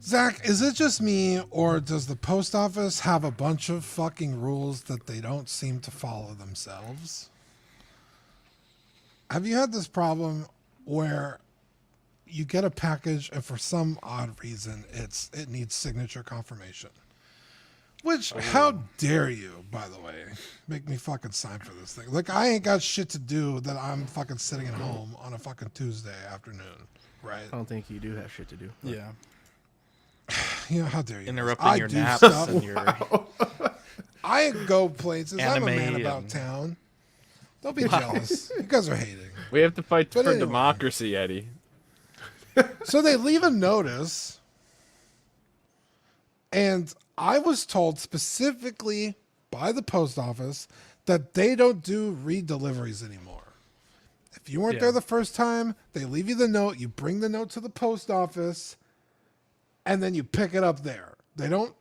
Zach, is it just me, or does the post office have a bunch of fucking rules that they don't seem to follow themselves? Have you had this problem where you get a package and for some odd reason it needs signature confirmation? Which, how dare you, by the way, make me fucking sign for this thing? Like, I ain't got shit to do that I'm fucking sitting at home on a fucking Tuesday afternoon, right? I don't think you do have shit to do. Yeah. You know, how dare you? Interrupting your do naps stuff. and your I go places. I'm a man Anime about and- town. Don't be jealous. You guys are hating. We have to fight But for anyway. democracy, Eddie. So they leave a notice, and I was told specifically by the post office that they don't do redeliveries anymore. If you weren't there the first time, they leave you the note, you bring the note to the post office, and then you pick it up there. They don't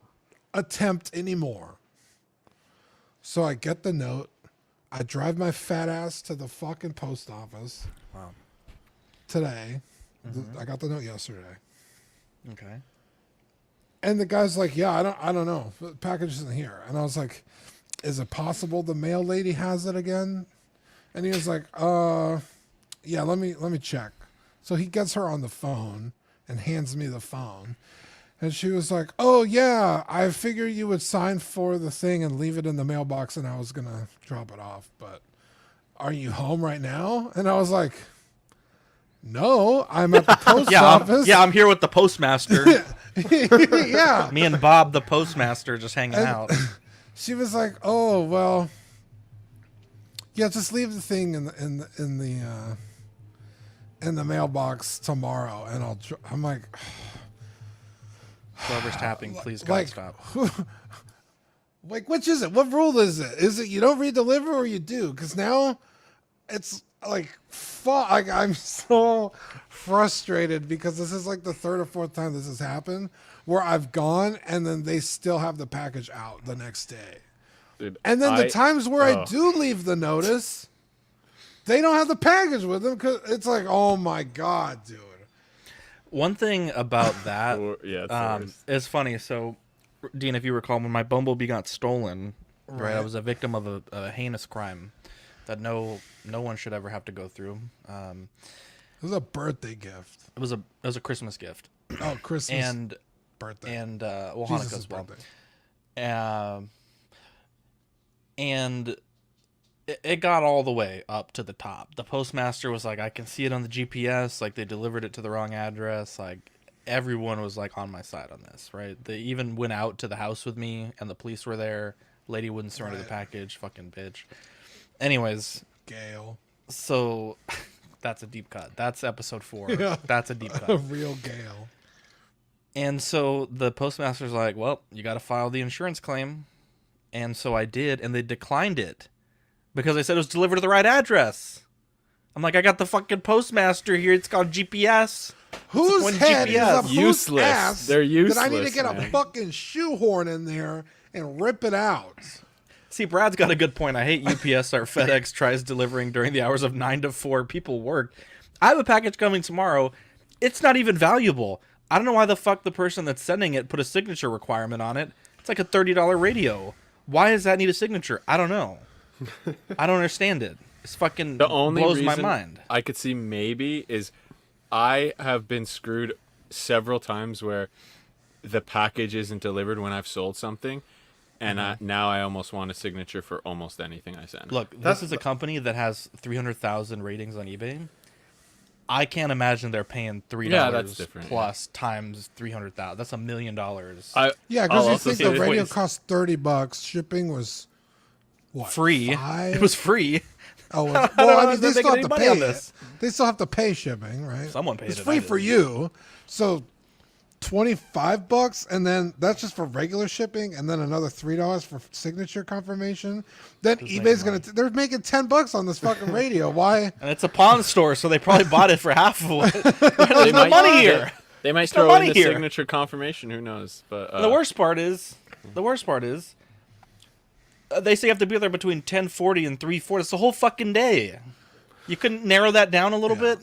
attempt anymore. So I get the note. I drive my fat ass to the fucking post office. Wow. Today. I got the note yesterday. Okay. And the guy's like, yeah, I don't know. The package isn't here. And I was like, is it possible the mail lady has it again? And he was like, yeah, let me check. So he gets her on the phone and hands me the phone. And she was like, oh, yeah, I figured you would sign for the thing and leave it in the mailbox and I was going to drop it off. But are you home right now? And I was like, no, I'm at the post office. I'm here with the postmaster. Yeah. Me and Bob, the postmaster, just hanging out. She was like, oh, well, yeah, just leave the thing in the mailbox tomorrow. And I'm like, Whoever's tapping, please God like, stop. like, which is it? What rule is it? Is it you don't redeliver or you do? Because now it's like, like I'm so frustrated because this is like the third or fourth time this has happened where I've gone and then they still have the package out the next day. Dude, And then the times where I do leave the notice, they don't have the package with them because it's like, oh my God, dude. One thing about that yeah, it's is funny. So, Dean, if you recall, when my Bumblebee got stolen, right, I was a victim of a heinous crime that no one should ever have to go through. It was a birthday gift. It was a Christmas gift. Oh, Christmas and birthday. and well, Jesus' Hanukkah as well. birthday. And it got all the way up to the top. The postmaster was like, I can see it on the GPS. Like, they delivered it to the wrong address. Like, everyone was like on my side on this, right? They even went out to the house with me, and the police were there. Lady wouldn't surrender the package. Fucking bitch. Anyways, Gail. so that's a deep cut. That's episode 4. Yeah. That's a deep A cut. real Gail. And so the postmaster's like, well, you got to file the insurance claim. And so I did, and they declined it because they said it was delivered to the right address. I'm like, I got the fucking postmaster here. It's called GPS. Whose One head GPS. is a Useless. ass They're that I need to useless, get a man. fucking shoehorn in there and rip it out? See, Brad's got a good point. I hate UPS or FedEx tries delivering during the hours of 9 to 4. People work. I have a package coming tomorrow. It's not even valuable. I don't know why the fuck the person that's sending it put a signature requirement on it. It's like a $30 radio. Why does that need a signature? I don't know. I don't understand it. It's fucking The only blows reason my mind. I could see maybe is I have been screwed several times where the package isn't delivered when I've sold something, and now I almost want a signature for almost anything I send. Look, this is a company that has 300,000 ratings on eBay. I can't imagine they're paying $3 that's different, plus times 300,000. That's $1 million. Yeah, I'll because you also think say the this. radio cost $30. Shipping was what? Free. $5? It was free. Oh, well, don't well know I how mean, they're they still making have to any money pay on it. this. They still have to pay shipping, right? Someone paid it's it, free I for didn't. you. So $25, and then that's just for regular shipping, and then another $3 for signature confirmation. Then eBay's gonna they're making $10 on this fucking radio. Why? And it's a pawn store, so they probably bought it for half of it. There's no money here. They might no throw money in the here. signature confirmation. Who knows? But The worst part is, they say you have to be there between 10:40 and 3:40. It's the whole fucking day. You couldn't narrow that down a little bit?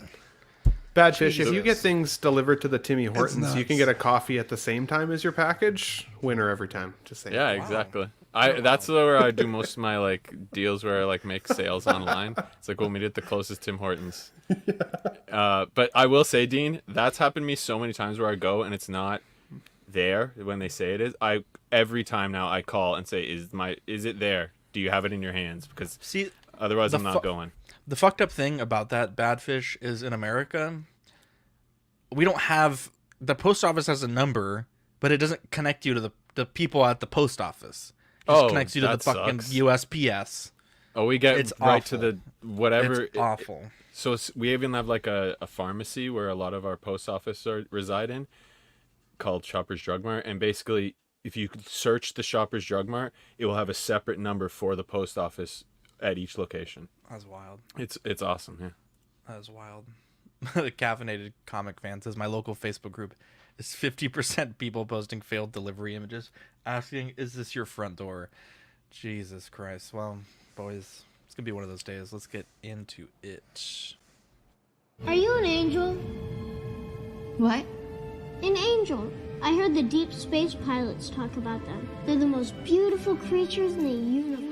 Badfish, if you Jesus. get things delivered to the Timmy Hortons, you can nuts. get a coffee at the same time as your package. Winner every time. Just saying. Yeah, exactly. That's where I do most of my like deals where I like make sales online. It's like we'll meet at the closest Tim Hortons. But I will say, Dean, that's happened to me so many times where I go and it's not there when they say it is. Every time now I call and say, is it there? Do you have it in your hands? Because See, otherwise I'm not going. the fucked up thing about that Badfish is in America, we don't have the post office has a number, but it doesn't connect you to the people at the post office. It just connects you to the that fucking sucks. USPS. Oh, we get It's right awful. to the whatever. It's awful. So we even have like a pharmacy where a lot of our post office reside in, called Shoppers Drug Mart, and basically if you search the Shoppers Drug Mart, it will have a separate number for the post office at each location. That's wild. It's awesome, yeah. That is wild. The Caffeinated Comic Fan says my local Facebook group is 50% people posting failed delivery images, asking, "Is this your front door?" Jesus Christ. Well, boys, it's gonna be one of those days. Let's get into it. Are you an angel? What? An angel. I heard the deep space pilots talk about them. They're the most beautiful creatures in the universe.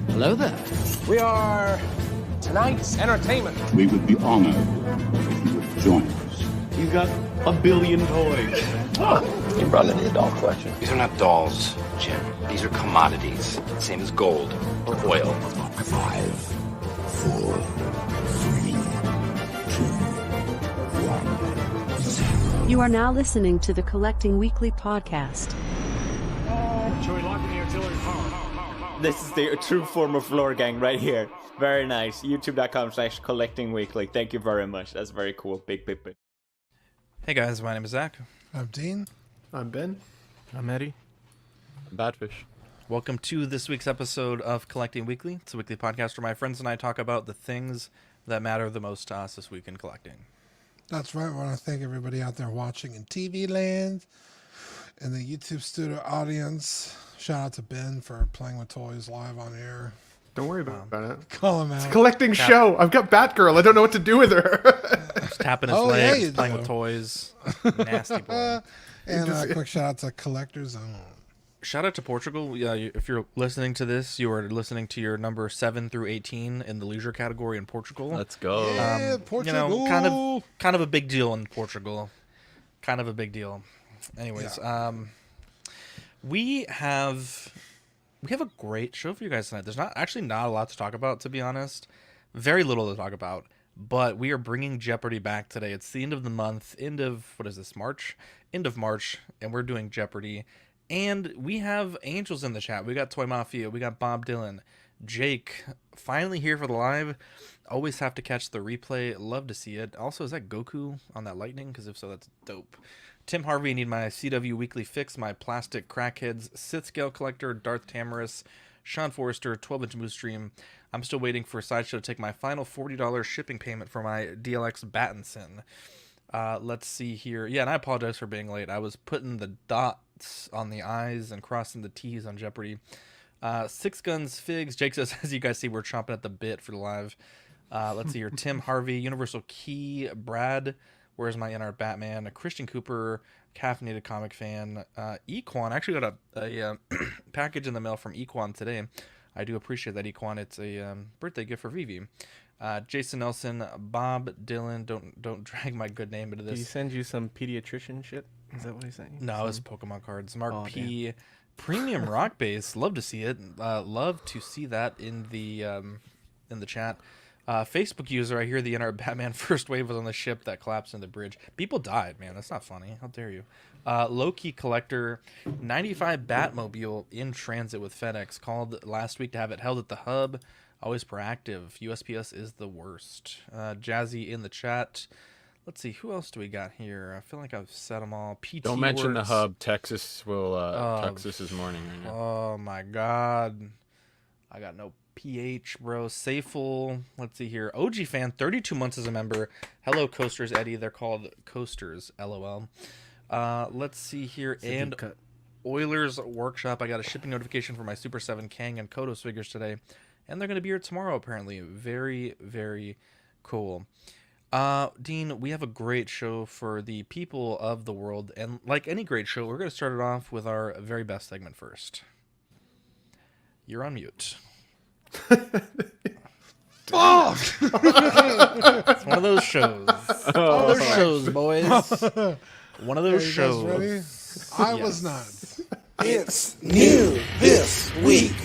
Hello there. We are tonight's entertainment. We would be honored if you would join us. You got a billion toys. You brought in the doll collection. These are not dolls, Jim. These are commodities. Same as gold or oil. 5, 4, 3, 2, 1, 0. You are now listening to the Collecting Weekly podcast. This is the true form of lore gang right here. Very nice. YouTube.com/collectingweekly. Thank you very much. That's very cool. Big. Hey guys, my name is Zach. I'm Dean. I'm Ben. I'm Eddie. Badfish. Welcome to this week's episode of Collecting Weekly. It's a weekly podcast where my friends and I talk about the things that matter the most to us this week in collecting. That's right. I want to thank everybody out there watching in TV land and the YouTube studio audience. Shout out to Ben for playing with toys live on air. Don't worry about it. Call him out. Collecting show. I've got Batgirl. I don't know what to do with her. Just tapping his Oh, yeah, legs, you playing do. with toys. Nasty boy. And a quick shout out to Collector Zone. Shout out to Portugal. Yeah, if you're listening to this, you are listening to your number 7 through 18 in the leisure category in Portugal. Let's go. Yeah, Portugal. You know, kind of a big deal in Portugal. Kind of a big deal. Anyways, we have a great show for you guys tonight. There's not a lot to talk about, to be honest. Very little to talk about. But we are bringing Jeopardy back today. It's the end of the month, March? End of March, and we're doing Jeopardy. And we have angels in the chat. We got Toy Mafia. We got Bob Dylan. Jake, finally here for the live. Always have to catch the replay. Love to see it. Also, is that Goku on that lightning? Because if so, that's dope. Tim Harvey, need my CW weekly fix. My plastic crackheads. Sith Scale Collector. Darth Tamaris. Sean Forrester. 12-inch Moose Stream. I'm still waiting for Sideshow to take my final $40 shipping payment for my DLX Battinson. Let's see here. Yeah, and I apologize for being late. I was putting the dots on the I's and crossing the T's on Jeopardy. Six Guns Figs. Jake says, as you guys see, we're chomping at the bit for the live. Let's see here. Tim Harvey, Universal Key, Brad, Where's My Inart Batman, a Christian Cooper, Caffeinated Comic Fan, Equan. I actually got a package in the mail from Equan today. I do appreciate that, Equan. It's a birthday gift for Vivi. Jason Nelson, Bob Dylan. Don't drag my good name into this. Did he send you some pediatrician shit? Is that what he sent you? No, it was Pokemon cards. Mark P. Damn. Premium Rock Base. Love to see it. Love to see that in the chat. Facebook user, I hear the Inart Batman first wave was on the ship that collapsed in the bridge. People died, man. That's not funny. How dare you? Low-key Collector, 95 Batmobile in transit with FedEx. Called last week to have it held at the hub. Always proactive. USPS is the worst. Jazzy in the chat. Let's see, who else do we got here? I feel like I've said them all. PT Don't mention Works. the hub. Texas is mourning right now. Oh my god. I got no PH, bro. Safel. Let's see here. OG fan, 32 months as a member. Hello, Coasters, Eddie. They're called Coasters, LOL. Let's see here. And Oilers Workshop. I got a shipping notification for my Super 7 Kang and Kodos figures today. And they're going to be here tomorrow, apparently. Very, very cool. Dean, we have a great show for the people of the world. And like any great show, we're going to start it off with our very best segment first. You're on mute. Fuck! It's one of those shows. One of those shows, boys. One of those shows. Ready? I was not. It's new this week.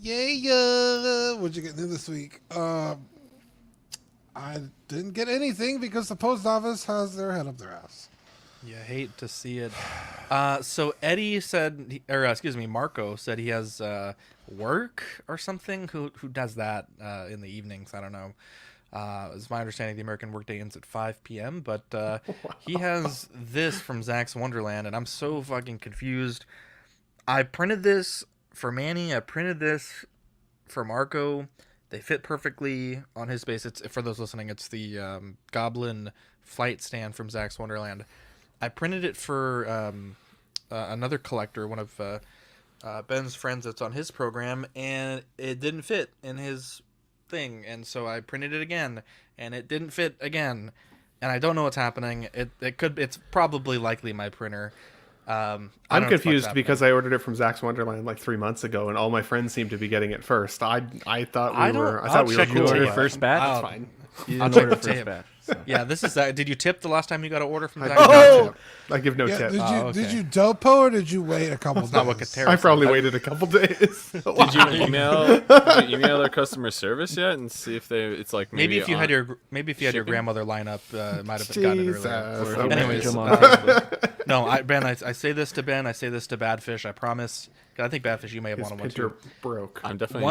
Yeah. What'd you get new this week? I didn't get anything because the post office has their head up their ass. You hate to see it. So Eddie said, or excuse me, Marco said he has work or something. Who does that in the evenings? I don't know. It's my understanding the American workday ends at 5 p.m. But wow. He has this from Zach's Wonderland, and I'm so fucking confused. I printed this for Manny. I printed this for Marco. They fit perfectly on his base. It's, for those listening, it's the Goblin flight stand from Zach's Wonderland. I printed it for another collector, one of Ben's friends that's on his program, and it didn't fit in his thing. And so I printed it again, and it didn't fit again. And I don't know what's happening. It's probably likely my printer. I'm confused because I ordered it from Zach's Wonderland like 3 months ago, and all my friends seem to be getting it first. I thought we were. I thought we were. You ordered first batch. That's fine. You didn't order first batch. So. Yeah, this is that. Did you tip the last time you got an order from Zach? I give no tip. Did you dopo or did you wait a couple days? Not what Katera I probably waited a couple days. Did you email their customer service yet and see if it's like maybe if you had your grandmother line up, might have gotten it earlier. Okay. Anyways, no, Ben, I say this to Ben. I say this to Badfish. I promise. I think Badfish, you may have one-on-one too. Broke. I'm definitely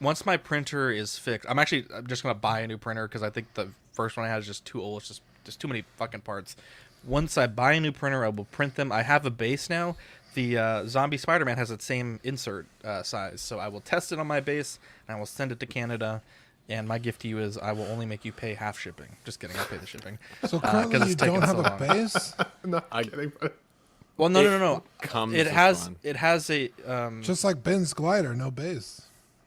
Once my printer is fixed, I'm just gonna buy a new printer because I think the first one I had is just too old. It's just too many fucking parts. Once I buy a new printer, I will print them. I have a base now. The Zombie Spider-Man has its same insert size, so I will test it on my base and I will send it to Canada. And my gift to you is I will only make you pay half shipping. Just kidding, I'll pay the shipping. So currently you don't have a base? Not kidding. Well, no. It has a just like Ben's glider, no base.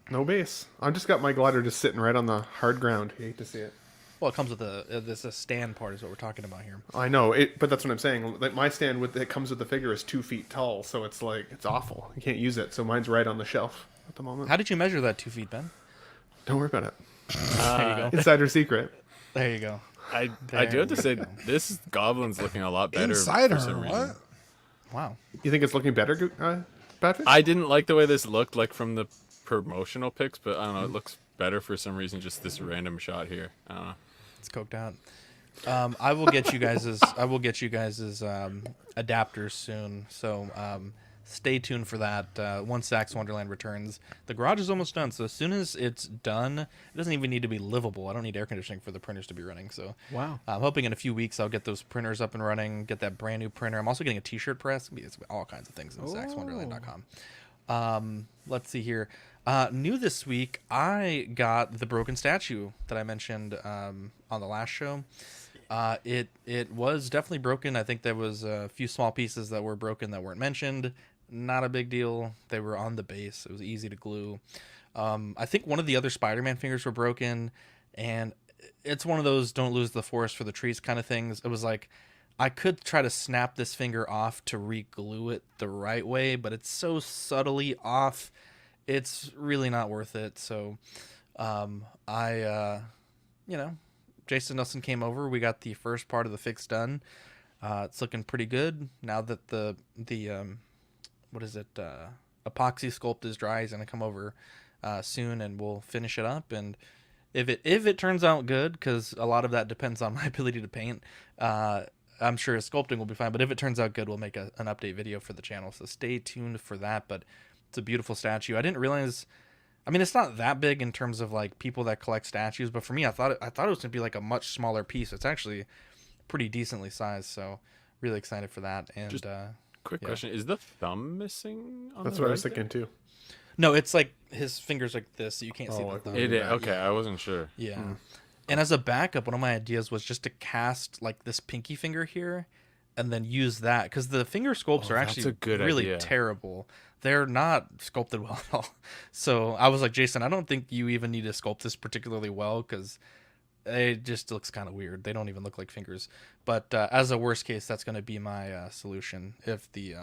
No base. I've just got my glider just sitting right on the hard ground. You hate to see it. Well, it comes with a stand part is what we're talking about here. I know it, but that's what I'm saying. Like my stand that comes with the figure is 2 feet tall, so it's like it's awful. You can't use it, so mine's right on the shelf at the moment. How did you measure that 2 feet, Ben? Don't worry about it. There you go. Insider secret. There you go. I do have to say this Goblin's looking a lot better. Insider, for some what? reason. Wow. You think it's looking better, Badfish? I didn't like the way this looked like from the promotional pics, but I don't know. It looks better for some reason. Just this random shot here. I don't know. It's coked out. I will get you guys' adapters soon. So stay tuned for that. Once Zach's Wonderland returns, the garage is almost done. So as soon as it's done, it doesn't even need to be livable. I don't need air conditioning for the printers to be running. So wow. I'm hoping in a few weeks I'll get those printers up and running. Get that brand new printer. I'm also getting a T-shirt press. It's all kinds of things on Zach'sWonderland.com. Let's see here. New this week, I got the broken statue that I mentioned on the last show. It was definitely broken. I think there was a few small pieces that were broken that weren't mentioned. Not a big deal. They were on the base. It was easy to glue. I think one of the other Spider-Man fingers were broken, and it's one of those don't lose the forest for the trees kind of things. It was like I could try to snap this finger off to re-glue it the right way, but it's so subtly off. It's really not worth it. So, Jason Nelson came over. We got the first part of the fix done. It's looking pretty good now that the epoxy sculpt is dry. He's gonna come over soon, and we'll finish it up. And if it turns out good, because a lot of that depends on my ability to paint, I'm sure his sculpting will be fine. But if it turns out good, we'll make an update video for the channel. So stay tuned for that. But it's a beautiful statue. I didn't realize. I mean, it's not that big in terms of like people that collect statues, but for me, I thought it was gonna be like a much smaller piece. It's actually pretty decently sized, so really excited for that. And just quick question: is the thumb missing? That's what I was thinking too. No, it's like his fingers like this, so you can't see the thumb. Okay, I wasn't sure. Yeah. And as a backup, one of my ideas was just to cast like this pinky finger here and then use that, because the finger sculpts are actually really terrible. They're not sculpted well at all. So I was like, Jason, I don't think you even need to sculpt this particularly well, because it just looks kind of weird. They don't even look like fingers. But as a worst case, that's going to be my solution if the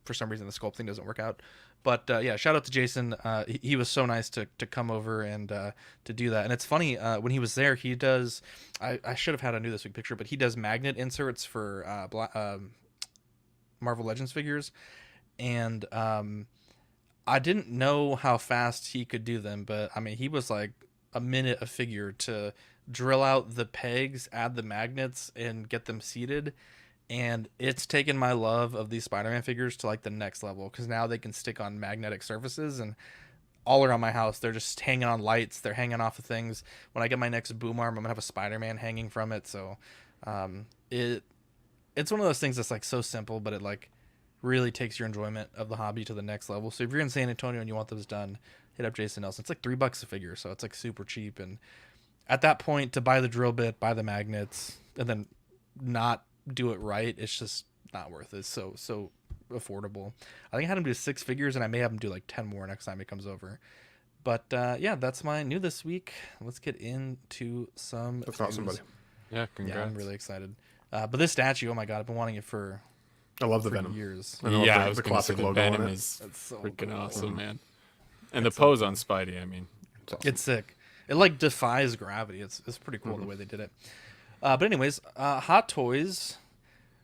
for some reason the sculpting doesn't work out. But yeah, shout out to Jason. He was so nice to come over and to do that. And it's funny, when he was there, he does, I should have had a New This Week picture, but he does magnet inserts for Marvel Legends figures. And I didn't know how fast he could do them, but I mean, he was like a minute a figure to drill out the pegs, add the magnets, and get them seated. And it's taken my love of these Spider-Man figures to like the next level, because now they can stick on magnetic surfaces, and all around my house they're just hanging on lights, they're hanging off of things. When I get my next boom arm, I'm gonna have a Spider-Man hanging from it. So it's one of those things that's like so simple, but it like really takes your enjoyment of the hobby to the next level. So if you're in San Antonio and you want those done, hit up Jason Nelson. It's like $3 a figure, so it's like super cheap. And at that point, to buy the drill bit, buy the magnets, and then not do it right, it's just not worth it. So affordable. I think I had him do 6 figures, and I may have him do like 10 more next time he comes over. But yeah, that's my new this week. Let's get into some. That's awesome, buddy. Yeah, congrats. Yeah, I'm really excited. But this statue, oh my god, I've been wanting it for I love the Venom years. Yeah, the classic logo Venom on it. is so freaking cool. awesome, man. And the pose on Spidey, I mean, it's sick. It like defies gravity. It's pretty cool the way they did it. But anyways, Hot Toys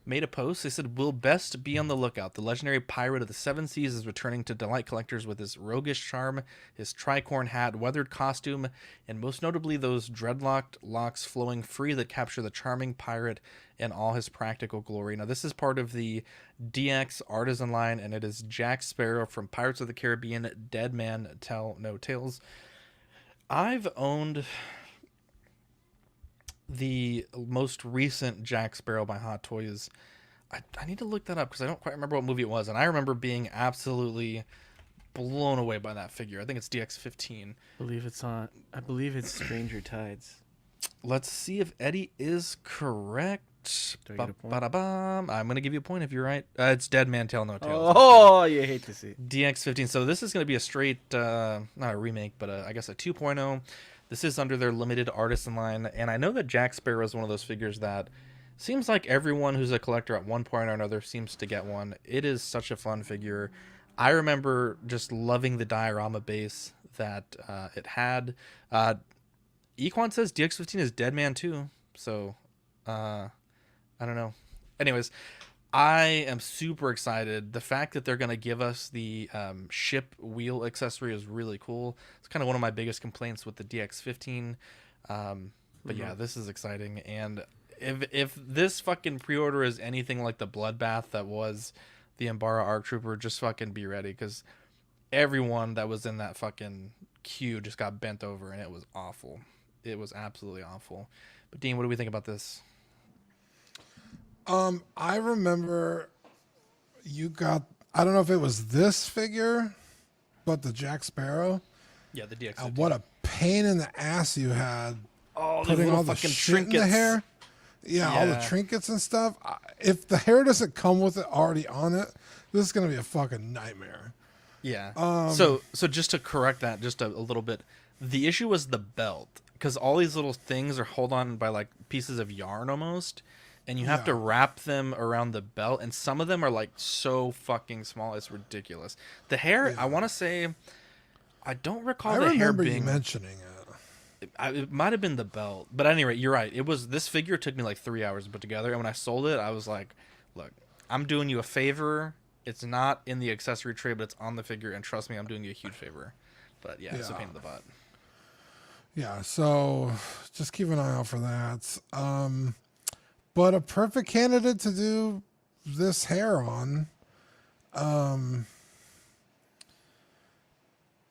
made a post. They said, "Will best be on the lookout. The legendary pirate of the 7 seas is returning to delight collectors with his roguish charm, his tricorn hat, weathered costume, and most notably those dreadlocked locks flowing free that capture the charming pirate in all his practical glory." Now, this is part of the DX Artisan line, and it is Jack Sparrow from Pirates of the Caribbean, Dead Man Tell No Tales. I've owned the most recent Jack Sparrow by Hot Toys. I need to look that up because I don't quite remember what movie it was, and I remember being absolutely blown away by that figure. I think it's DX-15. I believe it's Stranger Tides. Let's see if Eddie is correct. Do I get a point? Ba-da-bam. I'm going to give you a point if you're right. It's Dead Man Tell No Tales. Oh, you hate to see it. DX-15. So this is going to be a straight, not a remake, but I guess a 2.0. This is under their limited artisan line, and I know that Jack Sparrow is one of those figures that seems like everyone who's a collector at one point or another seems to get one. It is such a fun figure. I remember just loving the diorama base that it had. Equan says DX-15 is Dead Man too, so I don't know. Anyways, I am super excited. The fact that they're going to give us the ship wheel accessory is really cool. It's kind of one of my biggest complaints with the DX-15. But yeah, this is exciting. And if this fucking pre-order is anything like the bloodbath that was the Embara ARC Trooper, just fucking be ready, because everyone that was in that fucking queue just got bent over, and it was awful. It was absolutely awful. But Dean, what do we think about this? I remember you got, I don't know if it was this figure, but the Jack Sparrow. Yeah, the DX. What a pain in the ass you had. Oh, putting all the fucking shit trinkets in the hair. Yeah, all the trinkets and stuff. If the hair doesn't come with it already on it, this is gonna be a fucking nightmare. Yeah. So just to correct that just a little bit, the issue was the belt, because all these little things are held on by like pieces of yarn almost, and you have to wrap them around the belt, and some of them are like so fucking small, it's ridiculous. The hair, I want to say, I don't recall the hair being. I remember you mentioning it. It might have been the belt, but at any rate, you're right. It was, this figure took me like 3 hours to put together, and when I sold it, I was like, "Look, I'm doing you a favor. It's not in the accessory tray, but it's on the figure, and trust me, I'm doing you a huge favor." But yeah, it's a pain in the butt. Yeah, so just keep an eye out for that. But a perfect candidate to do this hair on.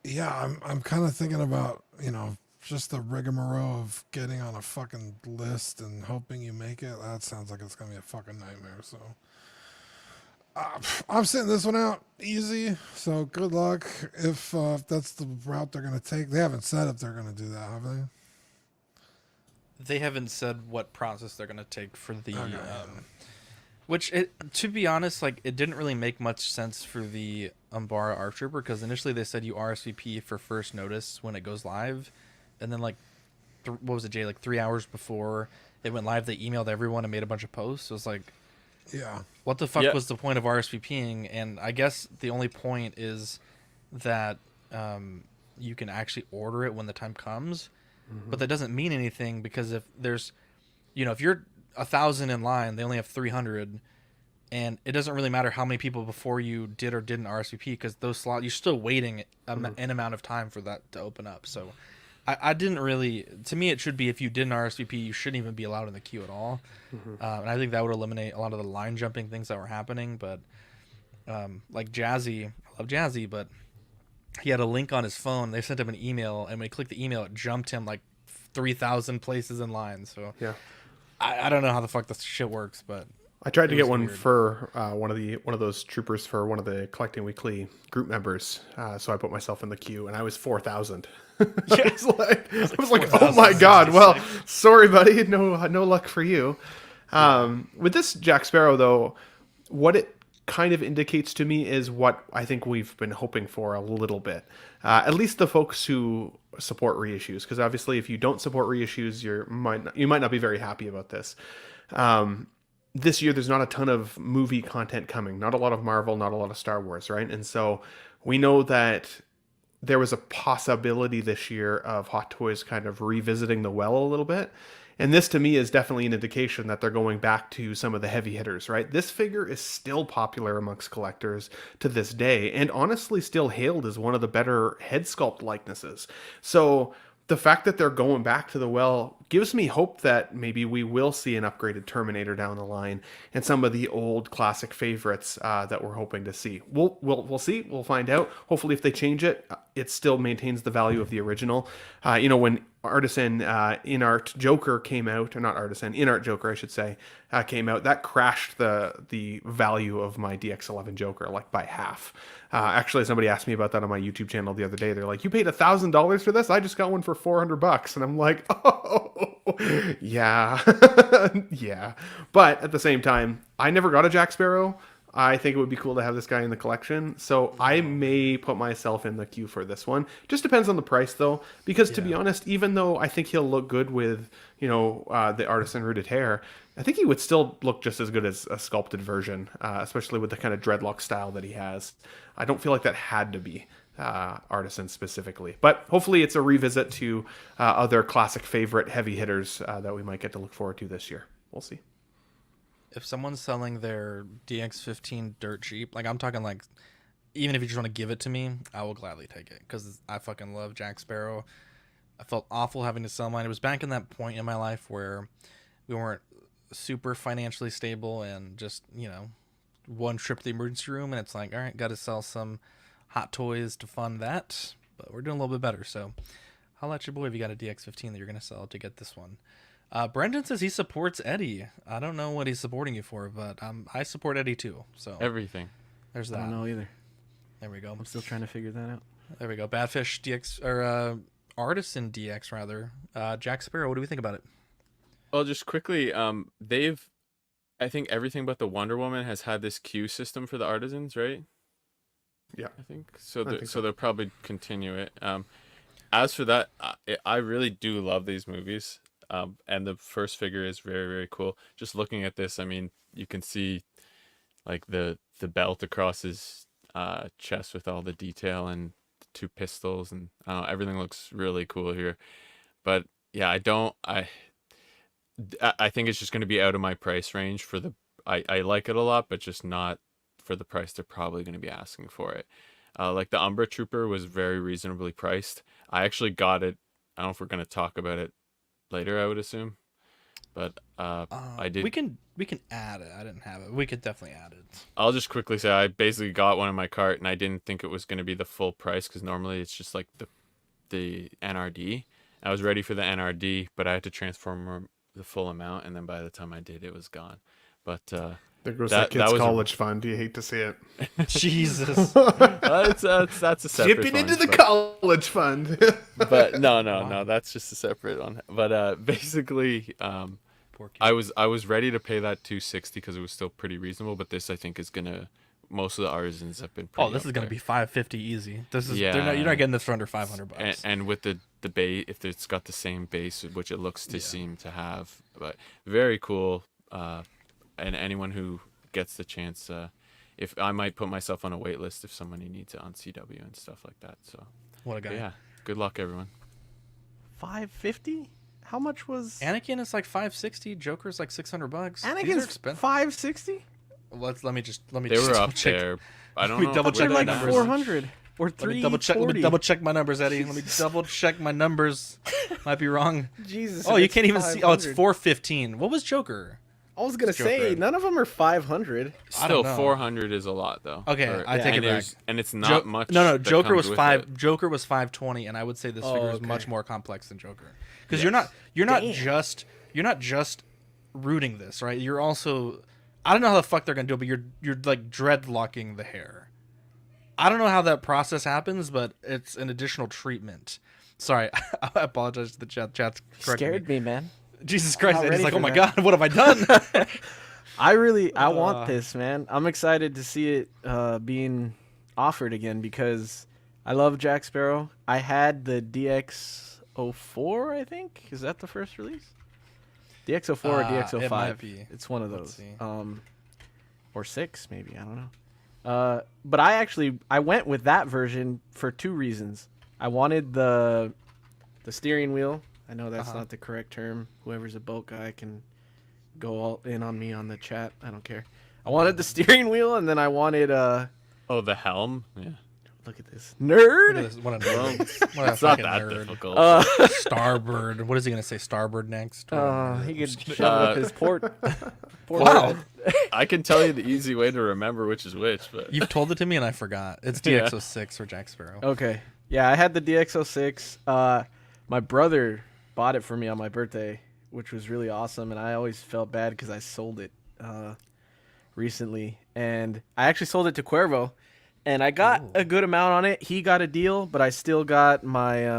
Yeah, I'm kind of thinking about, just the rigmarole of getting on a fucking list and hoping you make it. That sounds like it's going to be a fucking nightmare. So I'm sitting this one out easy. So good luck if that's the route they're going to take. They haven't said if they're going to do that, have they? They haven't said what process they're gonna take for the which to be honest, like it didn't really make much sense for the Umbara Arc Trooper, because initially they said you RSVP for first notice when it goes live, and then like what was it, Jay, like 3 hours before it went live they emailed everyone and made a bunch of posts. So it was like, yeah, what the fuck was the point of RSVPing? And I guess the only point is that you can actually order it when the time comes. But that doesn't mean anything, because if there's, if you're 1,000 in line, they only have 300, and it doesn't really matter how many people before you did or didn't RSVP, because those slots, you're still waiting an amount of time for that to open up. So I didn't really, to me, it should be if you didn't RSVP, you shouldn't even be allowed in the queue at all. And I think that would eliminate a lot of the line jumping things that were happening. But like Jazzy, I love Jazzy, but he had a link on his phone. They sent him an email, and when he clicked the email, it jumped him like 3,000 places in line. So yeah, I don't know how the fuck this shit works, but I tried to get one for one of those troopers for one of the Collecting Weekly group members. So I put myself in the queue, and I was 4,000. I was like, oh my god. Well, sorry, buddy, no luck for you. With this Jack Sparrow, though, what it kind of indicates to me is what I think we've been hoping for a little bit. At least the folks who support reissues, because obviously if you don't support reissues, you might not be very happy about this. This year there's not a ton of movie content coming, not a lot of Marvel, not a lot of Star Wars, right? And so we know that there was a possibility this year of Hot Toys kind of revisiting the well a little bit. And this to me is definitely an indication that they're going back to some of the heavy hitters, right? This figure is still popular amongst collectors to this day, and honestly still hailed as one of the better head sculpt likenesses. So the fact that they're going back to the well gives me hope that maybe we will see an upgraded Terminator down the line and some of the old classic favorites that we're hoping to see. We'll see. We'll find out. Hopefully, if they change it, it still maintains the value of the original. When Artisan Inart Joker came out, or not Artisan, Inart Joker, I should say, came out, that crashed the value of my DX11 Joker like by half. Actually, somebody asked me about that on my YouTube channel the other day. They're like, "You paid $1,000 for this? I just got one for $400." And I'm like, "Oh, yeah, yeah." But at the same time, I never got a Jack Sparrow. I think it would be cool to have this guy in the collection. So I may put myself in the queue for this one. Just depends on the price, though. Because to be honest, even though I think he'll look good with, the Artisan rooted hair, I think he would still look just as good as a sculpted version, especially with the kind of dreadlock style that he has. I don't feel like that had to be Artisan specifically. But hopefully it's a revisit to other classic favorite heavy hitters that we might get to look forward to this year. We'll see. If someone's selling their DX15 dirt cheap, like I'm talking like, even if you just want to give it to me, I will gladly take it, because I fucking love Jack Sparrow. I felt awful having to sell mine. It was back in that point in my life where we weren't super financially stable, and just, one trip to the emergency room, and it's like, all right, got to sell some Hot Toys to fund that, but we're doing a little bit better. So holla at your boy if you got a DX15 that you're going to sell to get this one. Brendan says he supports Eddie. I don't know what he's supporting you for, but I support Eddie too. So everything. There's that. I don't know either. There we go. I'm still trying to figure that out. There we go. Badfish DX, or Artisan DX rather. Jack Sparrow. What do we think about it? Well, just quickly, I think everything but the Wonder Woman has had this queue system for the artisans, right? Yeah, I think so. So they'll probably continue it. As for that, I really do love these movies. And the first figure is very, very cool. Just looking at this, I mean, you can see like the belt across his chest with all the detail and the two pistols, and everything looks really cool here. But yeah, I think it's just going to be out of my price range for the. I like it a lot, but just not for the price they're probably going to be asking for it. Like the Umbra Trooper was very reasonably priced. I actually got it. I don't know if we're going to talk about it later, I would assume, but I did. We can add it. I didn't have it. We could definitely add it. I'll just quickly say I basically got one in my cart, and I didn't think it was going to be the full price, because normally it's just like the NRD. I was ready for the NRD, but I had to transform the full amount, and then by the time I did, it was gone. But There goes That that kid's was a- college fund. You hate to see it. Jesus. That's a separate Dipping one, into the but- college fund. But no, that's just a separate one. But basically, I was ready to pay that $260 because it was still pretty reasonable. But this, I think, is gonna. Most of the artisans have been. Pretty This is gonna there. be $550 easy. This is Yeah. you're not getting this for under $500. And with the base, if it's got the same base, which it looks to seem to have, but very cool. And anyone who gets the chance, if I might put myself on a wait list if somebody needs it on CW and stuff like that. So What a guy. but yeah, good luck everyone. $550? How much was Anakin is like $560. Joker's like $600. These are Anakin's expensive. $560? Let me just They just were double up check. there. I don't Let me know. double what check the my Like numbers. numbers- 400 or Let 340. me double check my numbers, Eddie. Let me double check my numbers. Might be wrong. Jesus. Oh, if you it's can't even see. Oh, it's 500. $415. What was Joker? I was gonna Joker. say none of them are 500. Still, don't know. 400 is a lot though. Okay, I take it and back. there's- And it's not much. No, that Joker comes was with five. it. Joker was 520, and I would say this figure is okay. much more complex than Joker, because Yes. you're not Damn. just rooting this, right? You're also, I don't know how the fuck they're gonna do it, but you're like dreadlocking the hair. I don't know how that process happens, but it's an additional treatment. Sorry, I apologize to the chat. Chat's correcting Scared me, man. Jesus Christ! not Eddie's ready like, for oh my that." god, what have I done? I want this, man. I'm excited to see it being offered again because I love Jack Sparrow. I had the DX04, I think. Is that the first release? DX04 or DX05? it might be. It's one of Let's those. see. Or 6, maybe. I don't know. But I went with that version for 2 reasons. I wanted the steering wheel. I know that's not the correct term. Whoever's a boat guy can go all in on me on the chat. I don't care. I wanted the steering wheel, and then I wanted Oh, the helm. Yeah. look at this nerd. What a nerd! What a It's not fucking that nerd. difficult. Starboard. What is he gonna say? Starboard next? He could shove it up his port. Wow. I can tell you the easy way to remember which is which, but You've told it to me and I forgot. It's Yeah. DX06 for Jack Sparrow. Okay. Yeah, I had the DX06. My brother bought it for me on my birthday, which was really awesome, and I always felt bad because I sold it recently. And I actually sold it to Cuervo, and I got a good amount on it. He got a deal, but I still got my...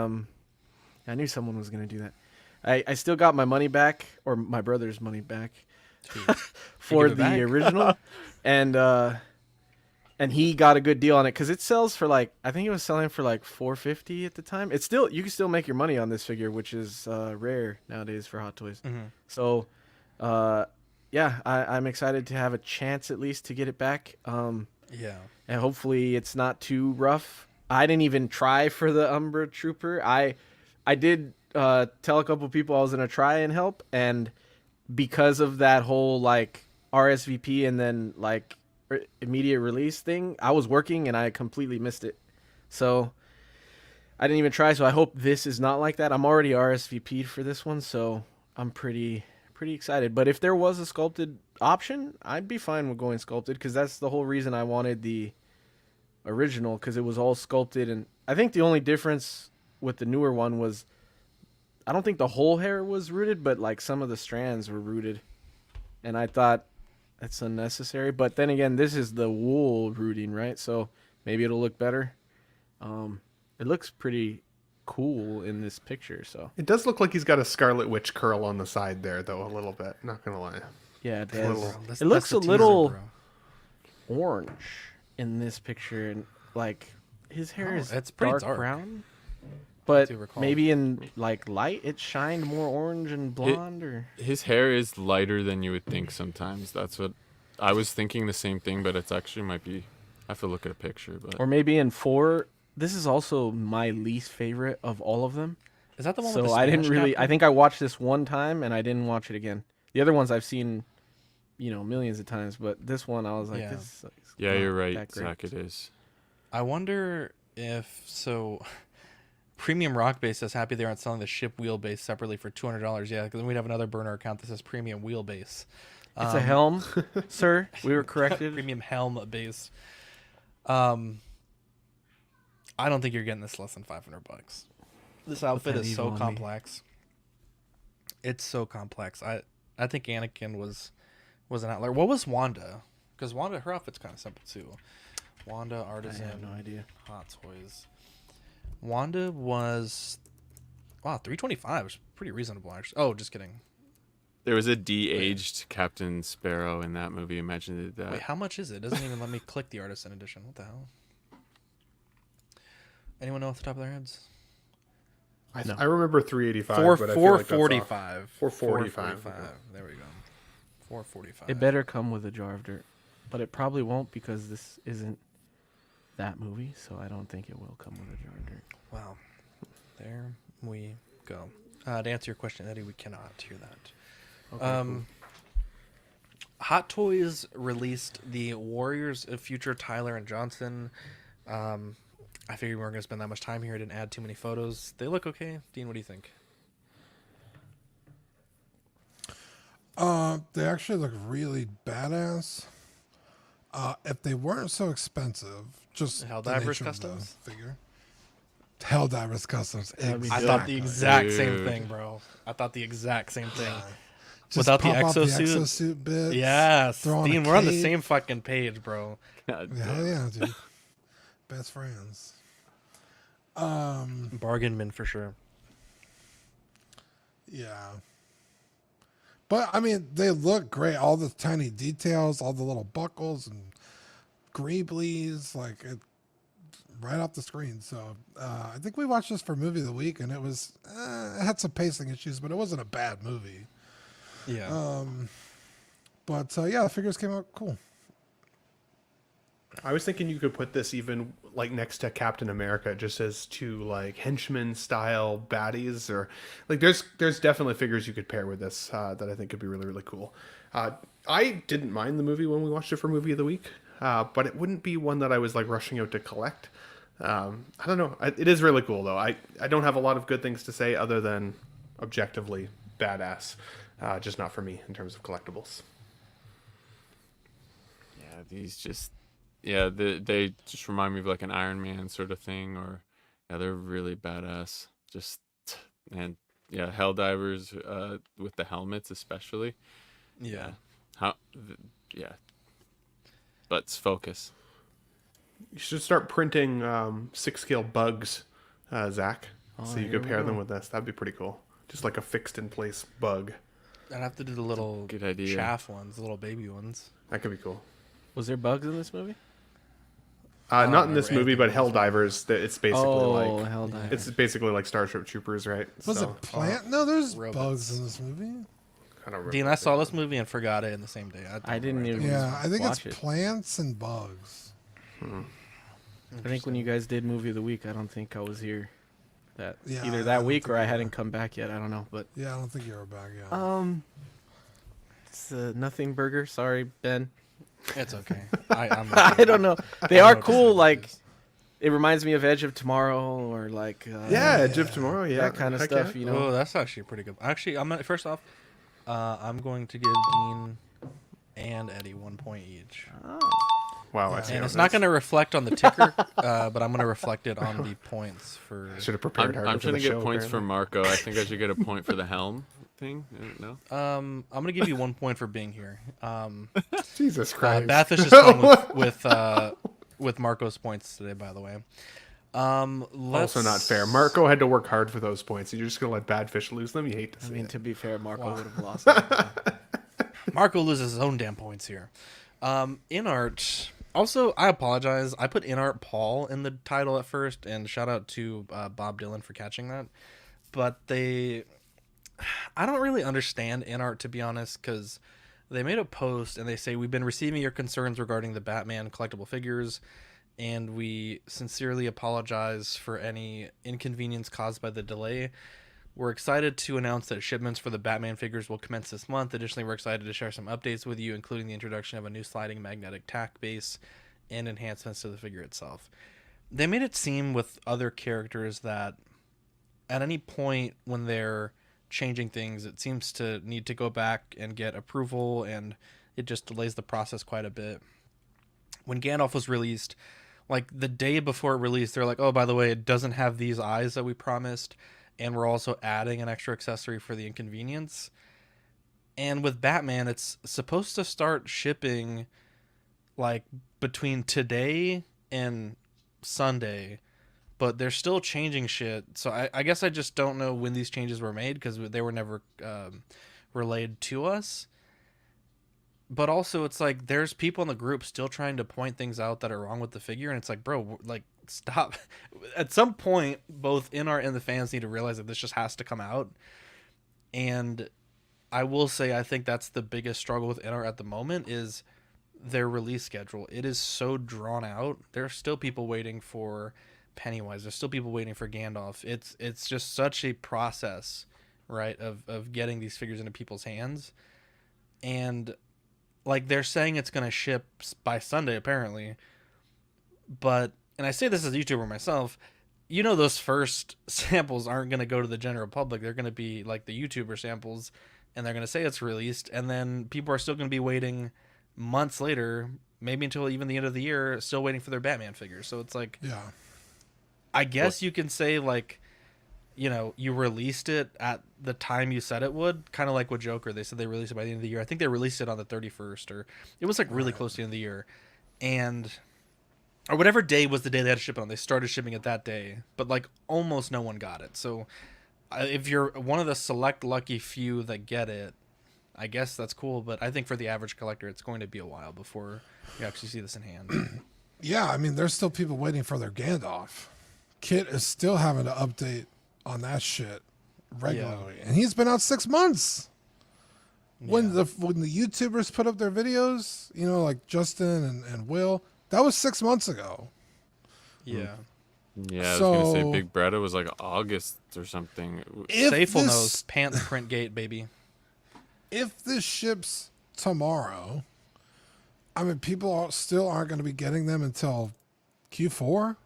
I knew someone was going to do that. I still got my money back, or my brother's money back, for give it the back? original. And he got a good deal on it because it sells for like, I think it was selling for like $450 at the time. It's still, you can still make your money on this figure, which is rare nowadays for Hot Toys. So yeah, I'm excited to have a chance at least to get it back. Yeah. And hopefully it's not too rough. I didn't even try for the Umbra Trooper. I did tell a couple people I was gonna try and help, and because of that whole like RSVP and then like immediate release thing, I was working and I completely missed it. So I didn't even try. So I hope this is not like that. I'm already RSVP'd for this one, so I'm pretty excited. But if there was a sculpted option, I'd be fine with going sculpted because that's the whole reason I wanted the original, because it was all sculpted. And I think the only difference with the newer one was I don't think the whole hair was rooted, but like some of the strands were rooted, and I thought that's unnecessary. But then again, this is the wool rooting, right? So maybe it'll look better. It looks pretty cool in this picture. So It does look like he's got a Scarlet Witch curl on the side there, though, a little bit. Not gonna lie. yeah, it A does. little- That's It looks the a teaser, little bro. orange in this picture, and like his hair Oh, is it's pretty dark dark. brown. But do recall. maybe in like light, it shined more orange and blonde, or his hair is lighter than you would think sometimes. That's what I was thinking, the same thing, but it's actually might be. I have to look at a picture, but or maybe in 4. This is also my least favorite of all of them. Is that the one with So the I didn't Spanish really. I captain? think I watched this one time and I didn't watch it again. The other ones I've seen, millions of times, but this one I was like, Yeah. this. Is yeah, not you're right, that great. Zach. It is. I wonder if Premium Rock Base says happy they aren't selling the ship wheelbase separately for $200. Yeah, because then we'd have another burner account that says Premium Wheelbase. It's a helm, sir. We were corrected. Premium Helm base. I don't think you're getting this less than $500. This outfit that is evil so on me? complex. It's so complex. I think Anakin was Was an outlier. What was Wanda? Because Wanda, her outfit's kind of simple too. Wanda Artisan. I have no idea. Hot Toys. Wanda was $325. It's pretty reasonable actually. Oh, just kidding. There was a de-aged Captain Sparrow in that movie. Imagine they did that. Wait, how much is it? It doesn't even let me click the Artisan edition. What the hell? Anyone know off the top of their heads? I remember 385. But I feel like that's off. 445. 445. There we go. 445. It better come with a jar of dirt, but it probably won't because this isn't that movie, so I don't think it will come with a jar of dirt. Wow. There we go. To answer your question, Eddie, we cannot hear that. Okay, cool. Hot Toys released the Warriors of Future Tyler and Johnson. I figured we weren't going to spend that much time here. I didn't add too many photos. They look okay. Dean, what do you think? They actually look really badass. If they weren't so expensive, just Helldivers Customs figure. Helldivers Customs. Exactly. I thought the exact same thing, bro. I thought the exact same thing. Without the exosuit. exosuit bits. Yes. Dean, we're on the same fucking page, bro. Hell yeah, dude. Best friends. Bargain bin for sure. Yeah. But, I mean, they look great. All the tiny details, all the little buckles and greeblies, like, right off the screen. So, I think we watched this for Movie of the Week, and it was, it had some pacing issues, but it wasn't a bad movie. Yeah. Yeah, the figures came out cool. I was thinking you could put this even like next to Captain America, just as two like henchman style baddies, or like there's definitely figures you could pair with this that I think could be really, really cool. I didn't mind the movie when we watched it for Movie of the Week, but it wouldn't be one that I was like rushing out to collect. I don't know. It is really cool though. I don't have a lot of good things to say other than objectively badass. Just not for me in terms of collectibles. Yeah, these just. Yeah, they just remind me of like an Iron Man sort of thing, or yeah, they're really badass. Just and yeah, Helldivers with the helmets especially. Yeah. Yeah. Let's focus. You should start printing 6-scale bugs, Zach, so you could pair them with this. That'd be pretty cool. Just like a fixed in place bug. I'd have to do the little good idea. chaff ones, the little baby ones. That could be cool. Was there bugs in this movie? Not in this movie, but Helldivers. It's basically Helldivers. It's basically like Starship Troopers, right? Was it plant? No, there's bugs in this movie. Dean, I saw this movie and forgot it in the same day. I didn't even. Yeah, I think it's watch it. plants and bugs. I think when you guys did Movie of the Week, I don't think I was here. Yeah, Either I that don't week think or I you hadn't were. come back yet. I don't know, but Yeah, I don't think you were back yet. it's a nothing burger. Sorry, Ben. It's okay. I'm I don't know. They are cool. Like, it reminds me of Edge of Tomorrow or like Edge of Tomorrow. Yeah, that kind of stuff. Yeah. You know. Oh, that's actually pretty good. Actually, first off, I'm going to give Dean and Eddie 1 point each. Wow, I see. And it's not going to reflect on the ticker, but I'm going to reflect it on the points for. Should have prepared harder. I'm for trying the to get show, points apparently. for Marco. I think I should get a point for the helm thing. No. I'm going to give you 1 point for being here. Jesus Christ. Bathish is playing with Marco's points today, by the way. Also not fair. Marco had to work hard for those points. You're just going to let Badfish lose them? You hate to see it. To be fair, Marco would have lost. Marco loses his own damn points here. Inart. Also, I apologize. I put Inart Paul in the title at first, and shout out to Bob Dylan for catching that. But I don't really understand Inart, to be honest, because they made a post and they say, "We've been receiving your concerns regarding the Batman collectible figures, and we sincerely apologize for any inconvenience caused by the delay. We're excited to announce that shipments for the Batman figures will commence this month. Additionally, we're excited to share some updates with you, including the introduction of a new sliding magnetic tack base and enhancements to the figure itself." They made it seem with other characters that at any point when they're changing things, it seems to need to go back and get approval, and it just delays the process quite a bit. When Gandalf was released, like the day before it released, they're like, "Oh, by the way, it doesn't have these eyes that we promised, and we're also adding an extra accessory for the inconvenience." And with Batman, it's supposed to start shipping like between today and Sunday, but they're still changing shit. So I guess I just don't know when these changes were made because they were never relayed to us. But also, it's like there's people in the group still trying to point things out that are wrong with the figure, and it's like, bro, like stop. At some point, both Inart and the fans need to realize that this just has to come out. And I will say, I think that's the biggest struggle with Inart at the moment is their release schedule. It is so drawn out. There are still people waiting for Pennywise. There's still people waiting for Gandalf. It's just such a process, right, of getting these figures into people's hands. And like they're saying it's going to ship by Sunday apparently. But and I say this as a YouTuber myself, you know those first samples aren't going to go to the general public. They're going to be like the YouTuber samples and they're going to say it's released and then people are still going to be waiting months later, maybe until even the end of the year, still waiting for their Batman figures. So it's like, yeah, I guess you can say like, you know, you released it at the time you said it would, kind of like with Joker. They said they released it by the end of the year. I think they released it on the 31st, or it was like really close to the end of the year, and or whatever day was the day they had to ship it on. They started shipping it that day, but like almost no one got it. So if you're one of the select lucky few that get it, I guess that's cool. But I think for the average collector, it's going to be a while before you actually see this in hand. Yeah, I mean, there's still people waiting for their Gandalf. Kit is still having to update on that shit regularly, and he's been out 6 months. When the YouTubers put up their videos, you know, like Justin and Will, that was 6 months ago. Yeah. Yeah, I was gonna say Big Bretta was like August or something. Safel knows pants print gate, baby. If this ships tomorrow, I mean, people still aren't going to be getting them until Q4.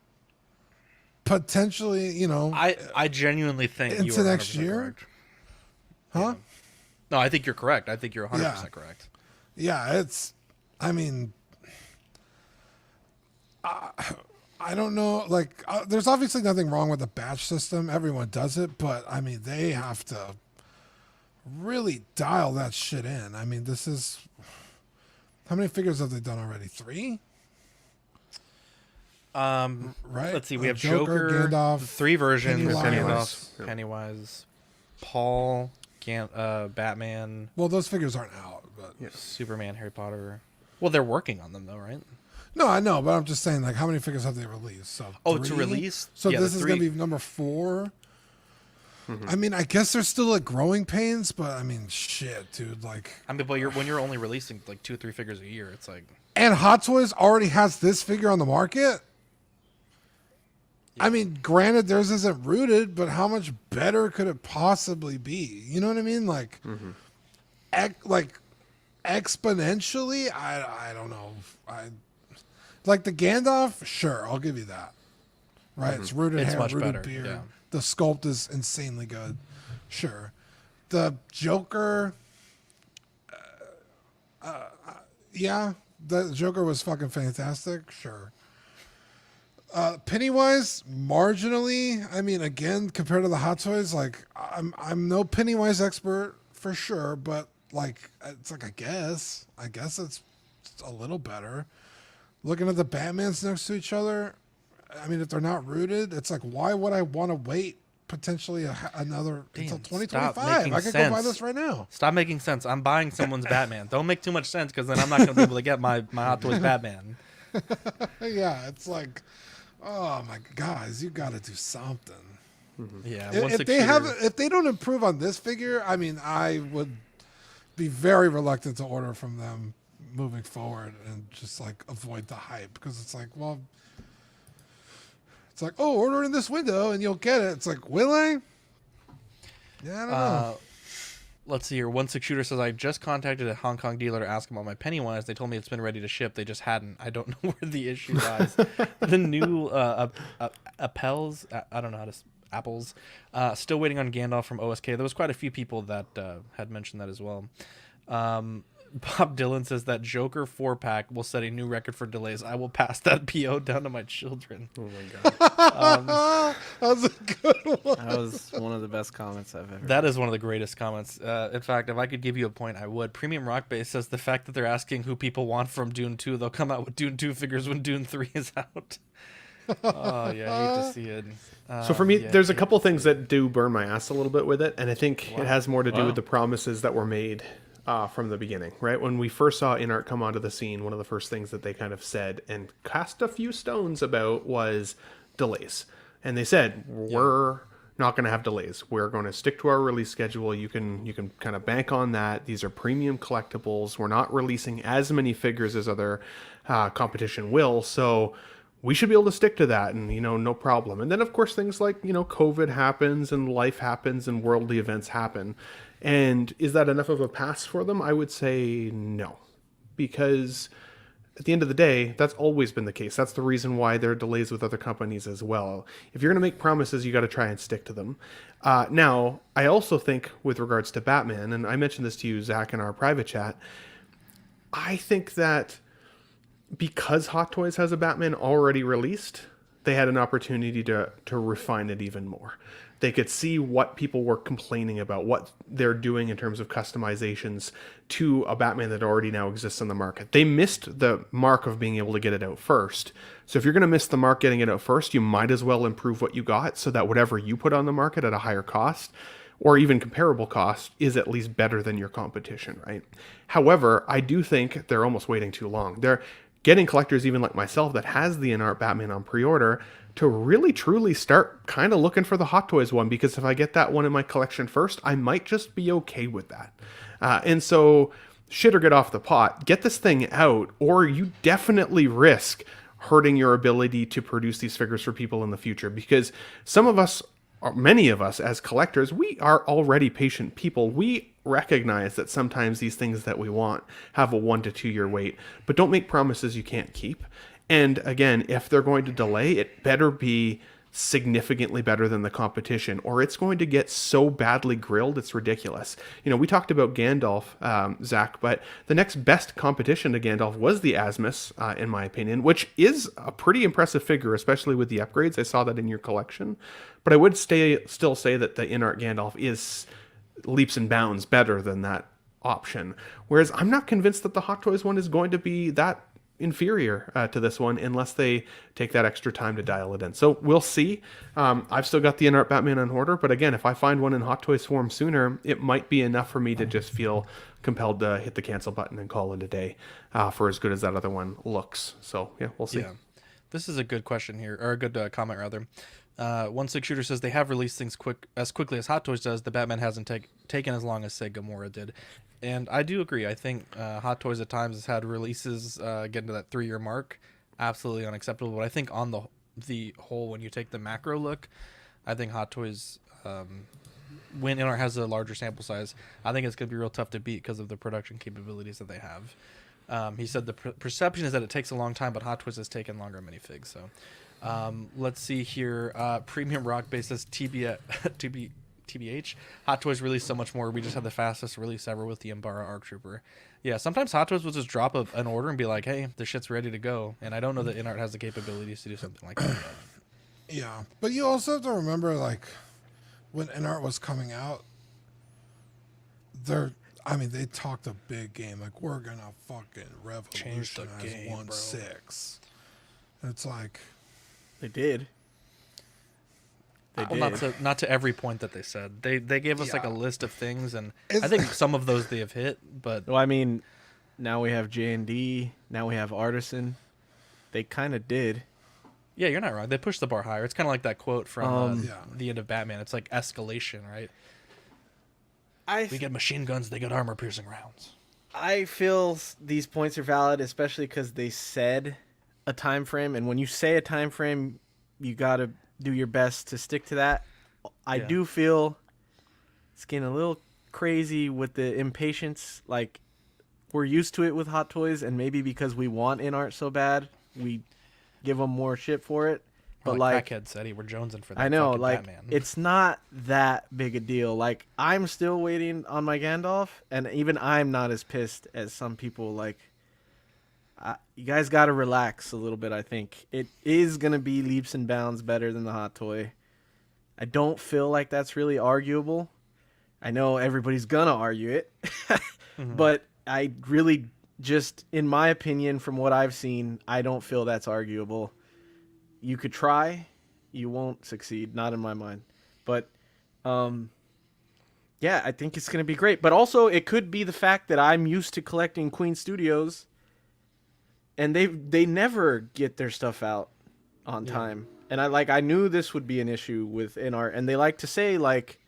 Potentially, you know, I genuinely think into you are next 100% year. correct. Huh? Yeah. No, I think you're correct. I think you're 100% correct. Yeah, it's. I mean, I don't know. Like, there's obviously nothing wrong with the batch system. Everyone does it, but I mean, they have to really dial that shit in. I mean, this is. How many figures have they done already? 3? Right. Let's see. We have Joker, Gandalf, 3 versions. Pennywise. Pennywise, Paul, Batman. Well, those figures aren't out, but Superman, Harry Potter. Well, they're working on them though, right? No, I know, but I'm just saying, like, how many figures have they released? So to 3? release. So yeah, this is going to be number 4. Mm-hmm. I mean, I guess there's still like growing pains, but I mean, shit, dude. Like, I mean, but when you're only releasing like 2 or 3 figures a year, it's like. And Hot Toys already has this figure on the market. I mean, granted, theirs isn't rooted, but how much better could it possibly be? You know what I mean? Like, like exponentially. I don't know. Like the Gandalf, sure, I'll give you that. Right, it's rooted hair, much rooted better, beard. yeah. The sculpt is insanely good. Sure, the Joker. Yeah, the Joker was fucking fantastic. Sure. Pennywise, marginally. I mean, again, compared to the Hot Toys, like I'm no Pennywise expert for sure, but like it's like I guess it's a little better. Looking at the Batmans next to each other, I mean, if they're not rooted, it's like why would I want to wait potentially until 2025? I could go buy this right now. Stop making sense. I'm buying someone's Batman. Don't make too much sense because then I'm not going to be able to get my Hot Toys Batman. Yeah, it's like. Oh my guys, you got to do something. Yeah, if they don't improve on this figure, I mean, I would be very reluctant to order from them moving forward and just like avoid the hype because it's like, well, it's like, oh, order in this window and you'll get it. It's like, will I? Yeah, I don't know. Let's see here. 16 Shooter says, I just contacted a Hong Kong dealer to ask them about my Pennywise. They told me it's been ready to ship. They just hadn't. I don't know where the issue lies. The new Apples, I don't know how to... Apples. Still waiting on Gandalf from OSK. There was quite a few people that had mentioned that as well. Bob Dylan says that Joker 4-pack will set a new record for delays. I will pass that PO down to my children. Oh my god. That was a good one. That was one of the best comments I've ever. That is one of the greatest comments. In fact, if I could give you a point, I would. Premium Rock Base says the fact that they're asking who people want from Dune 2, they'll come out with Dune 2 figures when Dune 3 is out. Oh, yeah, I hate to see it. So for me, Yeah, there's a couple things that do burn my ass a little bit with it, and I think it has more to do Wow. with the promises that were made from the beginning, right? When we first saw Inart come onto the scene, one of the first things that they kind of said and cast a few stones about was delays. And they said, we're not going to have delays. We're going to stick to our release schedule. You can kind of bank on that. These are premium collectibles. We're not releasing as many figures as other competition will, so we should be able to stick to that, and no problem. And then of course things like COVID happens and life happens and worldly events happen. And is that enough of a pass for them? I would say no, because at the end of the day, that's always been the case. That's the reason why there are delays with other companies as well. If you're going to make promises, you got to try and stick to them. Now, I also think with regards to Batman, and I mentioned this to you, Zach, in our private chat, I think that because Hot Toys has a Batman already released, they had an opportunity to refine it even more. They could see what people were complaining about, what they're doing in terms of customizations to a Batman that already now exists on the market. They missed the mark of being able to get it out first. So if you're going to miss the mark getting it out first, you might as well improve what you got so that whatever you put on the market at a higher cost or even comparable cost is at least better than your competition, right? However, I do think they're almost waiting too long. They're getting collectors even like myself that has the Inart Batman on pre-order to really truly start kind of looking for the Hot Toys one, because if I get that one in my collection first, I might just be okay with that. And so shit or get off the pot, get this thing out, or you definitely risk hurting your ability to produce these figures for people in the future, because some of us, or many of us as collectors, we are already patient people. We recognize that sometimes these things that we want have a 1 to 2 year wait, but don't make promises you can't keep. And again, if they're going to delay, it better be significantly better than the competition, or it's going to get so badly grilled it's ridiculous. We talked about Gandalf, Zach, but the next best competition to Gandalf was the Asmus, in my opinion, which is a pretty impressive figure, especially with the upgrades. I saw that in your collection, but I would still say that the Inart Gandalf is leaps and bounds better than that option. Whereas I'm not convinced that the Hot Toys one is going to be that inferior to this one unless they take that extra time to dial it in. So we'll see. I've still got the Inart Batman on order, but again, if I find one in Hot Toys form sooner, it might be enough for me to just feel compelled to hit the cancel button and call it a day, for as good as that other one looks. So yeah, we'll see. Yeah. This is a good question here, or a good comment rather. 16 Shooter says they have released things quickly as Hot Toys does. The Batman hasn't taken as long as say Gamora did, and I do agree. I think Hot Toys at times has had releases getting to that 3-year mark, absolutely unacceptable. But I think on the whole, when you take the macro look, I think Hot Toys, when Inart has a larger sample size, I think it's going to be real tough to beat because of the production capabilities that they have. He said the perception is that it takes a long time, but Hot Toys has taken longer on minifigs. So. Let's see here. Premium Rock Base says TBH. Hot Toys released so much more. We just had the fastest release ever with the Umbara Arc Trooper. Yeah, sometimes Hot Toys will just drop an order and be like, hey, the shit's ready to go. And I don't know that Inart has the capabilities to do something like that yet. Yeah, but you also have to remember, like, when Inart was coming out, they talked a big game. Like, we're going to fucking revolutionize game, 1/6. It's like... They did. Not to every point that they said. They gave us like a list of things, and I think some of those they have hit. But well, I mean, now we have J&D. Now we have Artisan. They kind of did. Yeah, you're not wrong. They pushed the bar higher. It's kind of like that quote from the end of Batman. It's like escalation, right? We get machine guns. They get armor-piercing rounds. I feel these points are valid, especially because they said a time frame, and when you say a time frame, you got to do your best to stick to that. I do feel it's getting a little crazy with the impatience. Like, we're used to it with Hot Toys, and maybe because we want Inart so bad, we give them more shit for it. But like Crackhead said, we're jonesing for that. I know, fucking like Batman. it's not that big a deal. Like I'm still waiting on my Gandalf, and even I'm not as pissed as some people. Like, you guys got to relax a little bit. I think it is gonna be leaps and bounds better than the Hot Toy. I don't feel like that's really arguable. I know everybody's gonna argue it, but I really just, in my opinion, from what I've seen, I don't feel that's arguable. You could try. You won't succeed, not in my mind. But, yeah, I think it's going to be great. But also, it could be the fact that I'm used to collecting Queen Studios, and they never get their stuff out on time. And I knew this would be an issue with Inart, and they like to say, like,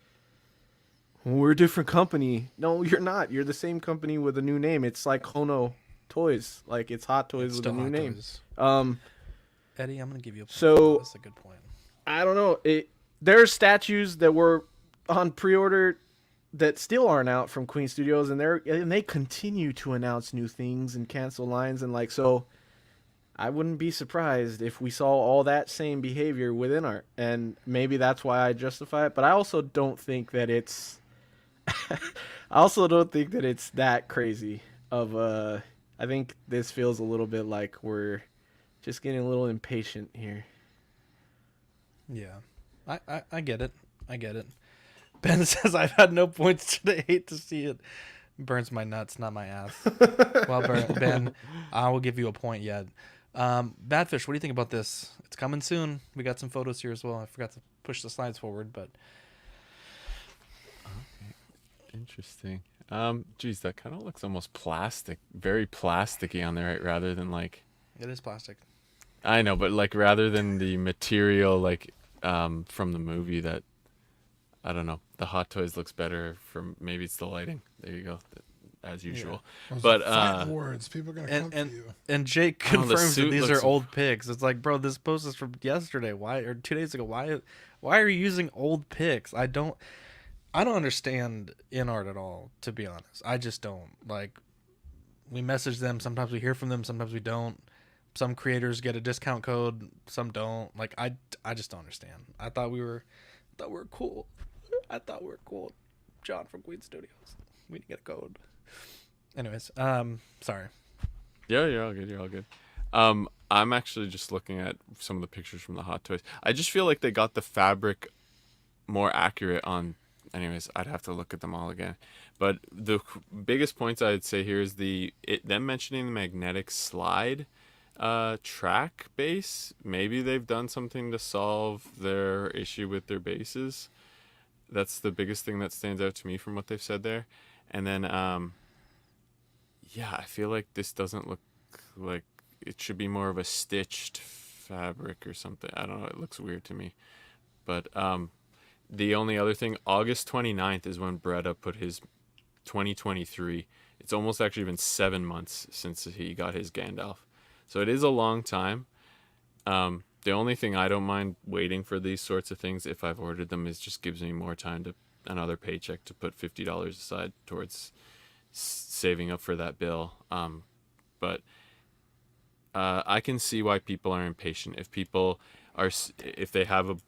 we're a different company. No, you're not. You're the same company with a new name. It's like Hono Toys. Like, it's Hot Toys with a new name. Eddie, I'm going to give you a point. So, That's a good point. I don't know. There are statues that were on pre-order that still aren't out from Queen Studios, and they continue to announce new things and cancel lines, and like, so I wouldn't be surprised if we saw all that same behavior with Inart, and maybe that's why I justify it. But I also don't think that it's that crazy of I think this feels a little bit like we're just getting a little impatient here. Yeah, I get it. I get it. Ben says, I've had no points today. Hate to see it. Burns my nuts, not my ass. Well, Ben, I will give you a point yet. Badfish, what do you think about this? It's coming soon. We got some photos here as well. I forgot to push the slides forward, but... Okay. Interesting. Geez, that kind of looks almost plastic. Very plasticky on there, right? Rather than like... It is plastic. I know, but like rather than the material like from the movie that, I don't know, the Hot Toys looks better from, maybe it's the lighting. There you go, as usual. Yeah. But words, people are gonna come for you. And Jake confirms that these looks... are old pics. It's like, bro, this post is from yesterday. Why, or 2 days ago? Why are you using old pics? I don't understand Inart at all, to be honest. I just don't. Like, we message them, sometimes we hear from them, sometimes we don't. Some creators get a discount code, some don't. Like, I just don't understand. I thought we were cool. I thought we were cool. John from Queen Studios. We didn't get a code. Anyways, sorry. Yeah, you're all good. You're all good. I'm actually just looking at some of the pictures from the Hot Toys. I just feel like they got the fabric more accurate on. Anyways, I'd have to look at them all again. But the biggest points I'd say here is them mentioning the magnetic slide track base. Maybe they've done something to solve their issue with their bases. That's the biggest thing that stands out to me from what they've said there. And then yeah, I feel like this doesn't look like it should be more of a stitched fabric or something. I don't know, it looks weird to me. But the only other thing, August 29th is when Bretta put his 2023. It's almost actually been 7 months since he got his Gandalf. So it is a long time. The only thing I don't mind waiting for these sorts of things, if I've ordered them, is just gives me more time to another paycheck to put $50 aside towards saving up for that bill. But I can see why people are impatient. If people are, if they have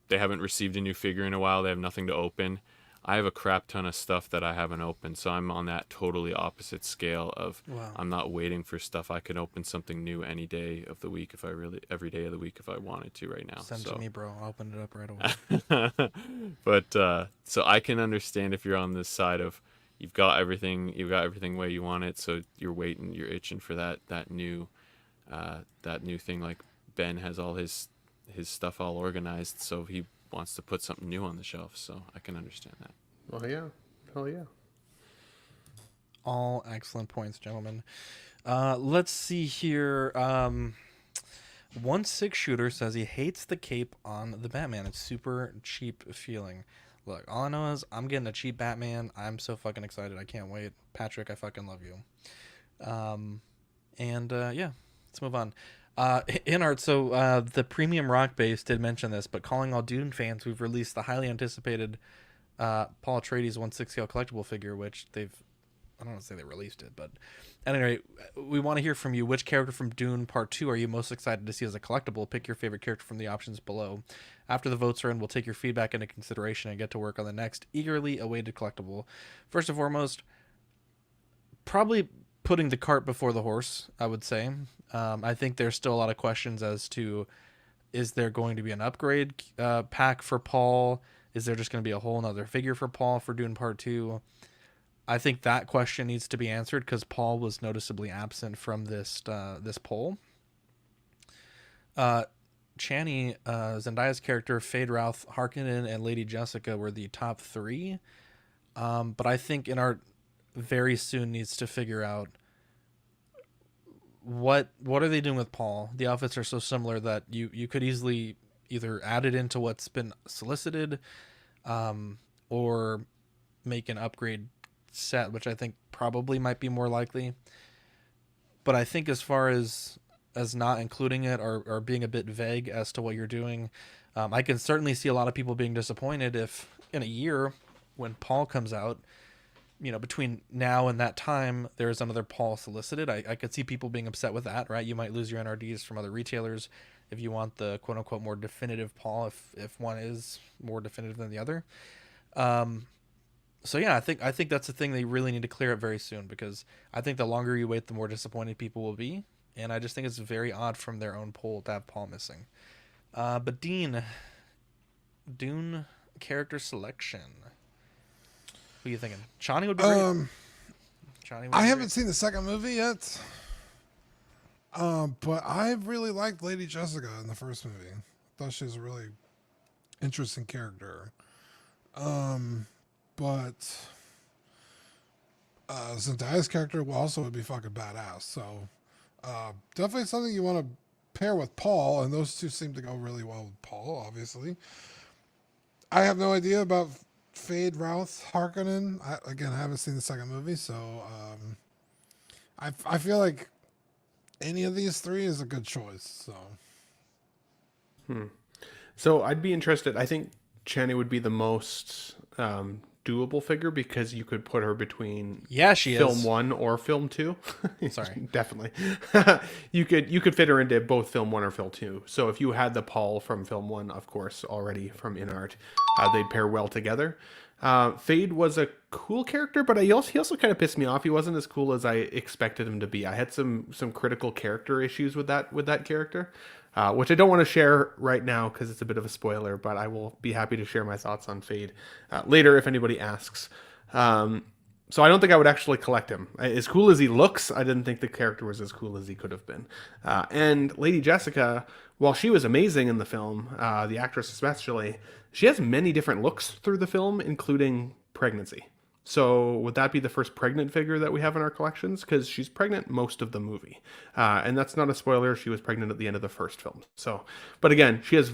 they haven't received a new figure in a while, they have nothing to open. I have a crap ton of stuff that I haven't opened, so I'm on that totally opposite scale of I'm not waiting for stuff. I can open something new any day of the week every day of the week if I wanted to right now. Send it to me, bro. I'll open it up right away. But so I can understand if you're on this side of you've got everything the way you want it, so you're waiting, you're itching for that new thing. Like Ben has all his stuff all organized, so he wants to put something new on the shelf, so I can understand that. Well, yeah. Hell yeah. All excellent points, gentlemen. Let's see here. 1-6 Shooter says he hates the cape on the Batman. It's super cheap feeling. Look, all I know is I'm getting a cheap Batman. I'm so fucking excited. I can't wait. Patrick, I fucking love you. Yeah, let's move on. Inart, so the premium rock base did mention this, but calling all Dune fans, we've released the highly anticipated Paul Atreides 1/6 scale collectible figure, which they've I don't want to say they released it, but at any rate, we want to hear from you. Which character from Dune Part 2 are you most excited to see as a collectible? Pick your favorite character from the options below. After the votes are in, we'll take your feedback into consideration and get to work on the next eagerly awaited collectible. First and foremost, probably putting the cart before the horse, I would say. I think there's still a lot of questions as to, is there going to be an upgrade pack for Paul? Is there just going to be a whole nother figure for Paul for Dune Part 2? I think that question needs to be answered because Paul was noticeably absent from this poll. Channy, Zendaya's character, Fade Routh, Harkonnen, and Lady Jessica were the top 3. But I think Inart very soon needs to figure out what are they doing with Paul. The outfits are so similar that you could easily either add it into what's been solicited, or make an upgrade set, which I think probably might be more likely. But I think as far as not including it or being a bit vague as to what you're doing, I can certainly see a lot of people being disappointed if in a year when Paul comes out, between now and that time, there's another Paul solicited. I could see people being upset with that, right? You might lose your NRDs from other retailers if you want the quote unquote more definitive Paul, if one is more definitive than the other. So yeah, I think that's the thing they really need to clear up very soon, because I think the longer you wait, the more disappointed people will be. And I just think it's very odd from their own poll to have Paul missing. But Dean, Dune character selection. Who are you thinking? Chani would be great. Chani would I be haven't great. seen the second movie yet. But I really liked Lady Jessica in the first movie. I thought she was a really interesting character. But Zendaya's character also would be fucking badass. So definitely something you want to pair with Paul, and those two seem to go really well with Paul, obviously. I have no idea about Fade Routh Harkonnen. I haven't seen the second movie, so I feel like any of these 3 is a good choice. So I'd be interested. I think Channy would be the most doable figure, because you could put her between film 1 or film 2. Sorry. Definitely. you could fit her into both film 1 or film 2. So if you had the Paul from film 1, of course, already from Inart, they'd pair well together. Fade was a cool character, but he also kind of pissed me off. He wasn't as cool as I expected him to be. I had some critical character issues with that character, which I don't want to share right now because it's a bit of a spoiler, but I will be happy to share my thoughts on Fade later if anybody asks. So I don't think I would actually collect him. As cool as he looks, I didn't think the character was as cool as he could have been. And Lady Jessica, while she was amazing in the film, the actress especially, she has many different looks through the film, including pregnancy. So would that be the first pregnant figure that we have in our collections? Because she's pregnant most of the movie. And that's not a spoiler. She was pregnant at the end of the first film. So, but again, she has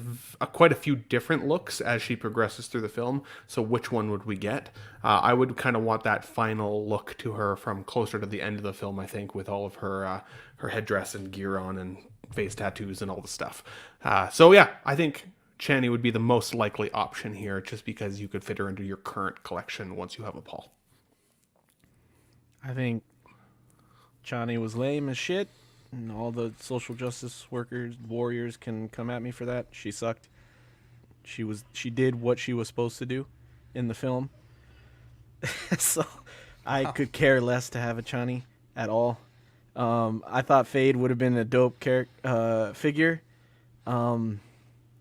quite a few different looks as she progresses through the film. So which one would we get? I would kind of want that final look to her from closer to the end of the film, I think, with all of her headdress and gear on and face tattoos and all the stuff. So yeah, I think Channy would be the most likely option here, just because you could fit her into your current collection once you have a Paul. I think Chani was lame as shit, and all the social justice warriors can come at me for that. She sucked. She did what she was supposed to do in the film. So I could care less to have a Chani at all. I thought Fade would have been a dope figure.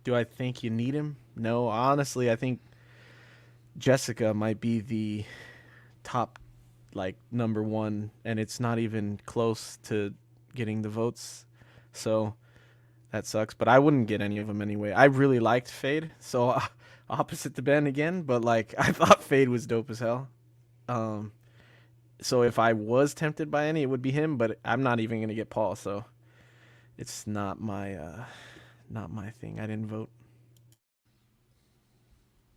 Do I think you need him? No, honestly, I think Jessica might be the top, number 1, and it's not even close to getting the votes. So that sucks, but I wouldn't get any of them anyway. I really liked Fade, so opposite to Ben again, but I thought Fade was dope as hell. So if I was tempted by any, it would be him, but I'm not even going to get Paul, so it's not my thing. I didn't vote.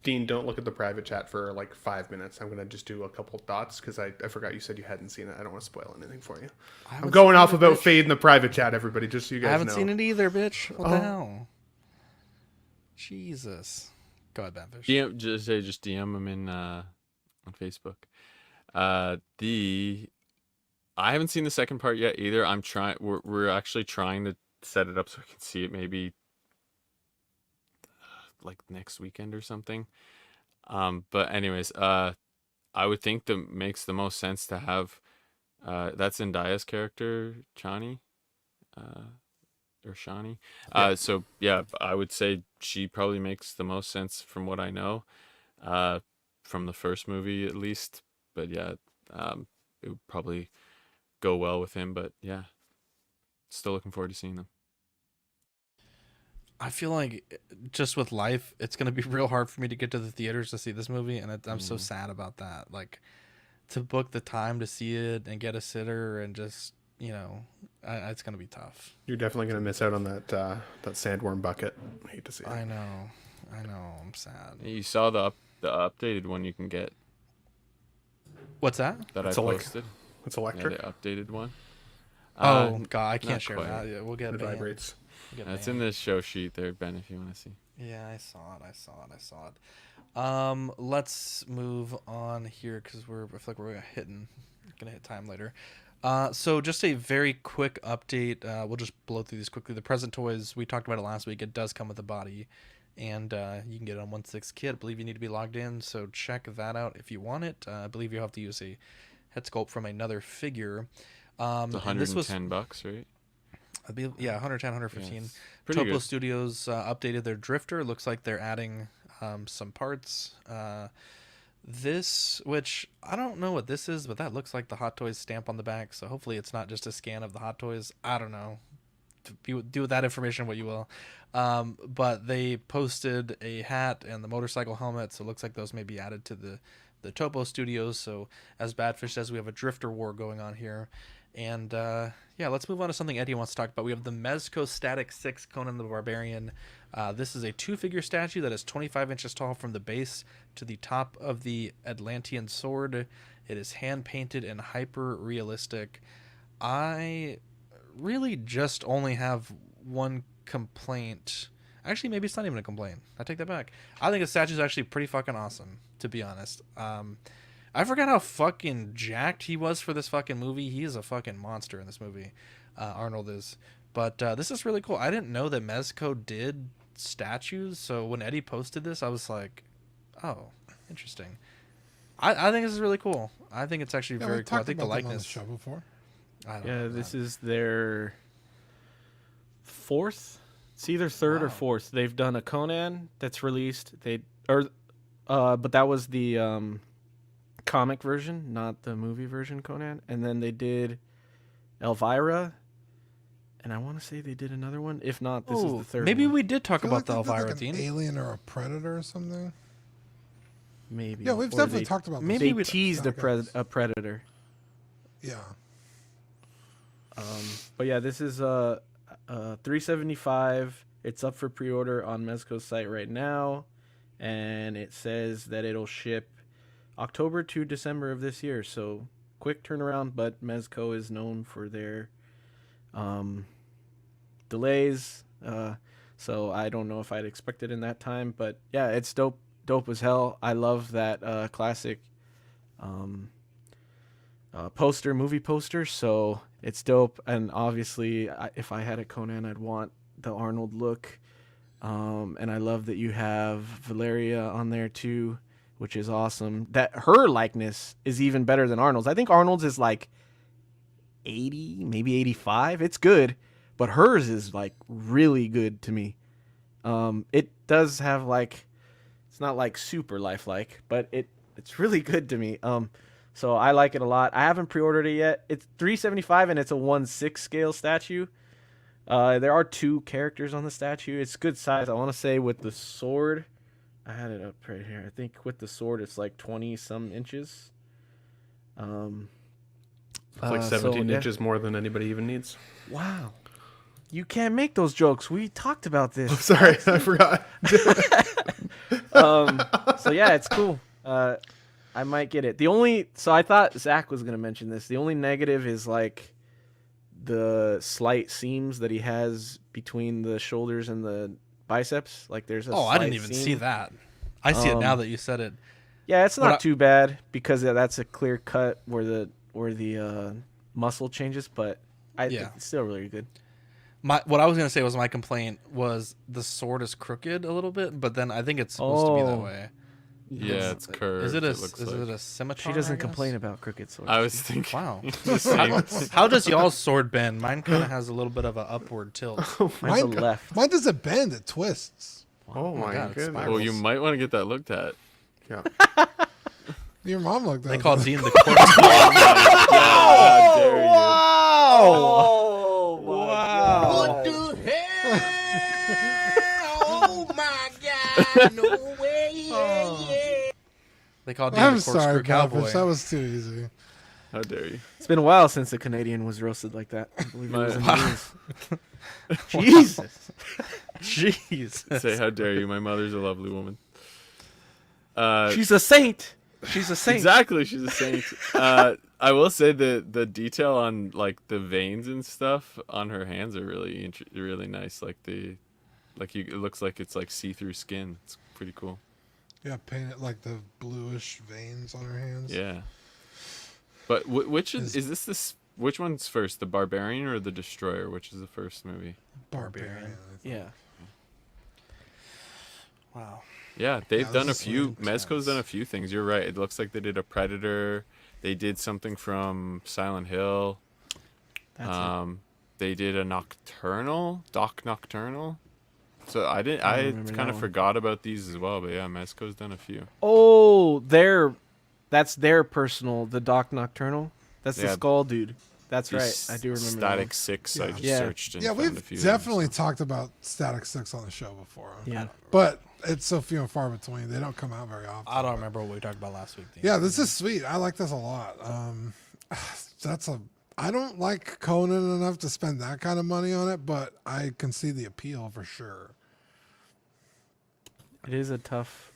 Dean, don't look at the private chat for 5 minutes. I'm going to just do a couple thoughts because I forgot you said you hadn't seen it. I don't want to spoil anything for you. I'm going off about Fade in the private chat, everybody, just so you guys know. I haven't seen it either, bitch. What the hell? Jesus. Go ahead, Banfish. Just DM him on Facebook. I haven't seen the second part yet either. I'm trying. We're actually trying to set it up so I can see it maybe like next weekend or something. But anyways, I would think that makes the most sense to have that's Zendaya's character, Chani, or Shani. So yeah, I would say she probably makes the most sense from what I know, from the first movie at least. But yeah, it would probably go well with him. But yeah, still looking forward to seeing them. I feel like just with life, it's going to be real hard for me to get to the theaters to see this movie. And I'm so sad about that. Like, to book the time to see it and get a sitter and just, it's going to be tough. You're definitely going to miss out on that sandworm bucket. I hate to see it. I know. I'm sad. You saw the updated one you can get. What's that? That I posted. It's electric. Yeah, the updated one. Oh God, I can't share that. Yeah, we'll get it. Vibrates. It's in the show sheet there, Ben, if you want to see. Yeah, I saw it. Let's move on here because I feel like we're gonna hit time later. So just a very quick update. We'll just blow through these quickly. The present toys, we talked about it last week. It does come with a body, and you can get it on 1/6 kit. I believe you need to be logged in, so check that out if you want it. I believe you have to use a head sculpt from another figure. It's $110, right? I believe, yeah, 110, 115. Yes. Topo Good. Studios updated their drifter. Looks like they're adding some parts. This, which I don't know what this is, but that looks like the Hot Toys stamp on the back. So hopefully it's not just a scan of the Hot Toys. I don't know. Do with that information what you will. But they posted a hat and the motorcycle helmet, so it looks like those may be added to the Topo Studios. So as Badfish says, we have a drifter war going on here. And yeah, let's move on to something Eddie wants to talk about. We have the Mezco Static 6 Conan the Barbarian. This is a 2-figure statue that is 25 inches tall from the base to the top of the Atlantean sword. It is hand painted and hyper realistic. I really just only have one complaint. Actually, maybe it's not even a complaint. I take that back. I think the statue is actually pretty fucking awesome, to be honest. I forgot how fucking jacked he was for this fucking movie. He is a fucking monster in this movie. Arnold is. But this is really cool. I didn't know that Mezco did statues. So when Eddie posted this, I was like, oh, interesting. I think this is really cool. I think it's actually very cool. I think the likeness. On the show before. This is their 4th. It's either 3rd or 4th. They've done a Conan that's released. But that was the comic version, not the movie version Conan. And then they did Elvira, and I want to say they did another one. If not, this is the 3rd. Maybe one. we did talk about the like Elvira an theme. Alien or a Predator or something. Maybe. Yeah, we've definitely talked about this. Maybe they teased a Predator. Yeah. But yeah, this is $375. It's up for pre-order on Mezco's site right now, and it says that it'll ship October to December of this year. So quick turnaround, but Mezco is known for their delays. So I don't know if I'd expect it in that time, but yeah, it's dope as hell. I love that classic movie poster, so it's dope. And obviously, if I had a Conan, I'd want the Arnold look. And I love that you have Valeria on there too, which is awesome. That her likeness is even better than Arnold's. I think Arnold's is like 80, maybe 85. It's good, but hers is like really good to me. It does have like, it's not like super lifelike, but it's really good to me. So I like it a lot. I haven't pre-ordered it yet. It's $375 and it's a 1/6 scale statue. There are 2 characters on the statue. It's good size. I want to say with the sword, I had it up right here. I think with the sword, it's like 20 some inches. It's like 17 inches more than anybody even needs. Wow. You can't make those jokes. We talked about this. Oh, sorry, I forgot. So yeah, it's cool. I might get it. So I thought Zach was going to mention this. The only negative is like the slight seams that he has between the shoulders and the biceps. Like there's a I didn't even see that. I see it now that you said it. Yeah, it's not too bad because that's a clear cut where the muscle changes, but I think it's still really good. What I was gonna say was my complaint was the sword is crooked a little bit, but then I think it's supposed to be that way. Yeah, it's curved. Is it a scimitar? She doesn't complain about crooked swords. I was thinking. Wow. the same. How does y'all's sword bend? Mine kind of has a little bit of an upward tilt. Mine's a left. Mine doesn't bend; it twists. Oh my goodness. Well, you might want to get that looked at. Yeah. Your mom looked at. They it. call Dean the corpse. How dare you? Oh, wow. What the hell? Oh my God! No way! Yeah. They call Dean I'm the corkscrew sorry, cowboy. Cowboy. That was too easy. How dare you? It's been a while since a Canadian was roasted like that. I believe it was in the Wow. news. Jesus. Jesus. Say how dare you? My mother's a lovely woman. She's a saint. She's a saint. Exactly, she's a saint. I will say the detail on like the veins and stuff on her hands are really really nice. It looks like it's like see-through skin. It's pretty cool. Yeah, painted like the bluish veins on her hands. Yeah. But which is this? Which one's first, the Barbarian or the Destroyer? Which is the first movie? Barbarian. Yeah. Wow. Yeah, they've Yeah, done a this is few. intense. Mezco's done a few things. You're right. It looks like they did a Predator. They did something from Silent Hill. That's They did a Doc Nocturnal. So I remember kind that of one. forgot about these as well. But yeah, Mezco's done a few. Oh, that's their personal, the Doc Nocturnal. That's the Yeah. Skull dude. That's These right. I do remember. Static 6. I Yeah. just Yeah. searched and Yeah, found a we've few. of definitely them, so. talked about Static 6 on the show before. Yeah. But it's so few and far between. They don't come out very often. I don't remember what we talked about last week. Dean. Yeah, this is sweet. I like this a lot. I don't like Conan enough to spend that kind of money on it, but I can see the appeal for sure. It is a tough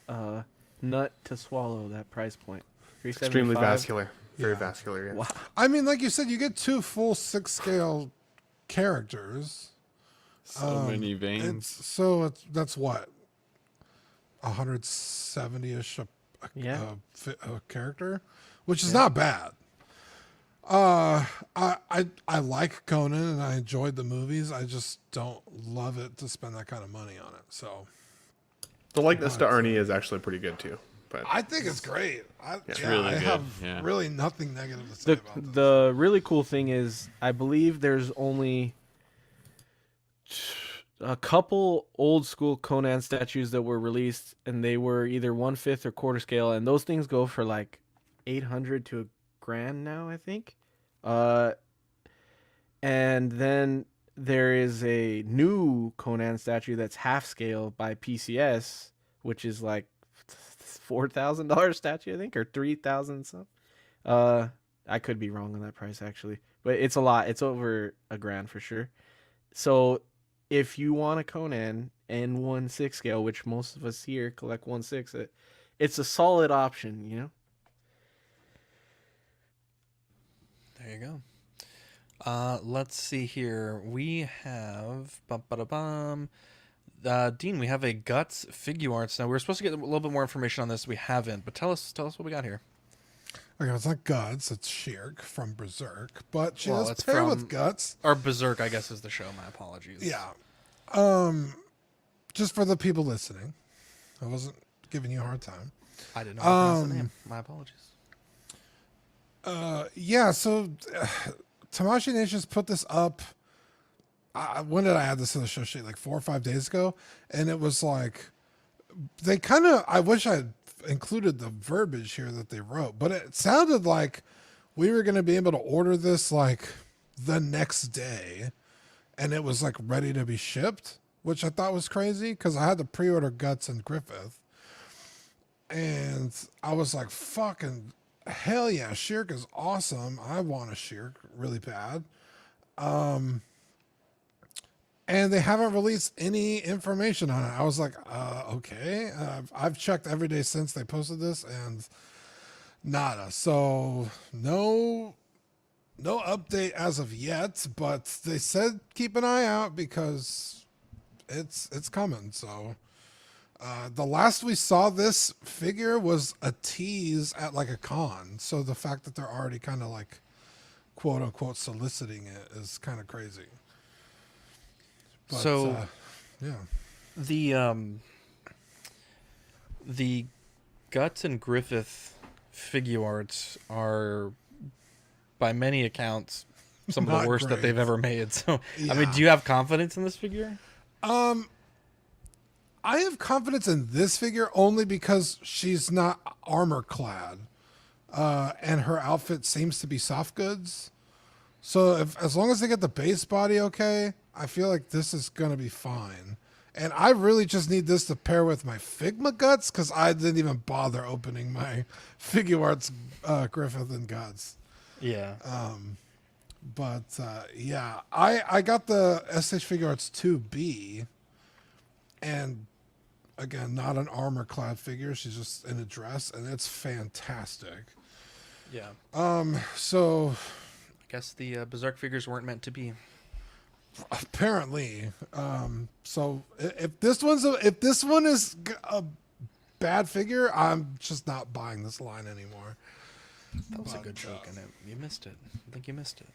nut to swallow, that price point. Extremely $375. vascular. Very Yeah. vascular. Yeah. Wow. I mean, like you said, you get 2 full 6 scale characters. So many veins. That's what 170ish a character, which is not bad. I like Conan and I enjoyed the movies. I just don't love it to spend that kind of money on it. So The likeness to Arnie is actually pretty good too. But I think it's great. It's really I good. have Yeah. really nothing negative to say about this. The really cool thing is, I believe there's only a couple old school Conan statues that were released, and they were either 1/5 or quarter scale, and those things go for like 800 to $1,000 now, I think. And then there is a new Conan statue that's half scale by PCS, which is like $4,000 statue, I think, or $3,000 something. I could be wrong on that price actually, but it's a lot. It's over $1,000 for sure. So if you want a Conan in 1/6 scale, which most of us here collect 1/6, it's a solid option, you know. There you go. Let's see here. We have Dean, we have a Guts Figuarts. Now, we were supposed to get a little bit more information on this. We haven't, but tell us what we got here. Okay, it's not Guts, it's Shirk from Berserk, but she does it's pair from- with Guts. Or Berserk, I guess, is the show. My apologies. Yeah. Just for the people listening, I wasn't giving you a hard time. I didn't know how to pronounce the name. My apologies. Yeah, so Tamashi Nations put this up. When did I add this to the show sheet? Like 4 or 5 days ago. And it was like, they kind of, I wish I had included the verbiage here that they wrote, but it sounded like we were going to be able to order this like the next day and it was like ready to be shipped, which I thought was crazy because I had to pre-order Guts and Griffith. And I was like, fucking hell yeah, Shirk is awesome. I want a Shirk really bad. And they haven't released any information on it. I was like, okay. I've checked every day since they posted this and nada. So no update as of yet, but they said keep an eye out because it's coming. So The last we saw this figure was a tease at like a con. So the fact that they're already kind of like quote unquote soliciting it is kind of crazy. But, so yeah, the Guts and Griffith figure arts are, by many accounts, some of Not the worst that great. they've ever made. So, Yeah. I mean, do you have confidence in this figure? I have confidence in this figure only because she's not armor clad, and her outfit seems to be soft goods. So as long as they get the base body okay, I feel like this is gonna be fine. And I really just need this to pair with my Figma Guts because I didn't even bother opening my Figure Arts Griffith and Guts. Yeah. But yeah, I got the SH Figure Arts 2B, and again, not an armor clad figure. She's just in a dress, and it's fantastic. Yeah. So I guess the Berserk figures weren't meant to be. apparently, so if this one is a bad figure, I'm just not buying this line anymore. That was a good joke, and you missed it. I think you missed it.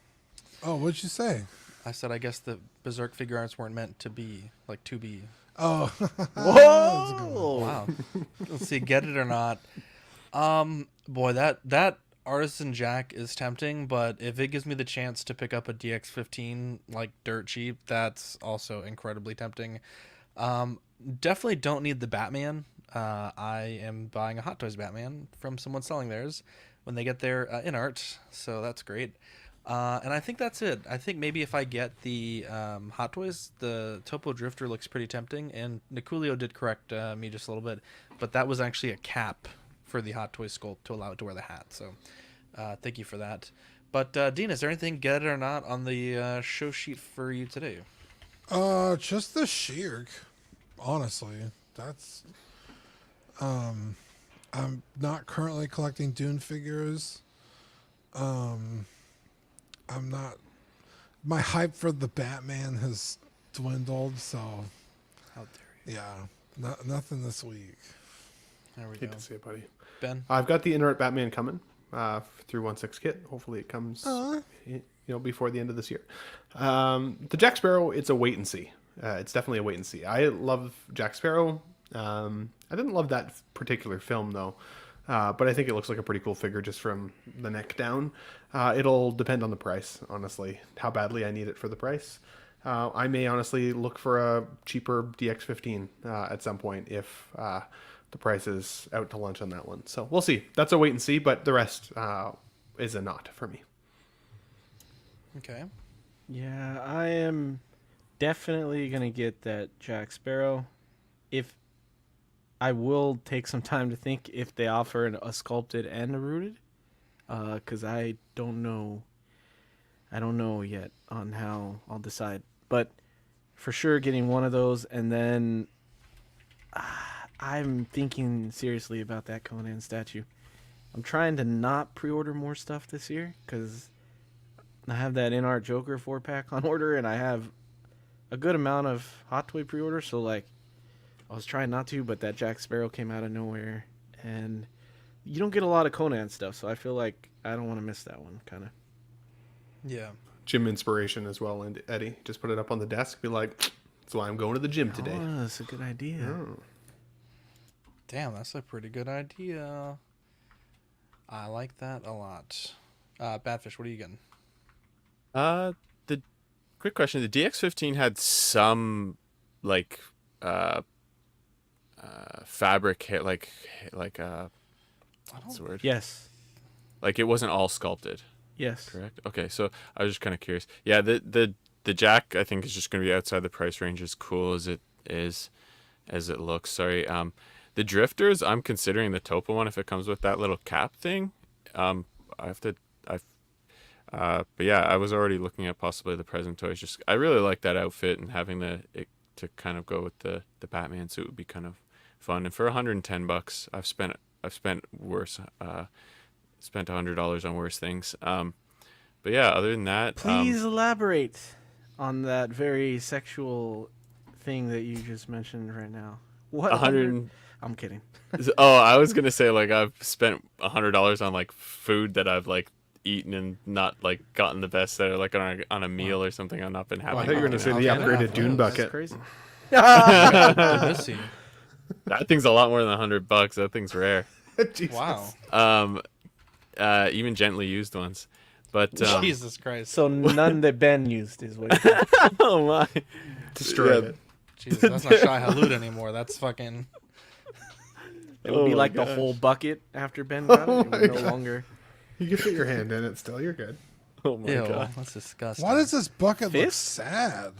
Oh, what'd you say? I said I guess the Berserk figure arts weren't meant to be, like to be. Oh, Whoa! Wow. Let's see, get it or not. Boy, that Artisan Jack is tempting, but if it gives me the chance to pick up a DX15 like dirt cheap, that's also incredibly tempting. Definitely don't need the Batman. I am buying a Hot Toys Batman from someone selling theirs when they get their Inart, so that's great. And I think that's it. I think maybe if I get the Hot Toys, the Topo Drifter looks pretty tempting, and Niculio did correct me just a little bit, but that was actually a cap for the Hot Toys sculpt to allow it to wear the hat, so thank you for that. But Dean, is there anything get it or not on the show sheet for you today? just the Sheik, honestly. That's I'm not currently collecting Dune figures. I'm not. My hype for the Batman has dwindled, so How dare you? yeah, nothing this week. There we Hate go. to see it, buddy. Ben? I've got the Inart Batman coming through 1/6 kit. Hopefully it comes before the end of this year. The Jack Sparrow, it's a wait and see. It's definitely a wait and see. I love Jack Sparrow. I didn't love that particular film though, but I think it looks like a pretty cool figure just from the neck down. It'll depend on the price, honestly, how badly I need it for the price. I may honestly look for a cheaper DX15 at some point if the price is out to lunch on that one. So we'll see. That's a wait and see, but the rest is a not for me. Okay. Yeah, I am definitely going to get that Jack Sparrow. If I will take some time to think if they offer a sculpted and a rooted, because I don't know. I don't know yet on how I'll decide. But for sure getting one of those, and then I'm thinking seriously about that Conan statue. I'm trying to not pre-order more stuff this year because I have that Inart Joker 4-pack on order, and I have a good amount of Hot Toy pre-orders, so like I was trying not to, but that Jack Sparrow came out of nowhere, and you don't get a lot of Conan stuff, so I feel like I don't want to miss that one, kind of. Yeah. Gym inspiration as well, and Eddie, just put it up on the desk. Be like, that's why I'm going to the gym today. Oh, that's a good idea. Oh. Damn, that's a pretty good idea. I like that a lot. Badfish, what are you getting? The quick question: the DX15 had some like fabric hair, like what's the word? Yes. Like it wasn't all sculpted. Yes. Correct. Okay, so I was just kind of curious. Yeah, the Jack I think is just going to be outside the price range. As cool as it is, as it looks. Sorry. The Drifters, I'm considering the Topo one if it comes with that little cap thing. But yeah, I was already looking at possibly the present toys. Just I really like that outfit, and having it to kind of go with the Batman suit would be kind of fun. And for $110, I've spent worse. Spent $100 on worse things. But yeah, other than that, please elaborate on that very sexual thing that you just mentioned right now. What? 100. I'm kidding. Oh, I was gonna say like I've spent $100 on like food that I've like eaten and not like gotten the best that like on a meal or something. I've not been happy. I thought you were going to say the Okay. upgraded Dune That's bucket. crazy. Missy. That thing's a lot more than $100. That thing's rare. Jesus. Wow. Even gently used ones. But Jesus Christ. So none that Ben used is what. You oh my, Destroyed it. Jesus, that's not Shai Halud anymore. That's fucking. It would be my like the gosh. whole bucket after Ben got it. It would no longer. You can fit your hand in it still. You're good. oh my Ew, god. that's disgusting. Why does this bucket look Fist? sad?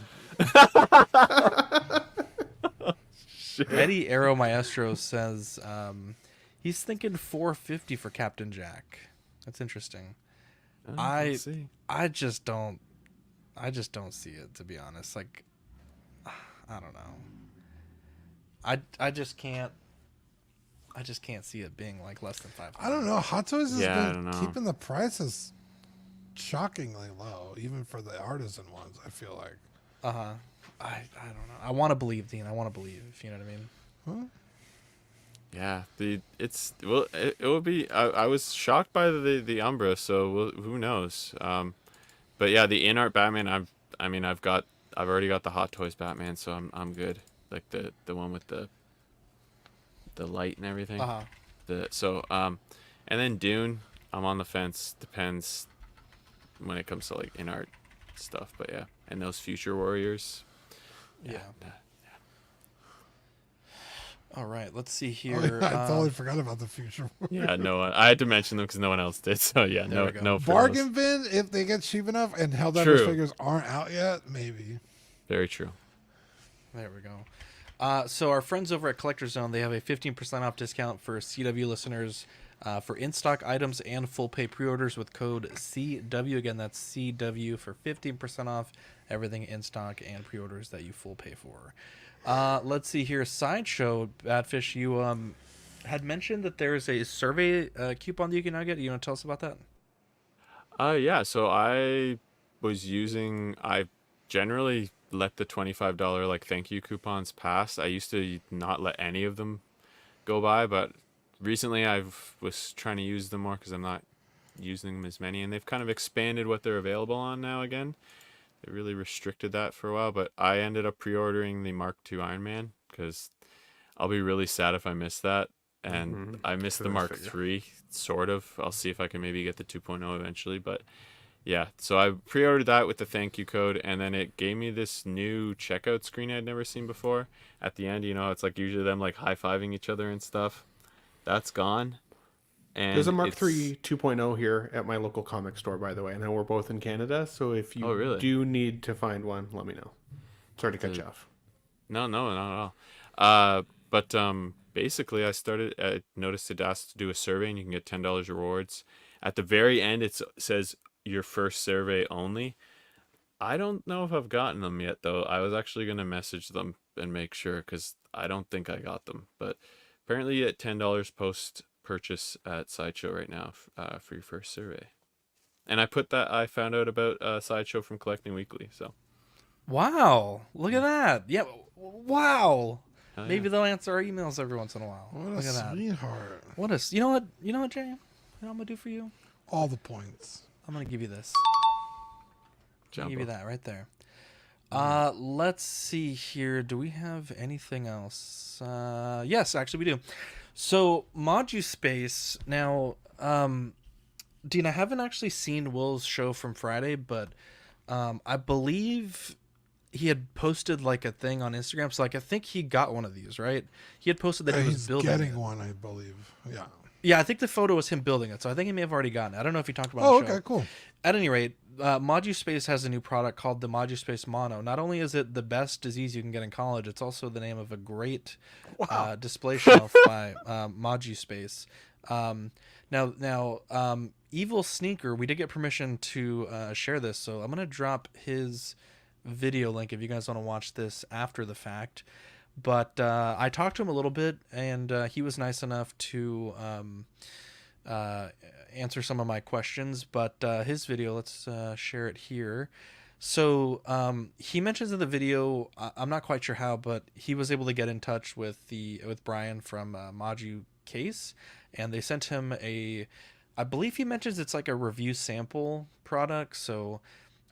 Eddie Arrow Maestro says he's thinking 450 for Captain Jack. That's interesting. Let's see. I just don't see it, to be honest. Like, I don't know. I just can't see it being like less than 500. I don't know. Hot Toys has Yeah, I been don't know. keeping the prices shockingly low, even for the artisan ones. I feel like. I don't know. I want to believe, Dean. I want to believe. You know what I mean? Yeah, it will be. I was shocked by the Umbra, so who knows? But yeah, the Inart Batman. I've already got the Hot Toys Batman, so I'm good. Like the one with the light and everything. And then Dune. I'm on the fence. Depends when it comes to like Inart stuff, but yeah, and those Future Warriors. Yeah. All right, let's see Oh, here. yeah, I totally forgot about the future. Yeah, no, I had to mention them because no one else did. So yeah, There we no go. Bargain bin, if they get cheap enough, and Helldivers figures aren't out yet, maybe. Very true. There we go. So our friends over at Collector Zone, they have a 15% off discount for CW listeners for in-stock items and full pay pre-orders with code CW. Again, that's CW for 15% off everything in stock and pre-orders that you full pay for. Let's see here. Sideshow, Badfish, you had mentioned that there's a survey coupon that you can now get. You want to tell us about that? Yeah, so I generally let the $25 like thank you coupons pass. I used to not let any of them go by, but recently was trying to use them more because I'm not using them as many, and they've kind of expanded what they're available on now again. They really restricted that for a while, but I ended up pre-ordering the Mark II Iron Man because I'll be really sad if I miss that. And I missed the Mark III, sort of. I'll see if I can maybe get the 2.0 eventually, but yeah. So I pre-ordered that with the thank you code, and then it gave me this new checkout screen I'd never seen before. At the end, it's like usually them like high-fiving each other and stuff. That's gone. And there's a Mark III 2.0 here at my local comic store, by the way. I know we're both in Canada, so if you do need to find one, let me know. Sorry to cut you off. No, not at all. But basically, I noticed it asked to do a survey, and you can get $10 rewards. At the very end, it says your first survey only. I don't know if I've gotten them yet, though. I was actually going to message them and make sure, because I don't think I got them. But apparently you get $10 post-purchase at Sideshow right now for your first survey. And I found out about Sideshow from Collecting Weekly, so. Wow, look at that. Yeah, wow. Oh, Maybe they'll answer our emails every once in a while. What Look a at that. sweetheart. You know what, Jay? You know what I'm gonna do for you? All the points. I'm gonna give you this. Jumbo. Give you that right there. Let's see here. Do we have anything else? Yes, actually we do. So Maju Space. Now, Dean, I haven't actually seen Will's show from Friday, but I believe he had posted like a thing on Instagram. So like I think he got one of these, right? He had posted that he was building getting it. one, I believe. Yeah. Yeah, I think the photo was him building it, so I think he may have already gotten it. I don't know if he talked about it. Oh, on the show. okay, cool. At any rate, Maju Space has a new product called the Maju Space Mono. Not only is it the best disease you can get in college, it's also the name of a great display shelf by Maju Space. Now, Evil Sneaker, we did get permission to share this, so I'm going to drop his video link if you guys want to watch this after the fact. But I talked to him a little bit, and he was nice enough to answer some of my questions. But his video, let's share it here. So he mentions in the video, I'm not quite sure how, but he was able to get in touch with Brian from Maju Case, and they sent him I believe he mentions it's like a review sample product. So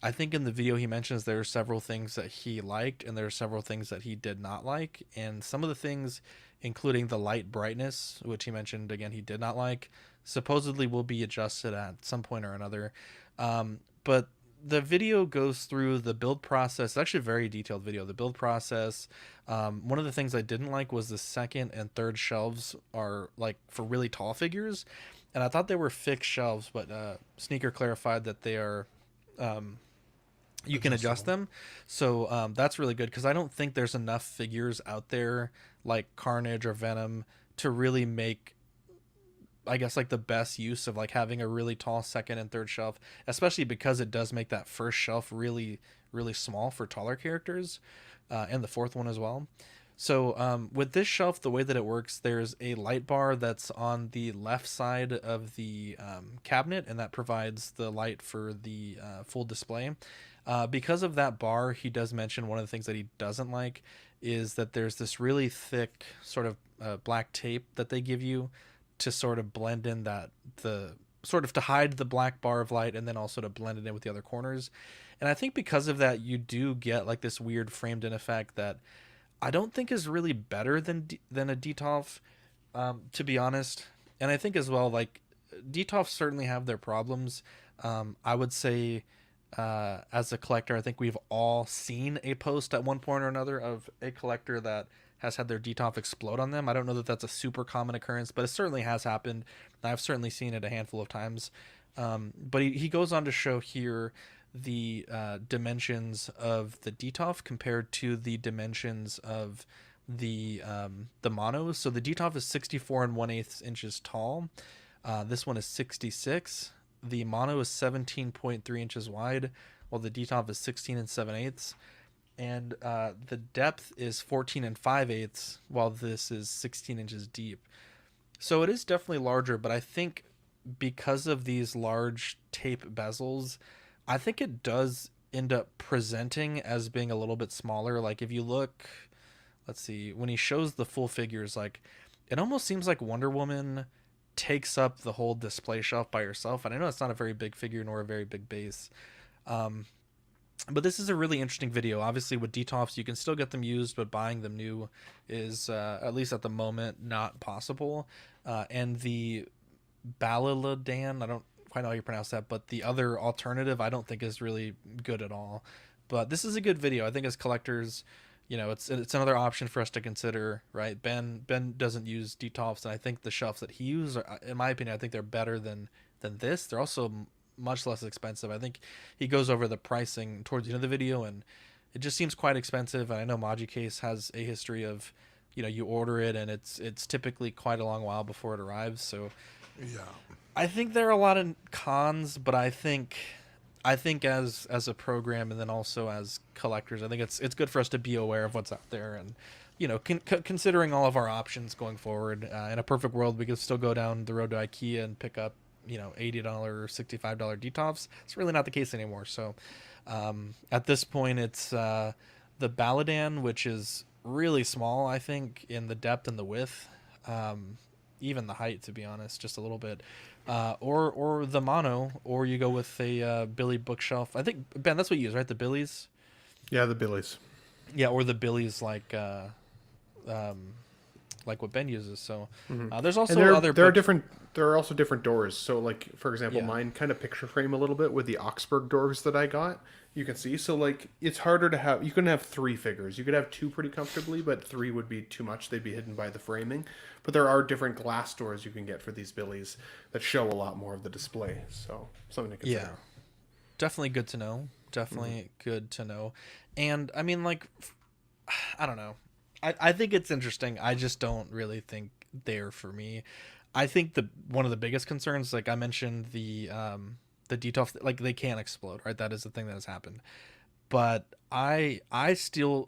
I think in the video he mentions there are several things that he liked and there are several things that he did not like, and some of the things, including the light brightness, which he mentioned again he did not like, supposedly will be adjusted at some point or another. But the video goes through the build process. It's actually a very detailed video. The build process. One of the things I didn't like was the second and third shelves are like for really tall figures, and I thought they were fixed shelves, but Sneaker clarified that they are. You can adjust them, so that's really good because I don't think there's enough figures out there like Carnage or Venom to really make, I guess, like the best use of like having a really tall second and third shelf, especially because it does make that first shelf really, really small for taller characters, and the fourth one as well. So with this shelf, the way that it works, there's a light bar that's on the left side of the cabinet, and that provides the light for the full display. Because of that bar, he does mention one of the things that he doesn't like is that there's this really thick sort of black tape that they give you to sort of blend in to hide the black bar of light and then also to blend it in with the other corners. And I think because of that, you do get like this weird framed in effect that I don't think is really better than a DTOF, to be honest. And I think as well, like DTOFs certainly have their problems. I would say as a collector, I think we've all seen a post at one point or another of a collector that has had their DTOF explode on them. I don't know that that's a super common occurrence, but it certainly has happened. I've certainly seen it a handful of times. But he goes on to show here the dimensions of the DTOF compared to the dimensions of the monos. So the DTOF is 64 1/8 inches tall. This one is 66. The mono is 17.3 inches wide, while the DTOF is 16 7/8. And the depth is 14 5/8, while this is 16 inches deep. So it is definitely larger, but I think because of these large tape bezels, I think it does end up presenting as being a little bit smaller. Like if you look, let's see, when he shows the full figures, like it almost seems like Wonder Woman takes up the whole display shelf by herself. And I know it's not a very big figure nor a very big base. But this is a really interesting video. Obviously with DTOFs, you can still get them used, but buying them new is, at least at the moment, not possible. And the Baladan, I don't quite know how you pronounce that, but the other alternative I don't think is really good at all. But this is a good video. I think as collectors, you know, it's another option for us to consider, right? Ben doesn't use DTOFs, and I think the shelves that he uses, in my opinion, I think they're better than this. They're also much less expensive. I think he goes over the pricing towards the end of the video, and it just seems quite expensive. And I know Maju Case has a history of, you know, you order it and it's typically quite a long while before it arrives. So yeah, I think there are a lot of cons, but I think as a program and then also as collectors, I think it's good for us to be aware of what's out there, and you know, considering all of our options going forward. In a perfect world, we could still go down the road to IKEA and pick up, you know, $80 or $65 DTOFs. It's really not the case anymore. So at this point, it's the Baladan, which is really small, I think, in the depth and the width, even the height, to be honest, just a little bit. Or the mono, or you go with a Billy bookshelf. I think, Ben, that's what you use, right? The Billies? Yeah, the Billies. Yeah, or the Billies like what Ben uses. So there's also there are also different doors. So like, for example, mine kind of picture frame a little bit with the Augsburg doors that I got. You can see. So like, it's harder to have, you couldn't have 3 figures. You could have 2 pretty comfortably, but 3 would be too much. They'd be hidden by the framing. But there are different glass doors you can get for these Billies that show a lot more of the display. So something to consider. Yeah, definitely good to know. Definitely good to know. And I mean, like, I don't know. I think it's interesting. I just don't really think they're for me. I think one of the biggest concerns, like I mentioned, the DTOF, like they can explode, right? That is the thing that has happened. But I still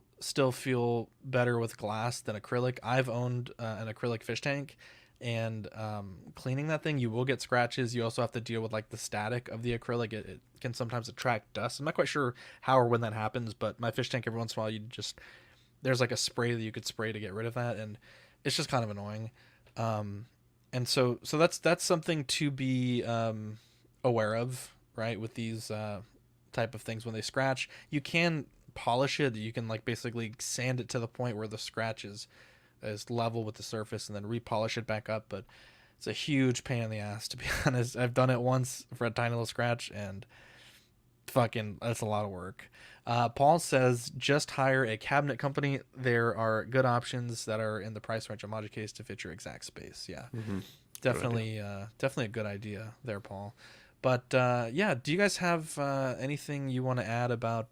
feel better with glass than acrylic. I've owned an acrylic fish tank, and cleaning that thing, you will get scratches. You also have to deal with like the static of the acrylic. It can sometimes attract dust. I'm not quite sure how or when that happens, but my fish tank, every once in a while, there's like a spray that you could spray to get rid of that, and it's just kind of annoying. And so that's something to be aware of, right? With these type of things, when they scratch, you can polish it. You can like basically sand it to the point where the scratch is level with the surface, and then repolish it back up. But it's a huge pain in the ass, to be honest. I've done it once for a tiny little scratch, and fucking that's a lot of work. Paul says just hire a cabinet company. There are good options that are in the price range of Maju Case to fit your exact space. Yeah, definitely a good idea there, Paul. But yeah, do you guys have anything you want to add about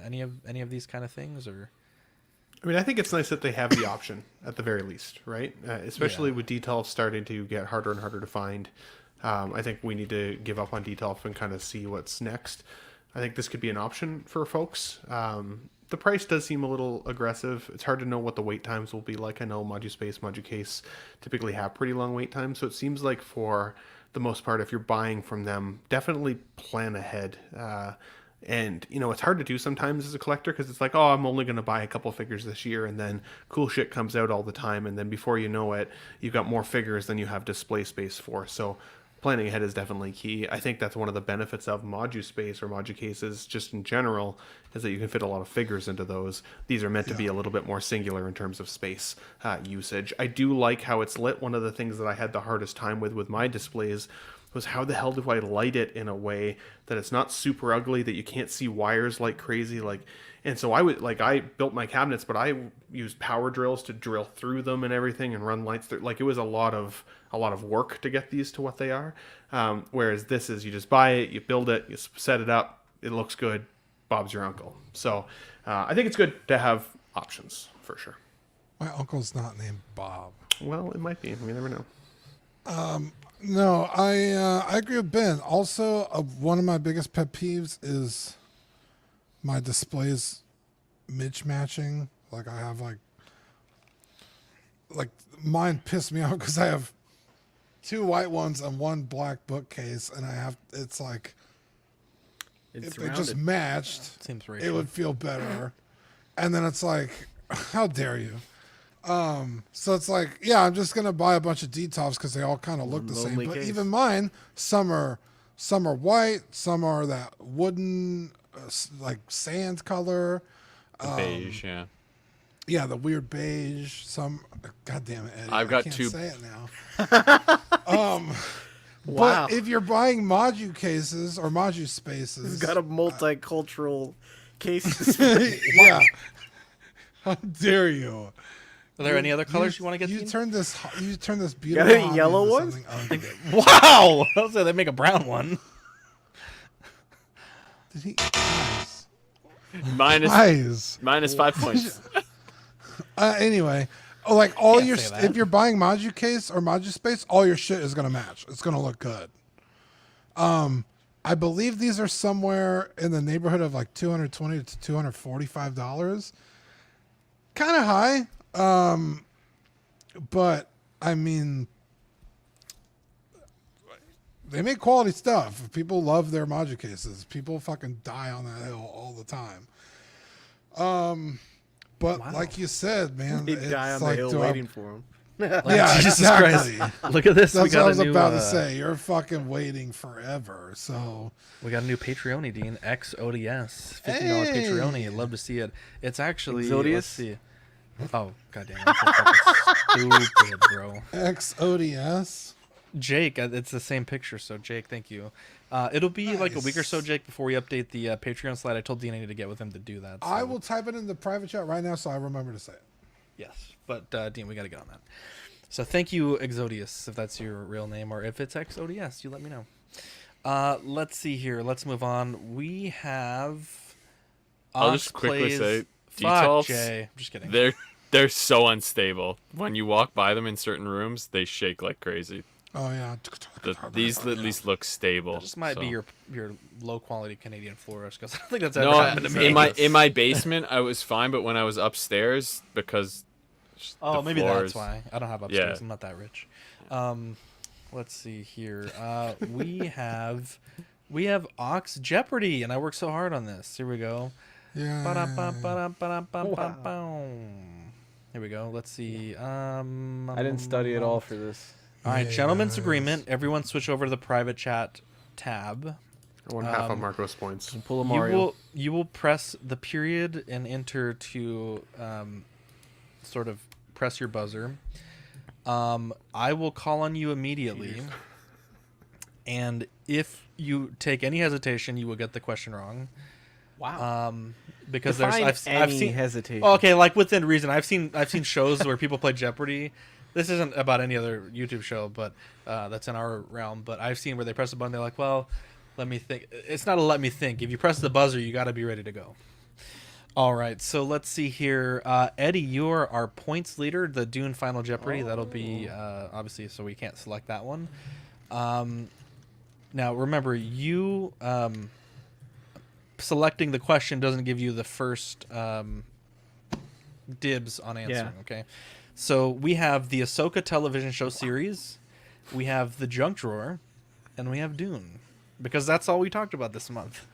any of these kind of things? Or I mean, I think it's nice that they have the option at the very least, right? Especially with detail starting to get harder and harder to find. I think we need to give up on detail and kind of see what's next. I think this could be an option for folks. The price does seem a little aggressive. It's hard to know what the wait times will be like. I know Maju Space, Maju Case typically have pretty long wait times. So it seems like for the most part, if you're buying from them, definitely plan ahead. And, you know, it's hard to do sometimes as a collector because it's like, oh, I'm only going to buy a couple figures this year, and then cool shit comes out all the time. And then before you know it, you've got more figures than you have display space for. So planning ahead is definitely key. I think that's one of the benefits of Maju Space or Maju Cases just in general, is that you can fit a lot of figures into those. These are meant to be a little bit more singular in terms of space usage. I do like how it's lit. One of the things that I had the hardest time with my displays was how the hell do I light it in a way that it's not super ugly, that you can't see wires like crazy. And so I built my cabinets, but I used power drills to drill through them and everything and run lights through. Like, it was a lot of work to get these to what they are. Whereas this is, you just buy it, you build it, you set it up, it looks good, Bob's your uncle. So I think it's good to have options for sure. My uncle's not named Bob. Well, it might be. We never know. No, I agree with Ben. Also, one of my biggest pet peeves is my displays mismatching. Like, I have like mine pissed me off because I have 2 white ones and 1 black bookcase, and it's like, if they just matched, Seems it racial. would feel better. And then it's like, how dare you? So it's like, yeah, I'm just gonna buy a bunch of detops because they all kind of look the same. But even mine, some are white, some are that wooden, like sand color, beige, yeah. Yeah, the weird beige. Some, God damn it, Eddie, I've got I can't 2. say it now. But if you're buying Maju Cases or Maju Spaces, He's got a multicultural case. yeah. How dare you? Are there any other colors you want to get? You turn this beautiful. Got any hobby yellow into ones? something ugly. Wow! I was say they make a brown one. Did he? Nice. Minus 5 points. Anyway, like all your, say that. if you're buying Maju Case or Maju Space, all your shit is gonna match. It's gonna look good. I believe these are somewhere in the neighborhood of like $220 to $245. Kind of high. But I mean, they make quality stuff. People love their Maju Cases. People fucking die on that hill all the time. But like you said, man, They it's die on like, the hill do waiting for him. Yeah, Jesus exactly. Christ. Look at this. That's We got what I was a new, about to say. You're fucking waiting forever. So we got a new Patreon, Dean. XODS. $15 Hey. Patreon. I'd love to see it. It's actually Exodius? Let's see. Oh, goddamn. That's so fucking stupid, bro. XODS. Jake, it's the same picture, so Jake, thank you. It'll be like a week or so, Jake, before we update the Patreon slide. I told Dean I need to get with him to do that. So. I will type it in the private chat right now so I remember to say it. Yes, but Dean, we got to get on that. So thank you, Exodius, if that's your real name, or if it's XODS, you let me know. Let's see here. Let's move on. We have... I'll just quickly say, Fuck, details, Jay. I'm just kidding. They're so unstable. When you walk by them in certain rooms, they shake like crazy. Oh, yeah. These at least look stable. This might so. be your low quality Canadian florist, because I don't think that's ever No, happened to me. in my basement I was fine, but when I was upstairs, because Oh, the maybe floors. that's why. I don't have upstairs. Yeah. I'm not that rich. Let's see here. We have Ox Jeopardy, and I worked so hard on this. Here we go. Yeah. Here we go. Let's see. I didn't study at all for this. All right, Yeah, gentlemen's guys. agreement. Everyone switch over to the private chat tab. I won half of Marco's points. Pull a Mario. You will press the period and enter to sort of press your buzzer. I will call on you immediately, and if you take any hesitation, you will get the question wrong. Wow. Because Define I've seen hesitation. Okay, like within reason. I've seen shows where people play Jeopardy. This isn't about any other YouTube show, but that's in our realm. But I've seen where they press a button. They're like, "Well, let me think." It's not a let me think. If you press the buzzer, you got to be ready to go. All right, so let's see here. Eddie, you are our points leader. The Dune Final Jeopardy. That'll be obviously, so we can't select that one. Now remember, you selecting the question doesn't give you the first dibs on answering. Yeah. Okay, so we have the Ahsoka television show series, we have the Junk Drawer, and we have Dune, because that's all we talked about this month.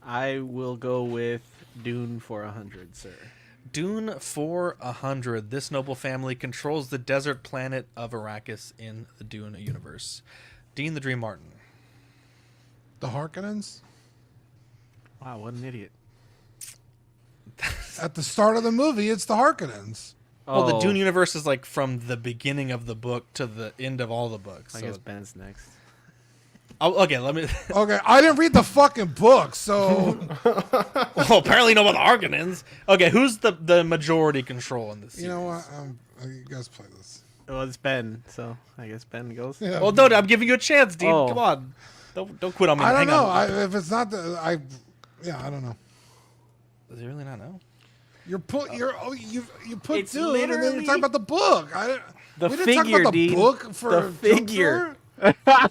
I will go with Dune for 100, sir. Dune for 100. This noble family controls the desert planet of Arrakis in the Dune universe. Dean the Dream Martin. The Harkonnens? Wow, what an idiot. At the start of the movie, it's the Harkonnens. Well, the Dune universe is like from the beginning of the book to the end of all the books. I guess Ben's next. Oh, okay, let me. Okay, I didn't read the fucking book, so. Well, apparently you know about the Harkonnens. Okay, who's the majority control in this series? You know what? You guys play this. Well, it's Ben, so I guess Ben goes. Yeah. Well, no, I'm giving you a chance, Dean. Oh. Come on. Don't quit on me. I don't Hang know. on. If it's not the. I don't know. Does he really not know? You put It's Dune, and then you're literally- talking about the book. The we didn't figure, talk about the Dean. book for The Junk figure. Drawer?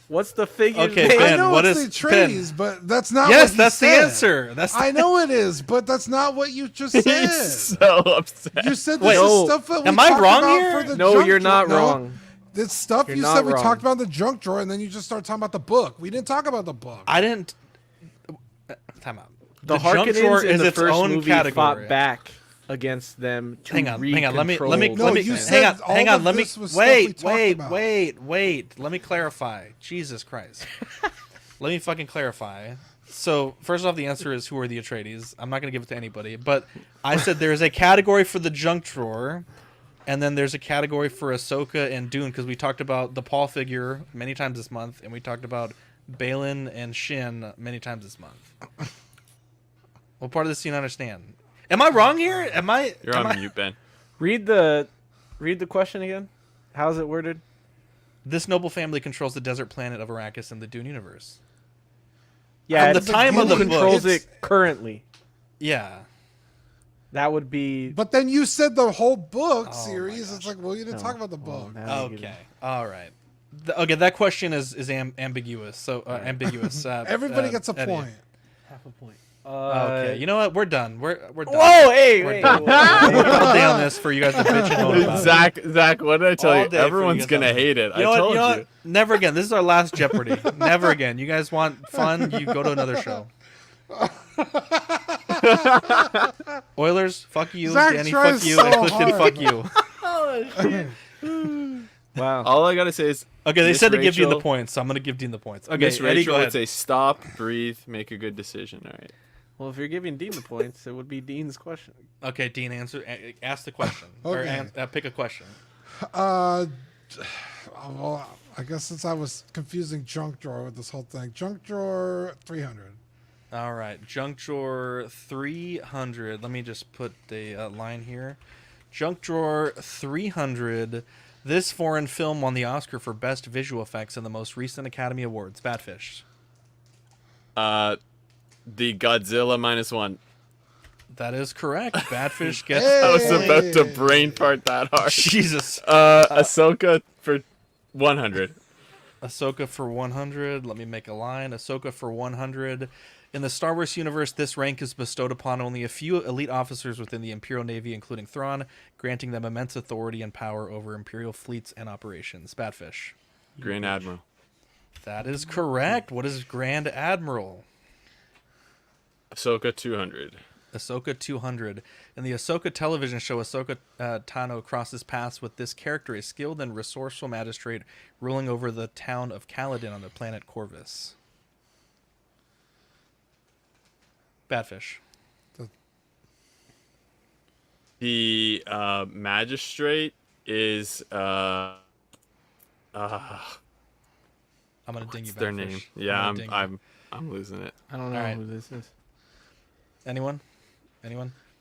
What's the figure? Okay, name? Ben, I know what it's is- the trees, but that's not. Yes, what that's said. the answer. That's the- I know it is, but that's not what you just said. He's so upset. You said this Wait, is stuff that we am I talked wrong about here? for the No, Junk you're Drawer. not No, wrong. This stuff You're you not said we wrong. talked about in the Junk Drawer, and then you just started talking about the book. We didn't talk about the book. I didn't. Time out. The Junk Drawer Harkonnens in is the its first own movie category. fought back against them to Hang on. Let me. No, Let you me. said Hang on. all Hang on. of Let me. this was stuff we talked about. Wait. Let me clarify. Jesus Christ. Let me fucking clarify. So first off, the answer is who are the Atreides? I'm not gonna give it to anybody, but I said there is a category for the Junk Drawer, and then there's a category for Ahsoka and Dune, because we talked about the Paul figure many times this month, and we talked about Balin and Shin many times this month. What part of this do you not understand? Am I wrong here? You're on mute, Ben. Read the question again. How's it worded? This noble family controls the desert planet of Arrakis in the Dune universe. Yeah, From the it's time of the who controls book. it currently. Yeah. That would be. But then you said the whole book Oh series. my It's like, well, you didn't talk about the book. Okay. All right. Okay, that question is ambiguous. So ambiguous. Everybody gets a Eddie. point. Half a point. Okay, you know what? We're done. We're done. Whoa! Hey, We're wait. done. We'll put a day on this for you guys to bitch and moan about. Zach, what did I tell All you? day for Everyone's you guys gonna to- hate it. You know I what? told You know you. what? Never again. This is our last Jeopardy. Never again. You guys want fun? You go to another show. Oilers, fuck you. Zach Danny, tries fuck you. so And Clifton, hard. fuck you. Wow. All I gotta say is, Okay, they Miss said to give Dean the Rachel- points, so I'm gonna give Dean the points. Okay, Miss Eddie, go Rachel would ahead. say, "Stop, breathe, make a good decision." All right. Well, if you're giving Dean the points, it would be Dean's question. Okay, Dean, ask the question. Or Okay. pick a question. Well, I guess since I was confusing Junk Drawer with this whole thing, Junk Drawer 300. All right, Junk Drawer 300. Let me just put the line here. Junk Drawer 300. This foreign film won the Oscar for Best Visual Effects in the most recent Academy Awards. Batfish. The Godzilla -1. That is correct. Batfish gets. I was the about point. to brain part that hard. Jesus. Ahsoka for 100. Ahsoka for 100. Let me make a line. Ahsoka for 100 In the Star Wars universe, this rank is bestowed upon only a few elite officers within the Imperial Navy, including Thrawn, granting them immense authority and power over Imperial fleets and operations. Badfish. Grand Admiral. That is correct. What is Grand Admiral? Ahsoka 200. Ahsoka 200. In the Ahsoka television show, Ahsoka Tano crosses paths with this character, a skilled and resourceful magistrate ruling over the town of Kaladin on the planet Corvus. Badfish. The magistrate is I'm gonna ding you. What's their Badfish. name? Yeah, ding you. I'm losing it. I don't know Alright. who this is. Anyone?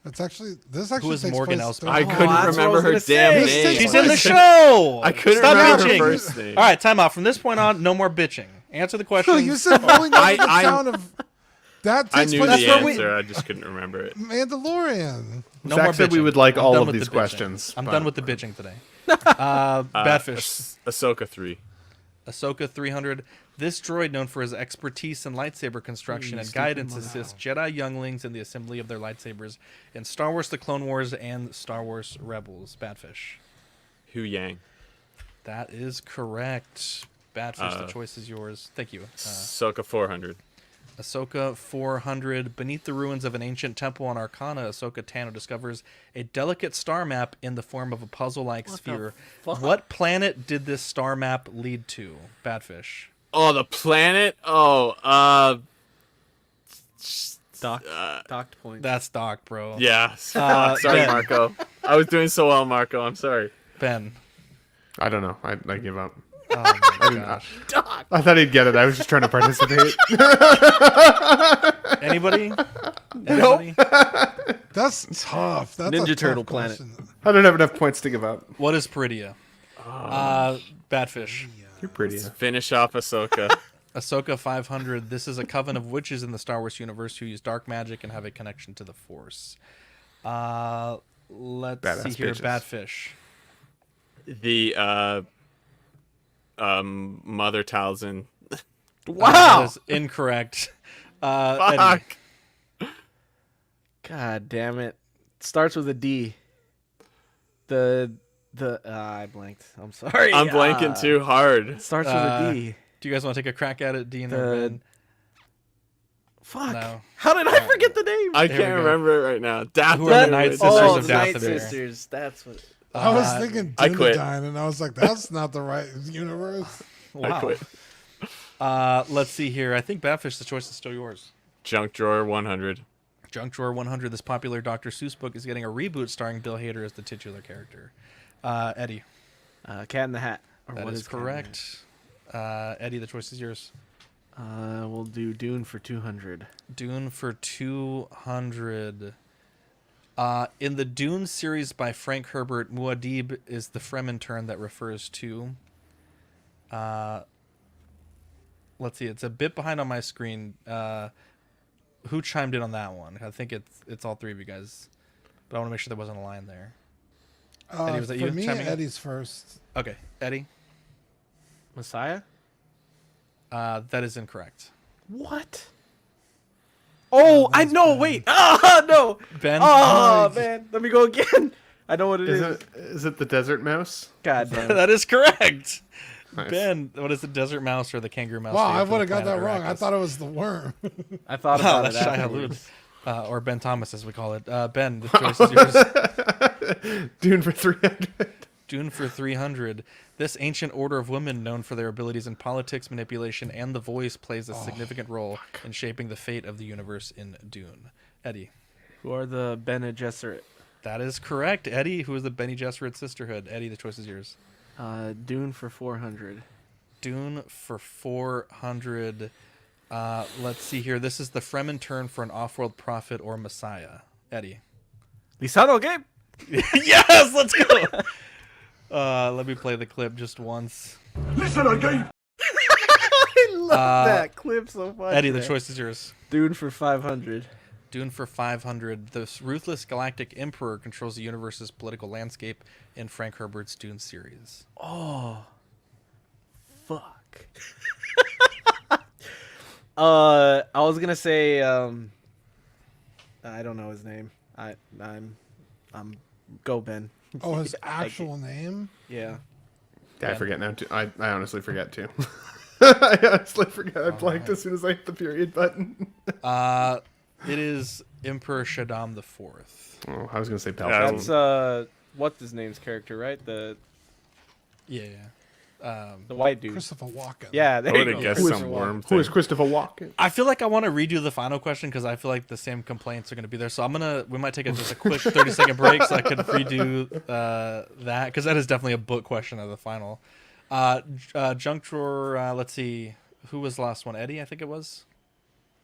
This actually Who is takes Morgan place Elsbeth? I couldn't that's what I remember was her gonna damn say. name. She's in the show. I couldn't Stop remember bitching. her first name. All right, time out. From this point on, no more bitching. Answer the question. You said rolling over the I- town of. That I takes knew place the in answer. I just couldn't remember it. Mandalorian. No Zach more said we bitching. would like I'm all done of with these the bitching. questions, I'm but- done with the bitching today. Badfish. Ahsoka 3. Ahsoka 300. This droid, known for his expertise in lightsaber construction and guidance, assists Jedi younglings in the assembly of their lightsabers in Star Wars The Clone Wars and Star Wars Rebels. Badfish. Hu Yang. That is correct. Badfish, the choice is yours. Thank you. Ahsoka 400. Ahsoka 400. Beneath the ruins of an ancient temple on Arcana, Ahsoka Tano discovers a delicate star map in the form of a puzzle-like sphere. What planet did this star map lead to? Badfish. Oh, the planet? Oh, Docked point. That's Doc, bro. yeah. Sorry, Ben. Marco. I was doing so well, Marco. I'm sorry. Ben. I don't know. I give up. Oh my gosh. I thought he'd get it. I was just trying to participate. Anybody? Anybody? That's tough. That's Ninja a tough Turtle planet. question. I don't have enough points to give up. What is Peridia? Badfish. You're pretty. Let's finish off Ahsoka. Ahsoka 500. This is a coven of witches in the Star Wars universe who use dark magic and have a connection to the Force. Let's Badass see here. bitches. Badfish. The Mother Talzin. That is incorrect. Eddie. Fuck. God damn it. Starts with a D. I blanked. I'm sorry. I'm blanking too hard. Starts with a D. Do you guys want to take a crack at it, Dean? The- or Ben? Fuck. No. How did I forget the name? I Here we can't go. remember it right now. Dathomir. Who are the Night is- Sisters Oh, of the Night Dathomir. Sisters. That's what. I was thinking I quit. Dunedain, and I was like, that's not the right universe. I Wow. quit. Let's see here. I think Badfish, the choice is still yours. Junk Drawer 100. Junk Drawer 100. This popular Dr. Seuss book is getting a reboot starring Bill Hader as the titular character. Eddie. Cat in the Hat. Or That what is Cat in the Hat? correct. Eddie, the choice is yours. We'll do Dune for 200. Dune for 200. In the Dune series by Frank Herbert, Muad'Dib is the Fremen term that refers to. Let's see. It's a bit behind on my screen. Who chimed in on that one? I think it's all three of you guys, but I want to make sure there wasn't a line there. Eddie, was that for you me, chiming in? Eddie's first. Okay, Eddie. Messiah? That is incorrect. What? Oh, I know. Wait. Ah, no. Ben. Oh, man. Let me go again. I know what it is. Is it the Desert Mouse? God damn it. That is correct. Nice. Ben, what is the desert mouse or the kangaroo mouse? Wow, I for would the have got that planet wrong. I Arrakis? thought it was the worm. I thought Wow, about it that's Shia afterwards. LaBeouf. Or Ben Thomas, as we call it. Ben, the choice is yours. Dune for 300. Dune for 300. This ancient order of women, known for their abilities in politics, manipulation, and the voice, plays a significant role in shaping the fate of the universe in Dune. Eddie. Who are the Bene Gesserit? That is correct. Eddie, who is the Bene Gesserit sisterhood. Eddie, the choice is yours. Dune for 400. Dune for 400. Let's see here. This is the Fremen term for an off-world prophet or messiah. Eddie. Lisano game. Yes, let's go. Let me play the clip just once. Listen again. I love that clip so much. Eddie, the man. choice is yours. Dune for 500. Dune for 500. This ruthless galactic emperor controls the universe's political landscape in Frank Herbert's Dune series. Oh. Fuck. I was gonna say I don't know his name. I'm go Ben. Oh, his actual name? Yeah. I forget now too. I honestly forget too. I honestly forget. I blanked as soon as I hit the period button. It is Emperor Shaddam the Fourth. Oh, I was gonna say Palpatine. That's what's his name's character, right? The white dude. Christopher Walken. Yeah, there I you would go. have guessed Who is- some worm Who is thing. Christopher Walken? I feel like I want to redo the final question because I feel like the same complaints are going to be there. So we might take just a quick 30-second break so I could redo that because that is definitely a book question of the final. Junk drawer. Let's see, who was the last one? Eddie, I think it was.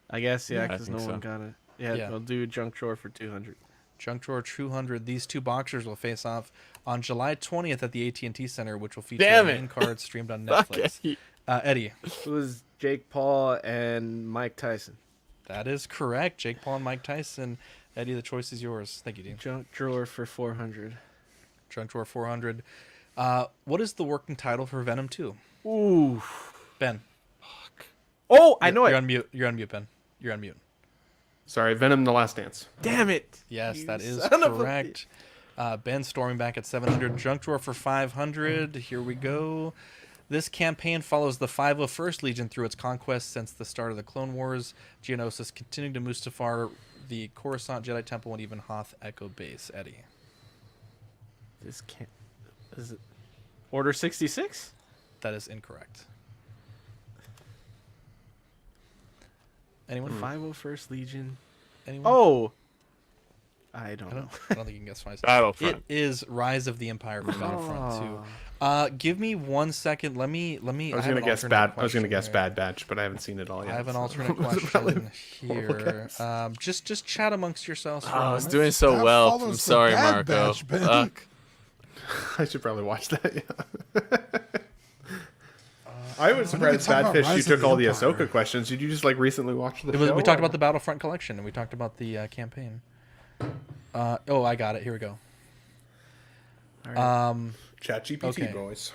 I guess I because no think one so. got it. Yeah, Yeah. we'll do junk drawer for 200. Junk drawer 200. These two boxers will face off on July 20th at the AT&T Center, which will feature Damn the it. main card streamed on Fuck Netflix. it. Eddie. It was Jake Paul and Mike Tyson. That is correct. Jake Paul and Mike Tyson. Eddie, the choice is yours. Thank you, Dean. Junk drawer for 400. Junk drawer 400. What is the working title for Venom 2? Ooh. Ben. Oh, I know You're it. on mute. You're on mute, Ben. You're on mute. Sorry, Venom: The Last Dance. Damn it. Yes, that is son of a correct. Ben storming back at 700. Junk drawer for 500. Here we go. This campaign follows the 501st Legion through its conquest since the start of the Clone Wars, Geonosis continuing to Mustafar, the Coruscant Jedi Temple, and even Hoth Echo Base. Eddie. This can't. Is it Order 66? That is incorrect. Anyone? 501st Legion. Anyone? Oh. I don't know. I don't think you can guess twice. Battlefront. It is Rise of the Empire for Battlefront 2. Give me 1 second. Let me. I was gonna guess bad. I was gonna guess Bad Batch, but I haven't seen it all yet. I have an so- alternate It's probably question a horrible here. guess. Just chat amongst yourselves. For Oh, a I was moment. doing so That well. follows I'm the sorry, Bad Marco. Batch, Ben. Fuck. I should probably watch that. Yeah. I was When do we surprised, talk about Badfish, you Rise of took the all the Empire? Ahsoka questions. Did you just like recently watch the show? We talked or- about the Battlefront collection, and we talked about the campaign. I got it. Here we go. ChatGPT okay. boys.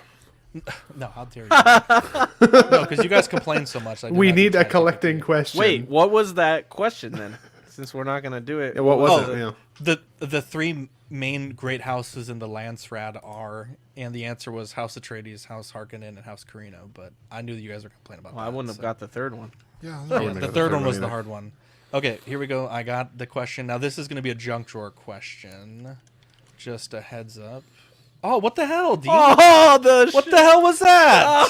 No, how dare you? No, because you guys complain so much. I do We not need do a ChatGPT. collecting question. Wait, what was that question then? Since we're not going to do it. Yeah, what was Oh, it? Yeah. The three main great houses in the Landsrad are, and the answer was House Atreides, House Harkonnen, and House Carino. But I knew that you guys were complaining about Well, that. I wouldn't have got the third one. Yeah. Yeah, wouldn't the have got third one was either. the hard one. Okay, here we go. I got the question. Now this is going to be a junk drawer question. Just a heads up. Oh, what the hell, Dean? Oh, what the hell was that?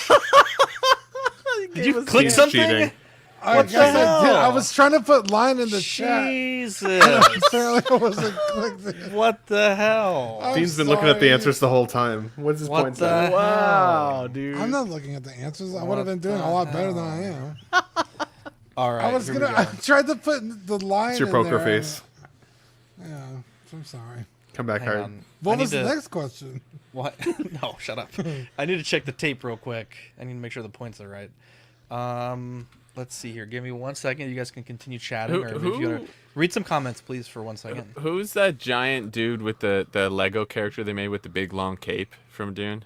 Did you click Dean's something? cheating. I guess I did. hell? I was trying to put line in the chat. Jesus. Apparently I wasn't clicked. What the hell? I'm Dean's been looking at the sorry. answers the whole time. What's his What point? the at? Wow, dude. I'm not looking at the answers. I would have What been doing the a lot better than I am. All right. I was here we gonna. go. I tried to put the line. It's your in poker there. face. Yeah, I'm sorry. Come back, Hang hard. on. What I was need the to- next question? What? No, shut up. I need to check the tape real quick. I need to make sure the points are right. Let's see here. Give me 1 second. You guys can continue chatting. Who- or if who- you wanna read some comments, please, for 1 second. Who's that giant dude with the Lego character they made with the big long cape from Dune?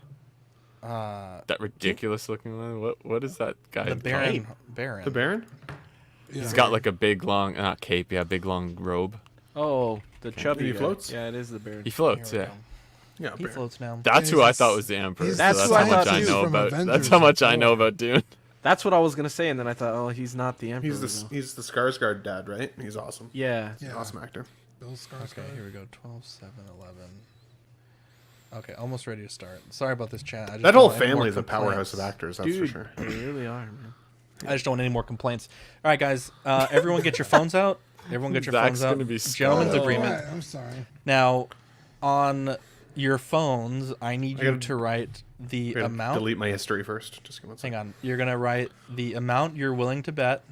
That ridiculous looking one. What is that guy? The Baron. Cape? Baron. The Baron? He's got like a big long not cape, yeah, big long robe. Oh, the chubby He guy. floats? Yeah, it is the Baron. He floats, Here we yeah. go. Yeah, He Baron. floats now. That's Yeah, who I he's- thought was the Emperor. he's so That's that's who I how much thought I too. know From about. That's Avengers how much I before. know about Dune. That's what I was gonna say, and then I thought, oh, he's not the Emperor. He's the Skarsgård dad, right? He's awesome. Yeah. Yeah. Awesome actor. Bill Skarsgård. Okay, here we go. 12, 7, 11. Okay, almost ready to start. Sorry about this chat. I just That don't whole want any more family is a powerhouse complaints. of actors, that's Dude, for sure. they really are, man. I just don't want any more complaints. All right, guys. Everyone get your phones out. Everyone get your Zach's phones out. gonna be Gentlemen's scarred. agreement. Alright, I'm sorry. Now, on your phones, I need I you gotta- to write the I'm gonna amount. delete my history first. Just give me one Hang second. on. You're going to write the amount you're willing to bet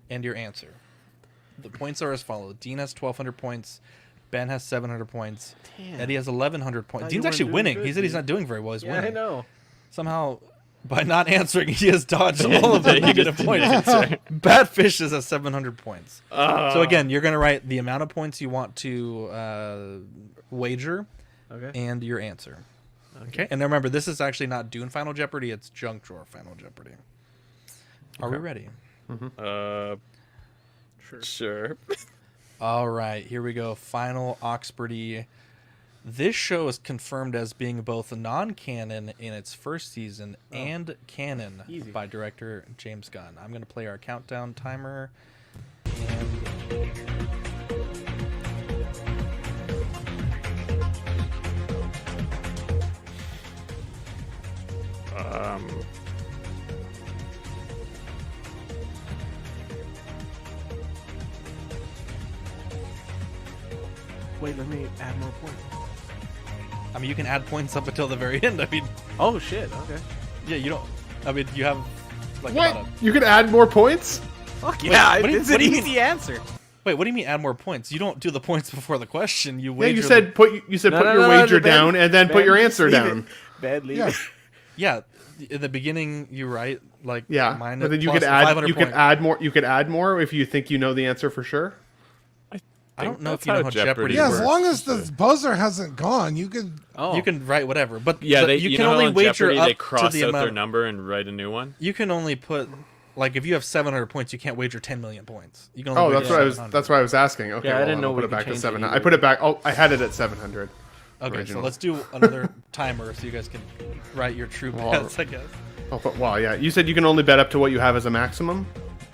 and your answer. The points are as follows. Dean has 1,200 points. Ben has 700 points. Damn. Eddie has 1,100 points. Thought Dean's you actually weren't doing winning. good, He said he's dude. not doing very well. He's Yeah, winning. I know. Somehow, by not answering, he has dodged all of the negative points. Bad Fish is at 700 points. So again, you're going to write the amount of points you want to wager Okay. and your answer. Okay. And remember, this is actually not Dune Final Jeopardy. It's Junk Drawer Final Jeopardy. Are we ready? Sure. All right, here we go. Final Oxfordy. This show is confirmed as being both non-canon in its first season and canon by director James Gunn. I'm going to play our countdown timer. Wait, let me add more points. I mean, you can add points up until the very end. I mean, oh shit. Okay. Yeah, you don't. I mean, you have like what? You can add more points? Fuck yeah! It's an easy mean? Answer. Wait, what do you mean add more points? You don't do the points before the question. You yeah, wager. you said put your wager down and then put your answer down. Bad lead. Yeah. In the beginning, you write like but then you could add. You could add more. You could add more if you think you know the answer for sure. I don't know if you know how Jeopardy Yeah, works. as long as the buzzer hasn't gone, you can. You can write whatever, but Yeah, you can only wager Jeopardy, up they cross to the out amount. their number and write a new one. You can only put like if you have 700 points, you can't wager 10 million points. You can only Oh, wager that's what 700. That's what I was asking. Okay, Yeah, I well, didn't know I'll we put it could back to change it 700. either. I put it back. Oh, I had it at 700. Okay, original. so let's do another timer so you guys can write your true bets, I guess. Oh, but, well, yeah. You said you can only bet up to what you have as a maximum?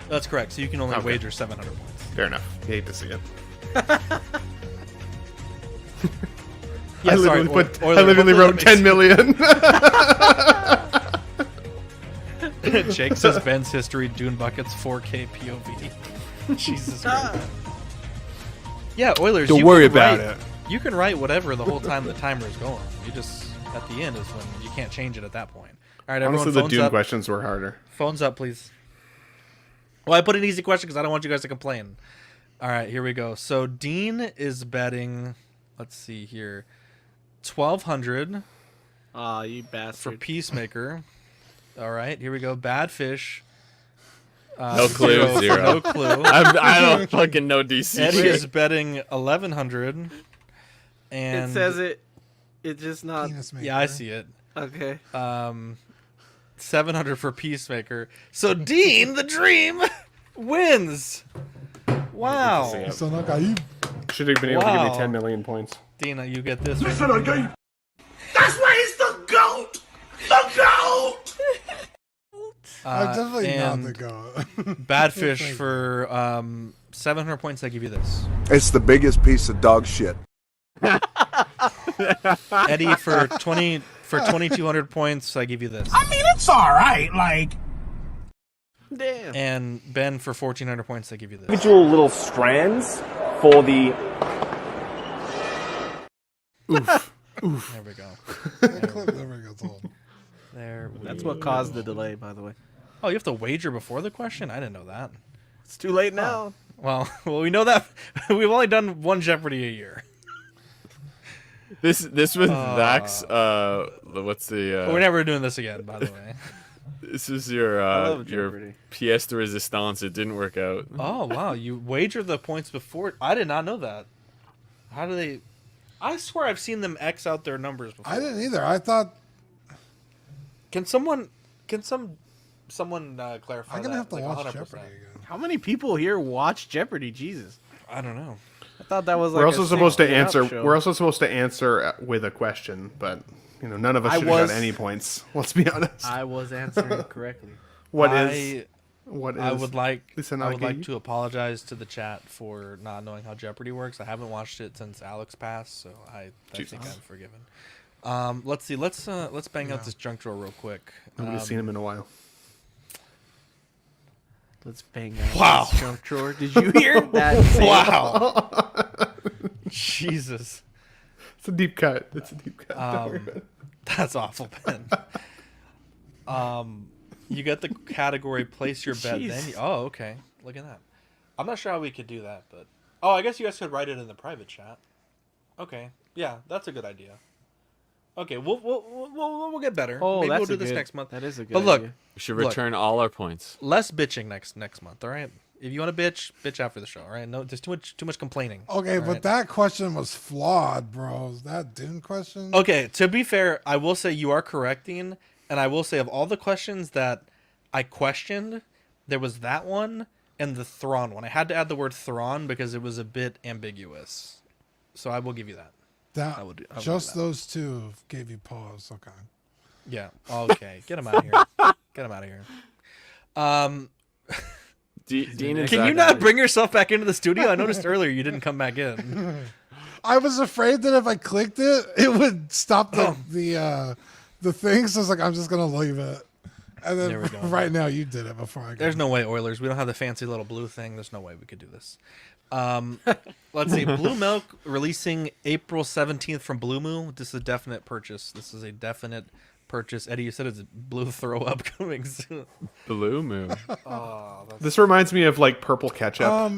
That's correct. So you can only wager 700 points. Fair enough. You hate to see it. Yeah, I sorry, literally wrote 10 million. Jake says Ben's history, Dune Buckets 4K POV. Jesus Christ. Yeah, Oilers. Don't you worry can about write- it. You can write whatever the whole time the timer is going. You just, at the end is when you can't change it at that point. All right, everyone, Honestly, the phones Dune up. questions were harder. Phones up, please. Well, I put an easy question because I don't want you guys to complain. All right, here we go. So Dean is betting, let's see here, 1,200 Aw, you for bastard. Peacemaker. All right, here we go. Bad Fish. No clue, zero. No clue. I don't fucking know DC. Eddie is betting 1,100. And It says it. It's just not. yeah, I see it. Okay. 700 for Peacemaker. So Dean, the Dream, wins. Wow. Should have been able to give Wow. me 10 million points. Dina, you get this. Listen again. That's why he's the GOAT. The GOAT. I'm definitely not and the goat. Bad Fish for 700 points. I give you this. It's the biggest piece of dog shit. Eddie for 2,200 points. I give you this. I mean, it's all right. Like, Damn. And Ben for 1,400 points. I give you this. Individual little strands for the. Oof. There we go. That clip never gets old. There. That's what caused the delay, by the way. Oh, you have to wager before the question? I didn't know that. It's too late now. Well, we know that. We've only done one Jeopardy a year. This was Zach's. What's the? We're never doing this again, by the way. This is your pièce de résistance. It didn't work out. Oh wow! You wager the points before. I did not know that. How do they? I swear I've seen them X out their numbers before. I didn't either. I thought. Can someone clarify? I'm gonna that? have to Like watch 100%. Jeopardy again. How many people here watch Jeopardy? Jesus. I don't know. I thought that was like We're also supposed to answer. Show. We're also supposed to answer with a question, but none of us should have got any points. Let's be honest. I was answering correctly. I would like to to apologize to the chat for not knowing how Jeopardy works. I haven't watched it since Alex passed, so I think I'm forgiven. Let's see. Let's bang out this junk drawer real quick. Nobody's seen him in a while. Let's bang out Wow. this junk drawer. Did you hear that? Wow. Jesus. It's a deep cut. It's a deep cut. Don't worry about it. That's awful, Ben. You get the category place your bet. Jeez. Then oh, okay. Look at that. I'm not sure how we could do that, but I guess you guys could write it in the private chat. Okay, yeah, that's a good idea. Okay, we'll get better. Oh, Maybe that's we'll do a this good- next month. that is a good But look, idea. We should return all our points. less bitching next month. All right. If you want to bitch after the show. All right. No, there's too much complaining. Okay, all but right? that question was flawed, bro. That Dune question. Okay, to be fair, I will say you are correcting, and I will say of all the questions that I questioned, There was that one and the Thrawn one. I had to add the word Thrawn because it was a bit ambiguous. So I will give you that. That I will do just that. those two gave you pause. Okay. Yeah. Okay. Get him out of here. Get him out of here. Dean and Can you Zach- not bring yourself back into the studio? I noticed earlier you didn't come back in. I was afraid that if I clicked it, it would stop the thing. So I was like, I'm just gonna leave it. And There we then go. right now you did it before I. There's no way, Oilers. We don't have the fancy little blue thing. There's no way we could do this. Let's see. Blue Milk releasing April 17th from Blue Moo. This is a definite purchase. This is a definite purchase. Eddie, you said it's blue throw up coming soon. Blue Moo. This reminds me of like purple ketchup.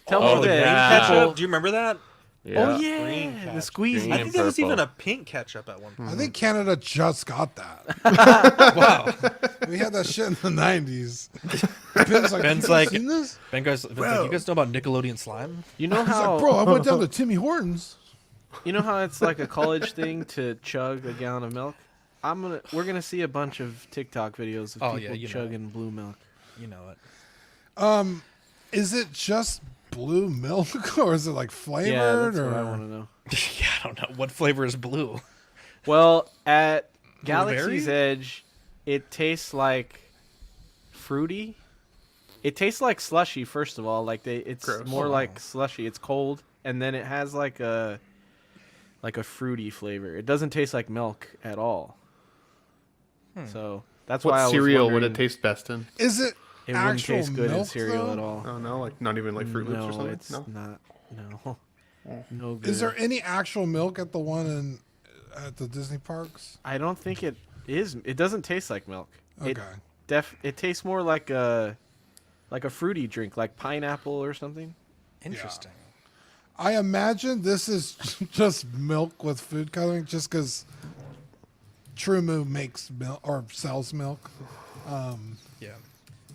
Tell me that. Ketchup. Do you remember that? Oh Green yeah, ketchup. the squeeze. I think there was even a pink ketchup at one point. I think Canada just got that. Wow. We had that shit in the 90s. Ben's like, "You seen this?" Ben's like, you guys know about Nickelodeon slime? You know He's like, how, bro, I went down to Timmy Hortons. you know how it's like a college thing to chug a gallon of milk. We're gonna see a bunch of TikTok videos of people chugging blue milk. You know it. Is it just blue milk or is it like flavored? Yeah, that's or what I want to know. Yeah, I don't know. What flavor is blue? Well, at Blueberry? Galaxy's Edge, it tastes like fruity. It tastes like slushy. First of all, like it's Gross. more like slushy. It's cold, and then it has like a fruity flavor. It doesn't taste like milk at all. So that's why I What was cereal would wondering- it taste best in? Is it It wouldn't actual taste good in milk, cereal though? at all. Oh no, like not even like Fruit Loops or No, something. it's No. not. No, no good. Is there any actual milk at the one at the Disney parks? I don't think it is. It doesn't taste like milk. Okay. It tastes more like a fruity drink, like pineapple or something. Interesting. I imagine this is just milk with food coloring, just because True Moo makes milk or sells milk. Yeah.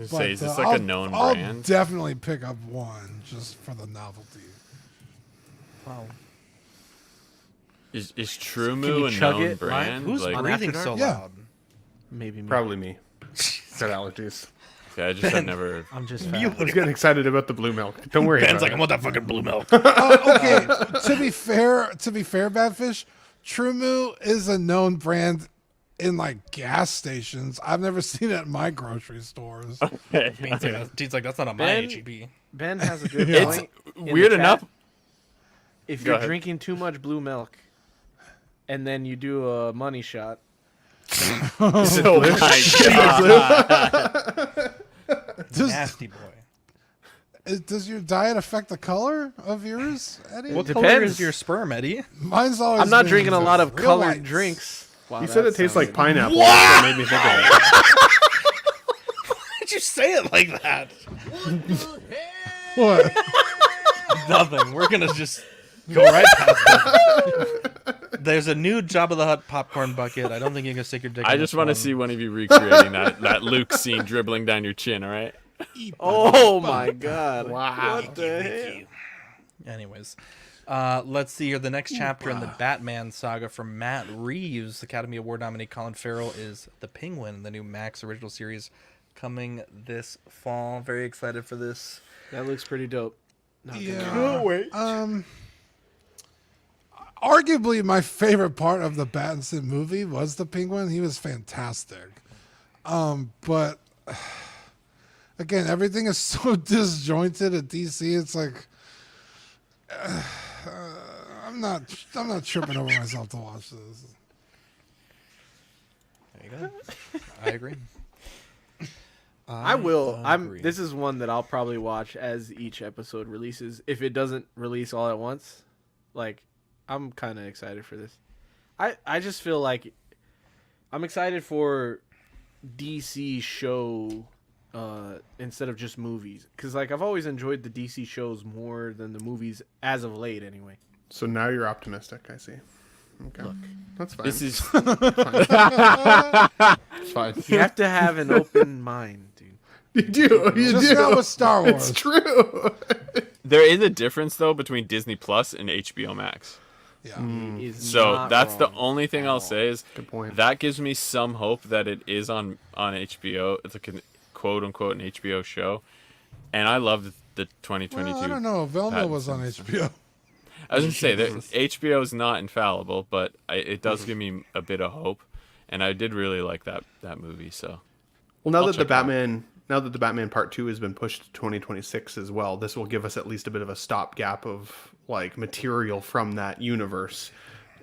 Say, is this like a known brand? I'll definitely pick up one just for the novelty. Wow. Is True Can Moo you a chug known it, Ryan? brand? Who's Like, breathing so Yeah. loud? Maybe me. Probably me. Got allergies. yeah, I just had never. I'm just I fat. was getting excited about the blue milk. Don't worry. Ben's about like, it. I want that fucking blue milk. Okay, to be fair, Badfish, True Moo is a known brand in like gas stations. I've never seen it at my grocery stores. Dean's like, that's not on my Ben- HEB. Ben has a good It's point. in the weird chat. enough. If Go you're ahead. drinking too much blue milk, and then you do a money shot, Oh my god! Nasty boy. Does your diet affect the color of yours, Eddie? What Depends. color is your sperm, Eddie? Mine's always. I'm not been drinking a lot of real colored white. drinks. Wow, You said that it tastes like sounded- pineapple. That's what made me think of it. Why did you say it like that? What? Nothing. We're gonna just go right past it. There's a new Jabba the Hutt popcorn bucket. I don't think you can stick your dick. I in just this want to one. see one of you recreating that Luke scene dribbling down your chin. All right. Oh my god! Wow. What the hell? Anyways, let's see here. The next chapter in the Batman saga from Matt Reeves, Academy Award nominee Colin Farrell, is The Penguin, the new Max original series coming this fall. Very excited for this. That looks pretty dope. Not gonna lie. Yeah. wait. Arguably, my favorite part of the Pattinson movie was the Penguin. He was fantastic. But again, everything is so disjointed at DC. It's like I'm not tripping over myself to watch this. There you go. I agree. I will. agree. This is one that I'll probably watch as each episode releases. If it doesn't release all at once, like I'm kind of excited for this. I just feel like I'm excited for DC show instead of just movies, because like I've always enjoyed the DC shows more than the movies as of late. Anyway. So now you're optimistic. I see. Okay. Look, that's fine. This is. It's fine. you have to have an open mind, dude. You do. You Just do. not with Star Wars. It's true. There is a difference though between Disney Plus and HBO Max. Yeah. He is So not that's the wrong only thing at I'll all. say is Good point. that gives me some hope that it is on HBO. It's like quote unquote an HBO show, and I loved the 2022. Well, I don't know. Velma was on HBO. I was gonna say that HBO is not infallible, but it does give me a bit of hope, and I did really like that movie. So, well, now that the Batman Part 2 has been pushed to 2026 as well, this will give us at least a bit of a stopgap of like material from that universe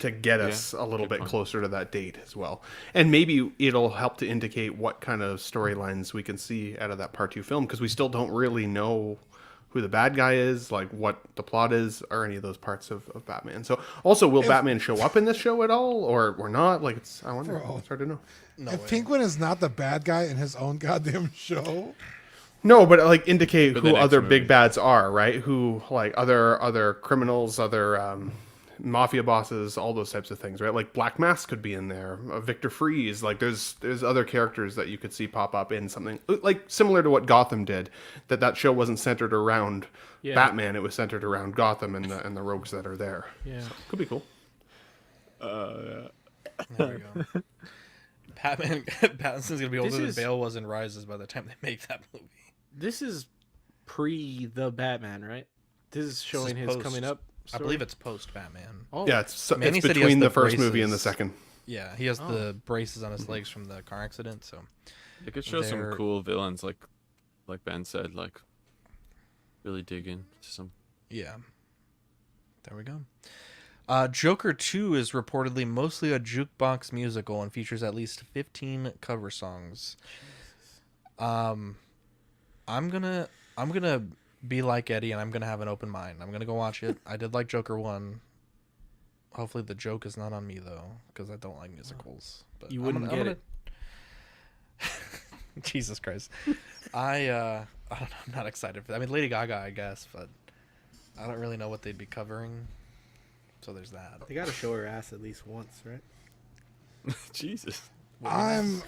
to get us a little bit closer to that date as well. And maybe it'll help to indicate what kind of storylines we can see out of that Part 2 film, because we still don't really know who the bad guy is, like what the plot is, or any of those parts of Batman. So also, will Batman show up in this show at all, or not? Like, I wonder. It's hard to know. If Penguin is not the bad guy in his own goddamn show. No, but like indicate For who the next other movie. big bads are, right? Who like other criminals, other mafia bosses, all those types of things, right? Like Black Mask could be in there, Victor Freeze. Like there's other characters that you could see pop up in something like similar to what Gotham did. That show wasn't centered around Batman; it was centered around Gotham and the rogues that are there. Yeah, so, could be cool. There we go. Pattinson's gonna be older than Bale was in Rises by the time they make that movie. This is pre the Batman, right? This is showing his coming up story? I believe it's post Batman. Oh. Yeah, it's Manny said he has between the first braces. movie and the second. Yeah, he has the braces on his legs from the car accident. So it could show some cool villains, like Ben said, like really dig into some. Yeah, there we go. Joker 2 is reportedly mostly a jukebox musical and features at least 15 cover songs. I'm gonna be like Eddie, and I'm gonna have an open mind. I'm gonna go watch it. I did like Joker 1. Hopefully the joke is not on me though, because I don't like musicals. But you wouldn't get it. Jesus Christ. I don't know, I'm not excited for that. I mean, Lady Gaga, I guess, but I don't really know what they'd be covering. So there's that. They got to show her ass at least once, right? Jesus. I'm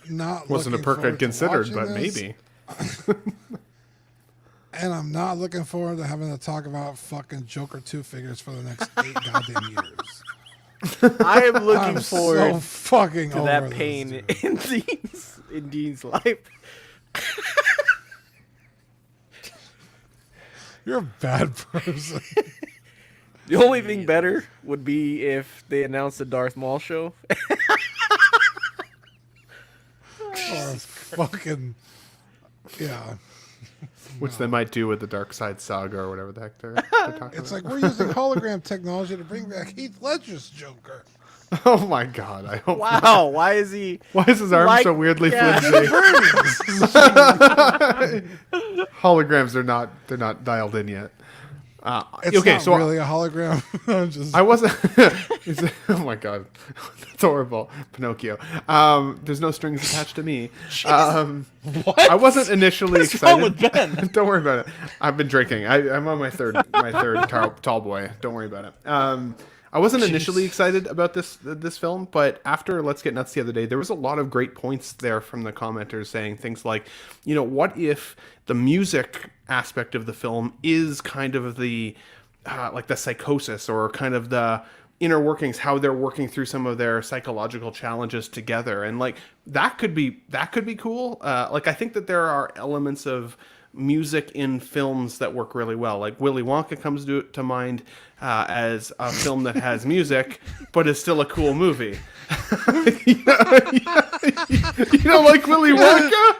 not. Wasn't a perk I'd considered, but maybe. And I'm not looking forward to having to talk about fucking Joker 2 figures for the next 8 goddamn years. I am looking forward so fucking to over that this, pain dude. in Dean's life. You're a bad person. The only thing better would be if they announced the Darth Maul show. Or fucking yeah. Which they might do with the Dark Side Saga or whatever the heck they're talking It's about. like we're using hologram technology to bring back Heath Ledger's Joker. Oh my god! I hope. Wow! not. Why is he? Why is his arm so weirdly flimsy? Holograms are not—they're not dialed in yet. It's okay, not so really a hologram. I wasn't. Oh my god, that's horrible, Pinocchio. There's no strings attached to me. What? I wasn't initially What's excited. wrong with Ben? Don't worry about it. I've been drinking. I'm on my third tall boy. Don't worry about it. I wasn't initially excited about this film, but after Let's Get Nuts the other day, there was a lot of great points there from the commenters saying things like, what if the music aspect of the film is kind of the like the psychosis or kind of the inner workings, how they're working through some of their psychological challenges together, and like that could be cool. Like I think that there are elements of music in films that work really well. Like Willy Wonka comes to mind as a film that has music, but is still a cool movie. You don't like Willy Wonka?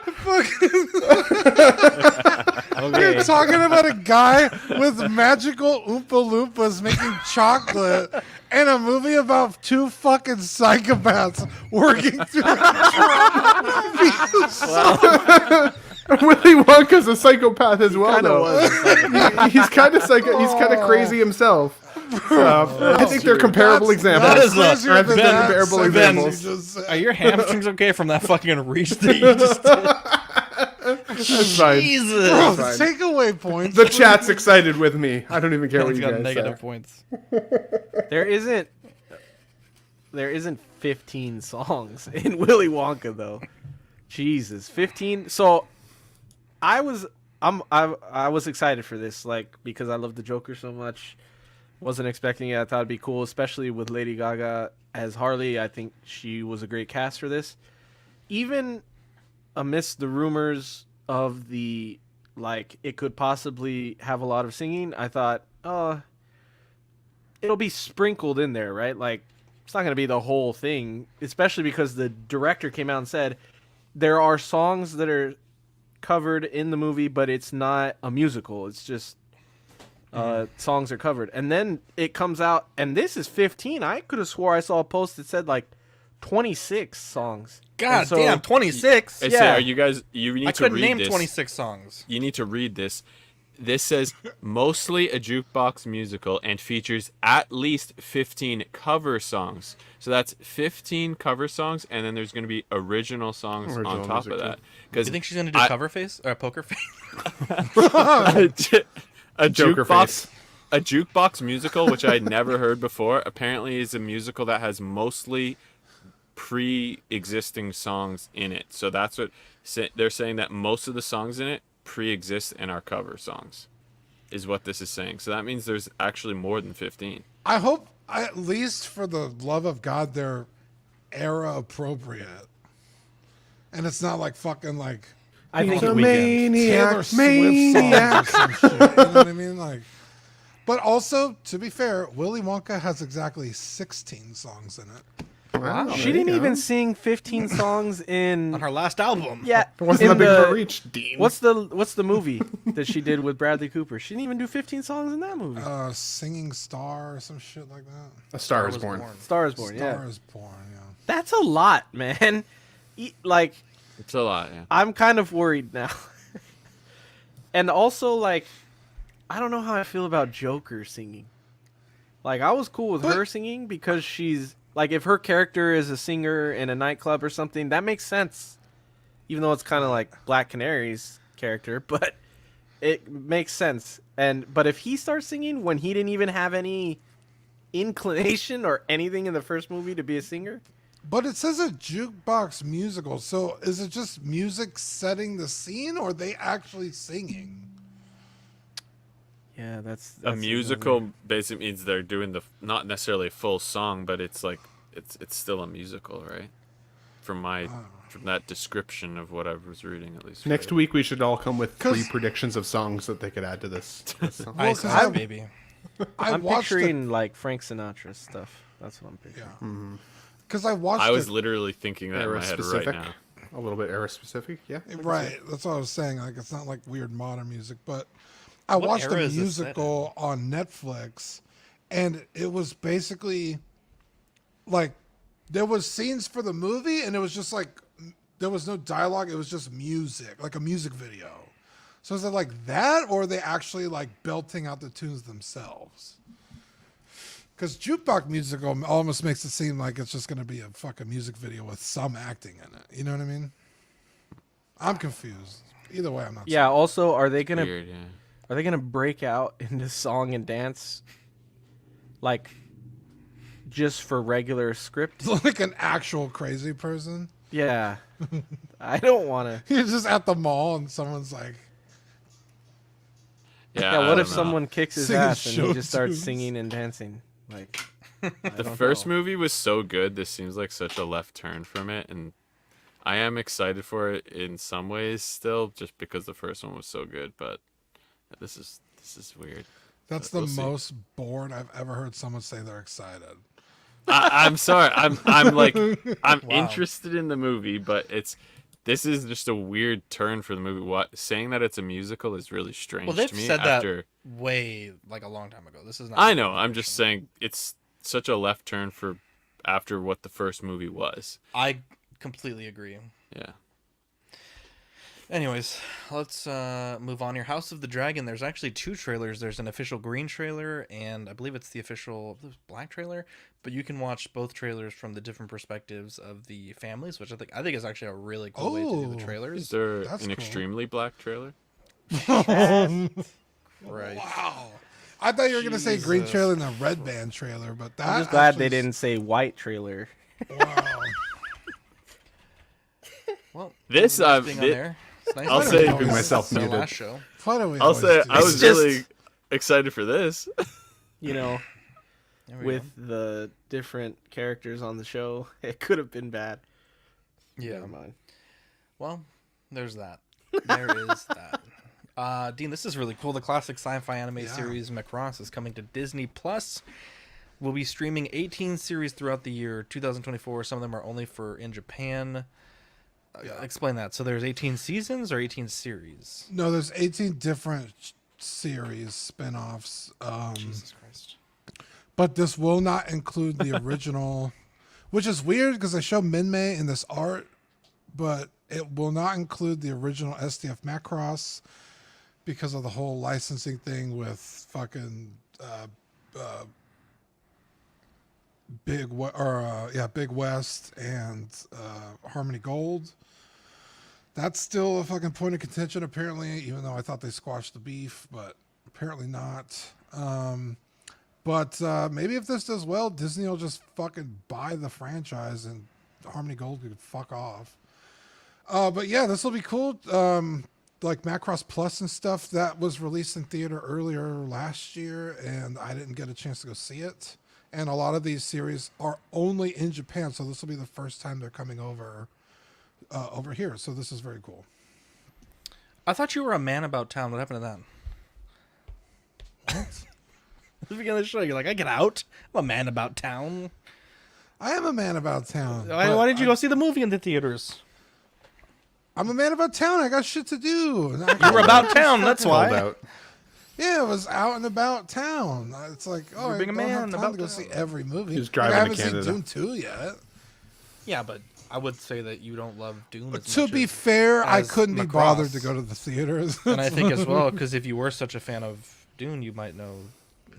Okay. You're talking about a guy with magical Oompa Loompas making chocolate and a movie about 2 fucking psychopaths working through Willy Wonka's a psychopath as well, kinda though. was a He's kind of psycho. He's kind of crazy himself. I think they're comparable examples. That is I think they're Ben, comparable Ben, examples. are your hamstrings okay from that fucking reach that you just did? That's fine. Jesus. Bro, That's fine. takeaway points. The chat's excited with me. I don't even care what He's you got guys negative say. points. There isn't 15 songs in Willy Wonka though. Jesus, 15. So I was excited for this, like, because I love the Joker so much. Wasn't expecting it. I thought it'd be cool, especially with Lady Gaga as Harley. I think she was a great cast for this. Even amidst the rumors of the, like, it could possibly have a lot of singing, I thought, oh, it'll be sprinkled in there, right? Like, it's not going to be the whole thing, especially because the director came out and said there are songs that are covered in the movie, but it's not a musical. It's just songs are covered. And then it comes out, and this is 15. I could have swore I saw a post that said like 26 songs. God damn, 26? Yeah. Are you guys, you need I to couldn't read name this. 26 songs. You need to read this. This says mostly a jukebox musical and features at least 15 cover songs. So that's 15 cover songs, and then there's going to be original songs on top of that. Do you think she's going to do cover face or poker face? a Joker jukebox, face. a jukebox musical, which I had never heard before, apparently is a musical that has mostly pre-existing songs in it. So that's what they're saying, that most of the songs in it pre-exist and are cover songs, is what this is saying. So that means there's actually more than 15. I hope, at least for the love of God, they're era appropriate, and it's not like fucking like I think Taylor maniac, Swift songs or some shit. You know what I mean? Like, but also, to be fair, Willy Wonka has exactly 16 songs in it. Wow, She didn't even sing 15 songs in On her last album. Yeah, It wasn't in that big of the- a reach, Dean. What's the movie that she did with Bradley Cooper? She didn't even do 15 songs in that movie. Singing Star or some shit like that. A Star is Born. Star is Born. Yeah, Star is Born. Yeah. that's a lot, man. Like, It's a lot, yeah. I'm kind of worried now. And also, like, I don't know how I feel about Joker singing. Like, I was cool with her singing because she's, like, if her character is a singer in a nightclub or something, that makes sense. Even though it's kind of like Black Canary's character, but it makes sense. But if he starts singing when he didn't even have any inclination or anything in the first movie to be a singer, But it says a jukebox musical, so is it just music setting the scene, or are they actually singing? yeah, that's A musical basically means they're doing not necessarily a full song, but it's like it's still a musical, right? From that description of what I was reading, at least. Next week we should all come with 3 predictions of songs that they could add to this. Well, Ice 'cause Ice I- Baby. I'm watched picturing like Frank Sinatra stuff. That's what I'm picturing. Yeah. Because I watched I was it. literally thinking that in my head right Era-specific. now. A little bit era specific, yeah. Right, that's what I was saying. Like, it's not like weird modern music, but I What watched era a is this set musical on Netflix, and it was basically like there was scenes for the movie, and it was just like there was no dialogue. It was just music, like a music video. So is it like that, or are they actually like belting out the tunes themselves? Because jukebox musical almost makes it seem like it's just going to be a fucking music video with some acting in it. You know what I mean? I'm confused. Either way, I'm not. Yeah. Also, are they gonna Weird, yeah. are they gonna break out into song and dance, like just for regular script? Like an actual crazy person. Yeah. I don't want to. You're just at the mall and someone's like, Yeah, Yeah. I What don't if know. someone kicks his Singing ass and he show just starts tunes. singing and dancing? Like The first movie was so good. This seems like such a left turn from it, and I am excited for it in some ways still, just because the first one was so good. But this is weird. that's We'll the see. most bored I've ever heard someone say they're excited. I'm sorry. I'm like I'm interested in the movie, but this is just a weird turn for the movie. What saying that it's a musical is really strange Well, they've to me. said after that way like a long time ago. This is not. I know. I'm just saying it's such a left turn for after what the first movie was. I completely agree. Yeah. Anyways, let's move on here. House of the Dragon. There's actually 2 trailers. There's an official green trailer, and I believe it's the official black trailer. But you can watch both trailers from the different perspectives of the families, which I think is actually a really cool way to do the Is trailers. there That's an cool. extremely black trailer? Right. Wow. I thought you were going to say green Jesus trailer and a red band trailer, but that I'm just glad actually they didn't say white trailer. Wow. Well, This, nice being on thi- there. It's nice I'll being say- on Keeping there. myself It's our muted. last show. Why do we I'll always say do I was just- really excited for this. You know, There we with the different characters on the show, it could have been bad. Yeah. Never mind. Well, There's that. There is that. Dean, this is really cool. The classic sci-fi anime series Macross is coming to Disney Plus. We'll be streaming 18 series throughout the year 2024. Some of them are only in Japan. Explain that. So there's 18 seasons or 18 series? No, there's 18 different series spin-offs. Jesus Christ. But this will not include the original, which is weird because they show Minmay in this art, but it will not include the original SDF Macross because of the whole licensing thing with fucking Big West and Harmony Gold. That's still a fucking point of contention apparently, even though I thought they squashed the beef, but apparently not. But maybe if this does well, Disney will just fucking buy the franchise and Harmony Gold could fuck off. But yeah, this will be cool. Like Macross Plus and stuff, that was released in theater earlier last year, and I didn't get a chance to go see it. And a lot of these series are only in Japan, so this will be the first time they're coming over here. So this is very cool. I thought you were a man about town. What happened to that? What? At the beginning of the show, you're like, I get out. I'm a man about town. I am a man about town. Why didn't you go see the movie in the theaters? I'm a man about town. I got shit to do. You were about town. That's why. Yeah, it was out and about town. It's like, oh, I being a don't have man time about to go town. see every movie. He was driving I to haven't Canada. seen Dune 2 yet. Yeah, but I would say that you don't love Dune as To much be as- fair, I as couldn't be Macross. bothered to go to the theaters. And I think as well, because if you were such a fan of Dune, you might know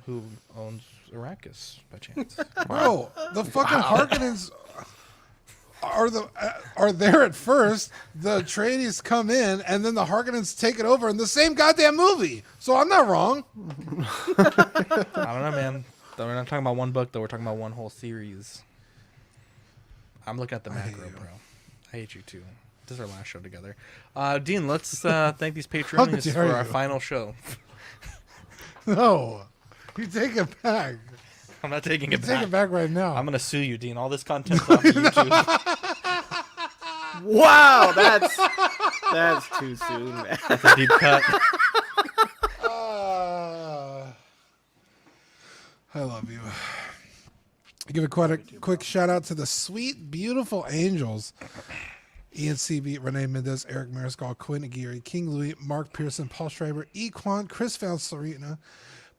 who owns Arrakis by chance. Bro, the fucking Harkonnens are there at first. The Atreides come in, and then the Harkonnens take it over in the same goddamn movie. So I'm not wrong. I don't know, man. We're not talking about one book, though. We're talking about one whole series. I'm looking at the macro, bro. I hate you too. This is our last show together. Dean, let's thank these Patreons dare for you. our final show. No, you take it back. I'm not taking it You back. take it back right now. I'm gonna sue you, Dean. All this content's off of YouTube. Wow, that's too soon, man. That's a deep cut. I love you. Give a quick shout out to the sweet, beautiful angels. Ian CB, Renee Mendez, Eric Mariscal, Quinn Aguirre, King Louis, Mark Pearson, Paul Schreiber, Equan, Chris Valserina,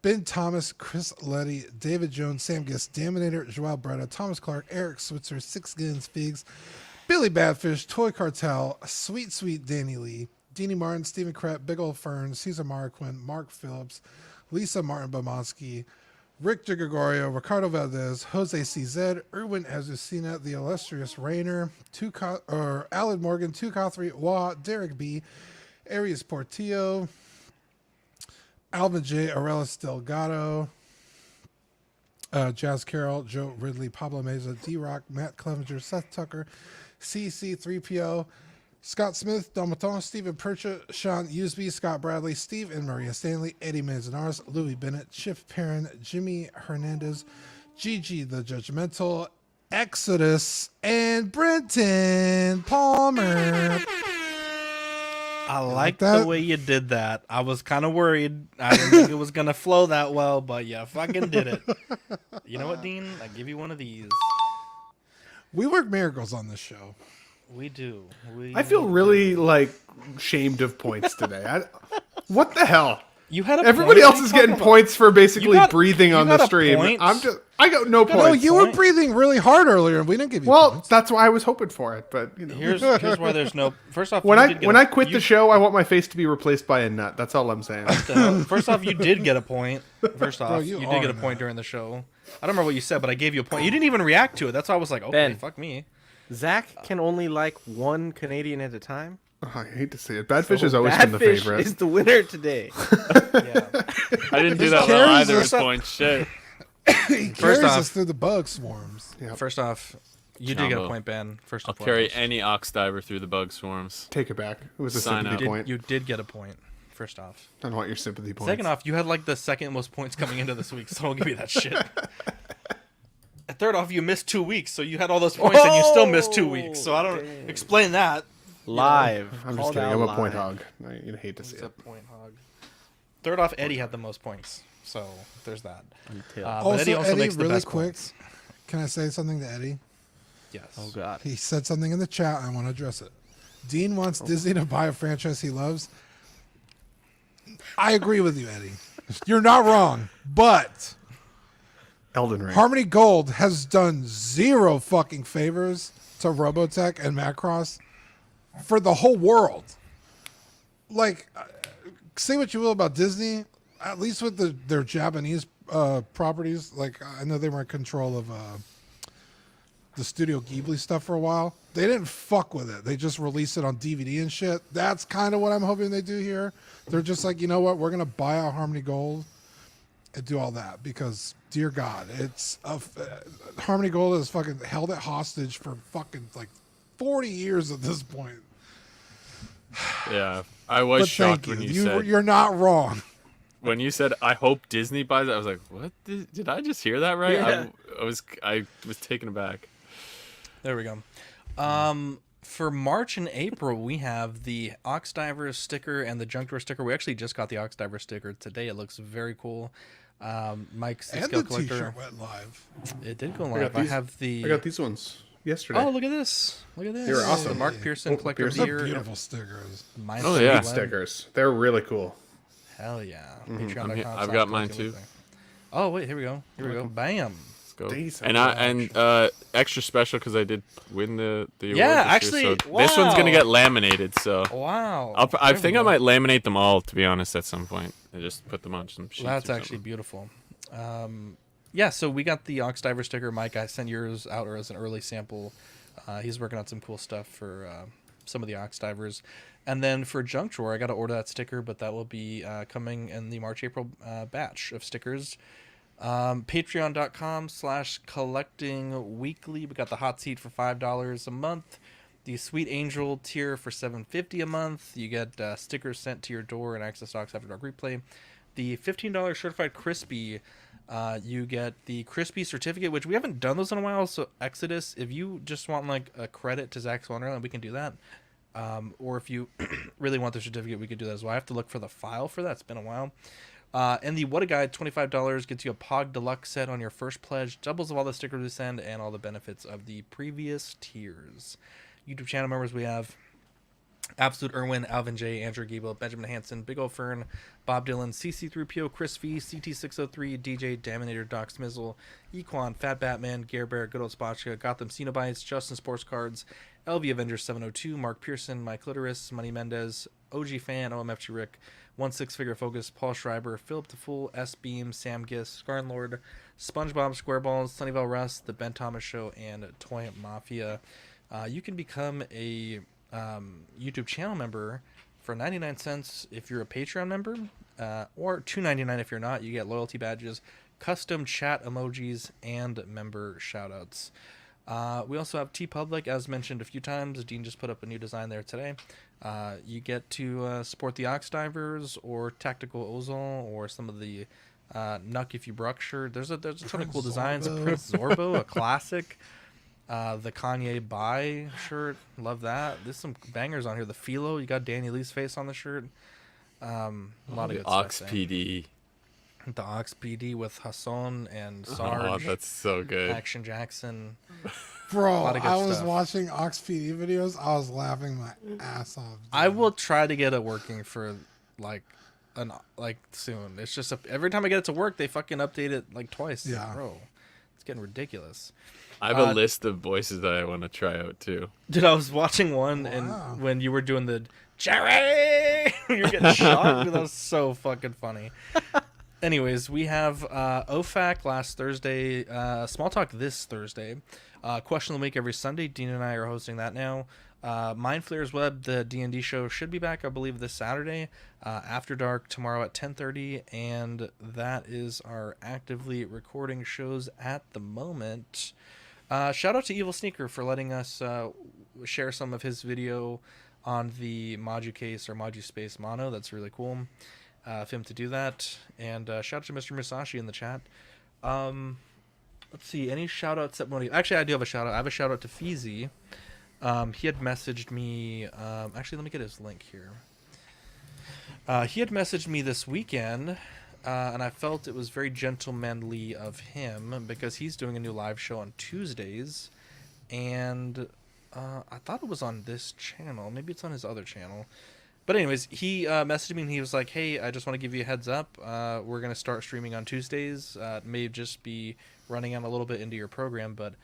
Ben Thomas, Chris Letty, David Jones, Sam Gist, Daminator, Joel Bretta, Thomas Clark, Eric Switzer, Six Guns Figs, Billy Badfish, Toy Cartel, Sweet Danny Lee, Deanie Martin, Stephen Krett, Big Ol' Fern, Cesar Marquin, Mark Phillips, Lisa Martin Bomonsky, Rick DeGregorio, Ricardo Valdez, Jose CZ, Erwin Azucena, The Illustrious Rainer, Alan Morgan, Tukathri, Wah, Derek B, Arias Portillo, Alvin J, Arelis Delgado, Jazz Carroll, Joe Ridley, Pablo Meza, D-Rock, Matt Clevenger, Seth Tucker, CC3PO, Scott Smith, Domaton, Stephen Percha, Sean Usby, Scott Bradley, Steve and Maria Stanley, Eddie Manzanares, Louis Bennett, Chip Perrin, Jimmy Hernandez, Gigi the Judgmental, Exodus, and Brenton Palmer. I like the way you did that. I was kind of worried. I didn't think it was going to flow that well, but you fucking did it. You know what, Dean? I give you one of these. We work miracles on this show. We do. I feel really like shamed of points today. What the hell? You had a Everybody point? else is getting points for basically breathing on the got a stream. point. I got no points. No, you were breathing really hard earlier, and we didn't give you points. That's why I was hoping for it. But you know. Here's why there's no. First off, when you I did get when a- I quit you- the show, I want my face to be replaced by a nut. That's all I'm saying. First off, you did get a point. First off, Bro, you you did get a are point during the show. I don't remember what you said, but I gave you a point. You didn't even react to it. That's why I was like, okay, Ben. fuck me. Zach can only like one Canadian at a time. Oh, I hate to see it. Badfish So has always been the Badfish favorite. is the winner today. I didn't do that well either with points. Shit. He First carries off- us through the bug swarms. First off, you did get a Combo. point, Ben. First I'll and carry foremost. any ox diver through the bug swarms. Take it back. It was a Sign sympathy up. point. You did get a point. First off. I don't want your sympathy points. Second off, you had like the second most points coming into this week, so I won't give you that shit. And third off, you missed 2 weeks, so you had all those points and you still missed 2 weeks. So I don't explain that. Live. I'm just Called kidding. out I'm a point live. hog. You'd hate to see He's a it. point hog. Third off, Eddie had the most points, so there's that. Until. But Also, Eddie also makes the really best quick, points. can I say something to Eddie? Yes. Oh God. He said something in the chat. I want to address it. Dean wants Disney to buy a franchise he loves. I agree with you, Eddie. You're not wrong, but Elden Ring. Harmony Gold has done zero fucking favors to Robotech and Macross for the whole world. Like, say what you will about Disney, at least with their Japanese properties. Like, I know they were in control of the Studio Ghibli stuff for a while. They didn't fuck with it. They just released it on DVD and shit. That's kind of what I'm hoping they do here. They're just like, you know what? We're going to buy out Harmony Gold and do all that because, dear God, it's Harmony Gold has fucking held it hostage for fucking like 40 years at this point. Yeah, I was shocked when you said you're not wrong. When you said I hope Disney buys it. I was like, what? Did I just hear that right? Yeah. I was taken aback. There we go. For March and April, we have the Ox Diver sticker and the Junk Drawer sticker. We actually just got the Ox Diver sticker today. It looks very cool. Mike's And Scale the Collector. T-shirt went live. It did go live. I have the. I got these ones yesterday. Oh, look at this! Look at this! They were awesome. The Mark Pearson Collector Pearson. beer. Beautiful stickers. Oh, yeah. Sweet stickers. They're really cool. Hell yeah! I've got mine too. Oh wait, here we go. Here we go. Bam. Go. Decent And extra special because I did win the award. Yeah, this actually, year, so this one's gonna wow. get laminated. So Wow. I There think we I go. might laminate them all, to be honest, at some point. And just put them on some sheets. That's or actually something. beautiful. Yeah, so we got the Ox Diver sticker. Mike, I sent yours out as an early sample. He's working on some cool stuff for some of the Ox Divers. And then for Junk Drawer, I got to order that sticker, but that will be coming in the March-April batch of stickers. Patreon.com/collectingweekly. We got the hot seat for $5 a month. The Sweet Angel tier for $7.50 a month. You get stickers sent to your door and access to Ox After Dark Replay. The $15 certified crispy, you get the crispy certificate, which we haven't done those in a while. So Exodus, if you just want like a credit to Zach's Wonderland, we can do that. Or if you really want the certificate, we could do that as well. I have to look for the file for that. It's been a while. And the What a Guide, $25 gets you a Pog Deluxe set on your first pledge, doubles of all the stickers we send, and all the benefits of the previous tiers. YouTube channel members we have Absolute Irwin, Alvin J, Andrew Giebel, Benjamin Hansen, Big O Fern, Bob Dylan, CC3PO, Chris V, CT603, DJ, Daminator, Doc Smizzle, Equan, Fat Batman, Gare Bear, Good Old Spotcha, Gotham Cenobites, Justin Sports Cards, LV Avengers 702, Mark Pearson, My Clitoris, Money Mendez, OG Fan, OMFG Rick, 16-Figure Focus, Paul Schreiber, Philip DeFool, S Beam, Sam Giss, Scarn Lord, SpongeBob SquareBalls, Sunnyvale Russ, The Ben Thomas Show, and Toy Mafia. You can become a YouTube channel member for 99 cents if you're a Patreon member, or $2.99 if you're not. You get loyalty badges, custom chat emojis, and member shoutouts. We also have TeePublic, as mentioned a few times. Dean just put up a new design there today. You get to support the Ox Divers or Tactical Ozol or some of the Nuck If You Bruck shirt. There's a ton of cool designs. A Prince Zorbo, a classic. The Kanye Bye shirt, love that. There's some bangers on here. The Philo, you got Danny Lee's face on the shirt. A lot of good Ox stuff. there. PD. The Ox PD with Hassan and Sarge. Oh, that's so good. Action Jackson. Bro, A lot of good I was stuff. watching Ox PD videos. I was laughing my ass off. I will try to get it working for soon. It's just every time I get it to work, they fucking update it like twice. Yeah. Bro, it's getting ridiculous. I have a list of voices that I want to try out too. Dude, I was watching one and when you were doing the Jerry, you're getting shot. Dude, that was so fucking funny. Anyways, we have OFAC last Thursday, Small Talk this Thursday, Question of the Week every Sunday. Dean and I are hosting that now. Mind Flayers Web, the D&D show, should be back, I believe, this Saturday. After Dark tomorrow at 10:30, and that is our actively recording shows at the moment. Shout out to Evil Sneaker for letting us share some of his video on the Maju case or Maju Space mono. That's really cool of him to do that. And shout out to Mr. Musashi in the chat. Let's see, any shout outs that actually I do have a shout out. I have a shout out to Feezy. He had messaged me. Actually, let me get his link here. He had messaged me this weekend, and I felt it was very gentlemanly of him because he's doing a new live show on Tuesdays, and I thought it was on this channel. Maybe it's on his other channel. But anyways, he messaged me and he was like, "Hey, I just want to give you a heads up. We're gonna start streaming on Tuesdays. It may just be running out a little bit into your program, but."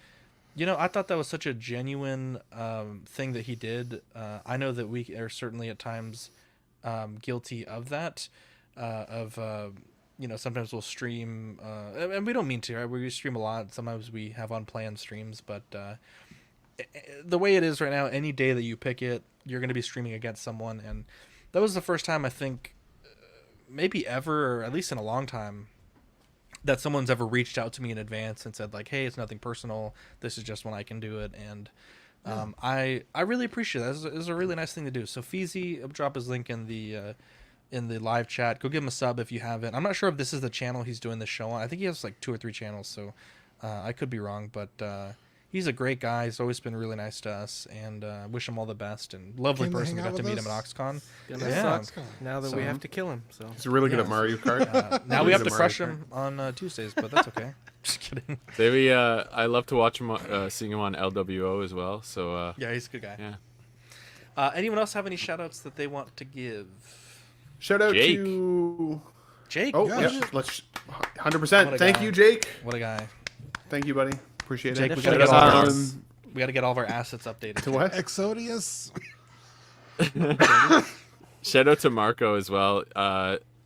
I thought that was such a genuine thing that he did. I know that we are certainly at times guilty of that. Sometimes we'll stream, and we don't mean to. Right? We stream a lot. Sometimes we have unplanned streams, but the way it is right now, any day that you pick it, you're going to be streaming against someone. And that was the first time I think, maybe ever, or at least in a long time, that someone's ever reached out to me in advance and said like, "Hey, it's nothing personal. This is just when I can do it." And I really appreciate that. It's a really nice thing to do. So Feezy, I'll drop his link in the live chat. Go give him a sub if you haven't. I'm not sure if this is the channel he's doing the show on. I think he has like 2 or 3 channels, so I could be wrong, but he's a great guy. He's always been really nice to us, and wish him all the best. And lovely person. We got to meet him at OxCon. Now that we have to kill him, so he's really good at Mario Kart. Now we have to crush him on Tuesdays, but that's okay. Just kidding. Maybe I love to watch him, seeing him on LWO as well. So yeah, he's a good guy. Yeah. Anyone else have any shout outs that they want to give? Shout out Jake. to Jake. Oh, yeah. Let's 100%. Thank you, Jake. What a guy. Thank you, buddy. Appreciate Jake, it. we gotta get all of our assets updated. To what? Exodius. Shout out to Marco as well.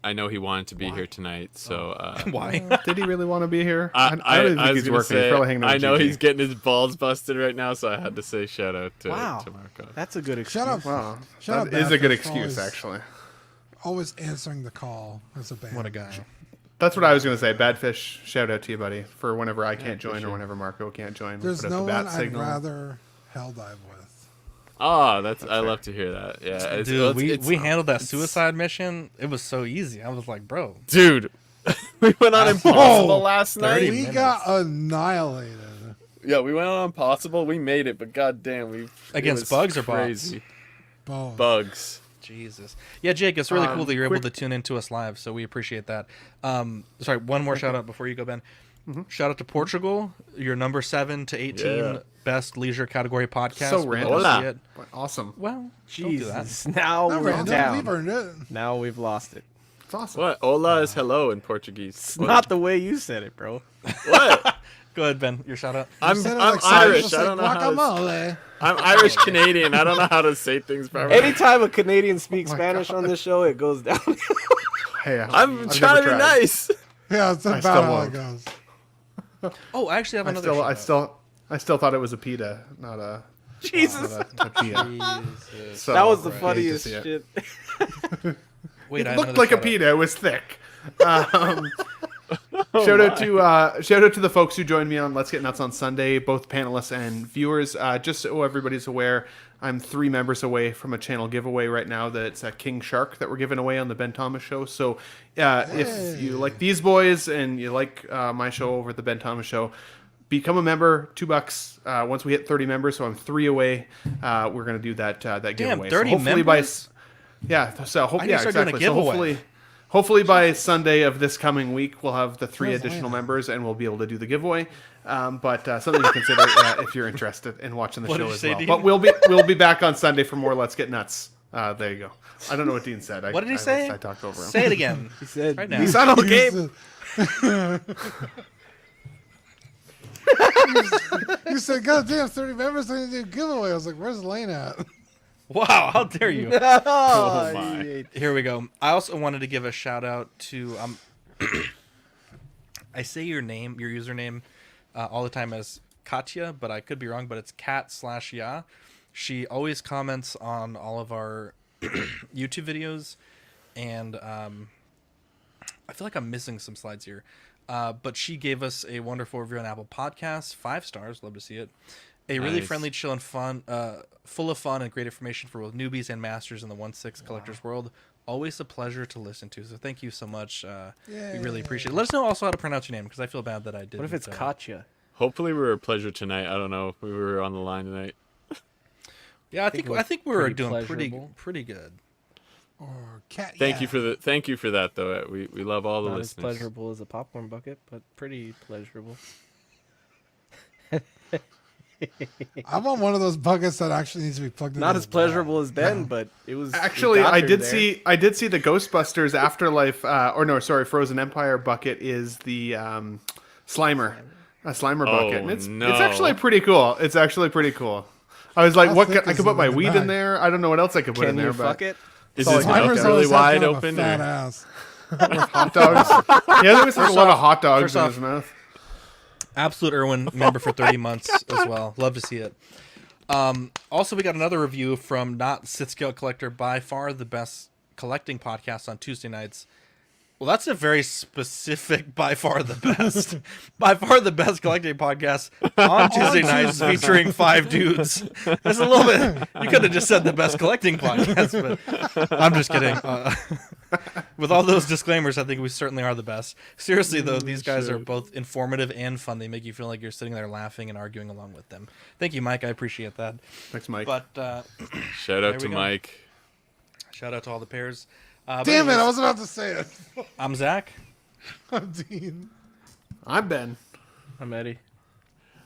I know he wanted to be here tonight, so why did he really want to be here? I don't think was he's gonna working. say, He's probably hanging out I with know GG. he's getting his balls busted right now, so I had to say shout out to Marco. That's a good excuse. Shut up. Wow, Shut up, that is a good Baptist. excuse, Always- actually. Always answering the call as a band. What a guy. That's what I was going to say. Badfish, shout out to you, buddy, for whenever I can't join or whenever Marco can't join. We There's put up no the bat one I'd signal. rather hell dive with. Oh, I love to hear that. Yeah, Dude, we handled that suicide mission. It was so easy. I was like, bro. Dude, we went on Impossible last 30 night. We minutes. got annihilated. Yeah, we went on Impossible. We made it, but goddamn, Against bugs or bots? Bugs. Jesus. Yeah, Jake, it's really cool that you're able to tune into us live, so we appreciate that. Sorry, one more shout out before you go, Ben. Shout out to Portugal, your number 7 to 18 best leisure category podcast. So We random. love to see it. Awesome. Well, Jesus. Don't Now Not we're random. down. We've earned it. Now we've lost it. It's awesome. What? Hola is hello in Portuguese. It's not the way you said it, bro. What? Go ahead, Ben. Your shout out. I'm Said it Irish. Cyrus, I don't know like how to, guacamole. I'm Irish Canadian. I don't know how to say things properly. Anytime a Canadian speaks Spanish on this show, it goes down. Hey, I'm I've trying to never be tried. nice. Yeah, it's I about still how won't. it goes. Oh, I actually have another I still thought it was a pita, not a Jesus. not a pita. Jesus. So, That was the I hate to funniest see it. shit. Wait, I It have looked another like a shout out. pita. It was thick. Shout out to the folks who joined me on Let's Get Nuts on Sunday, both panelists and viewers. Just so everybody's aware, I'm 3 members away from a channel giveaway right now. That's a King Shark that we're giving away on the Ben Thomas Show. So if you like these boys and you like my show over at the Ben Thomas Show, become a member. $2 once we hit 30 members. So I'm 3 away. We're gonna do that giveaway. 30 so hopefully members? So I need to start doing a exactly. So giveaway. hopefully by Sunday of this coming week, we'll have the 3 additional members and we'll be able to do the giveaway. But something to consider if you're interested in watching the What show did you as say, well. Dean? But we'll be back on Sunday for more Let's Get Nuts. There you go. I don't know what Dean said. What did he say? I talked over him. Say it again. He said, right now. He's on all game. You said, God damn, 30 members, I need to do a giveaway. I was like, where's Lane at? Wow, how dare you? Oh, my. Here we go. I also wanted to give a shout out to I say your username all the time as Katya, but I could be wrong, but it's cat/ya. She always comments on all of our YouTube videos, and I feel like I'm missing some slides here. But she gave us a wonderful review on Apple Podcasts, 5 stars. Love to see it. A really Nice. friendly, chill, and fun, full of fun and great information for both newbies and masters in the 1/6 collector's world. Always a pleasure to listen to. So thank you so much. We really appreciate it. Let us know also how to pronounce your name, because I feel bad that I didn't. What if it's Katya? Hopefully we were a pleasure tonight. I don't know. We were on the line tonight. Yeah, I think we were pretty doing pleasurable. pretty good. Or cat. Thank you for that though. We love all the Not as listeners. pleasurable as a popcorn bucket, but pretty pleasurable. I want one of those buckets that actually needs to be plugged in. Not as pleasurable as Ben, but it was. Actually, it got I her did there. see the Ghostbusters Afterlife, Frozen Empire bucket is the Slimer, a Slimer bucket. And it's actually pretty cool. It's actually pretty cool. I was like, How what? thick I is could it put in my the weed bag? in there. I don't know what else I could put in Can there. you but fuck it? Is So his Slimer's mouth really always have wide kind of a open? fat or- ass. hot dogs. Yeah, there was a lot of hot dogs first in off- his mouth. Absolute Irwin member for 30 months as well. Love to see it. Also, we got another review from Not Sit Scale Collector, by far the best collecting podcast on Tuesday nights. Well, that's a very specific, by far the best. By far the best collecting podcast on Tuesday nights featuring 5 dudes. That's a little bit... You could have just said the best collecting podcast, but I'm just kidding. With all those disclaimers, I think we certainly are the best. Seriously, though, these guys are both informative and fun. They make you feel like you're sitting there laughing and arguing along with them. Thank you, Mike. I appreciate that. Thanks, Mike. But Shout out to Mike. Shout out to all the pairs. Damn it! I was about to say it. I'm Zach. I'm Dean. I'm Ben. I'm Eddie.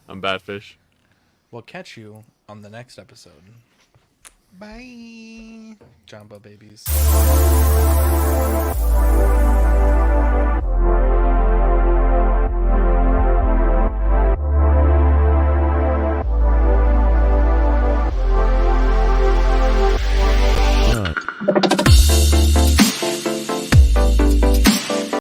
I'm Batfish. We'll catch you on the next episode. Bye. Jumbo babies.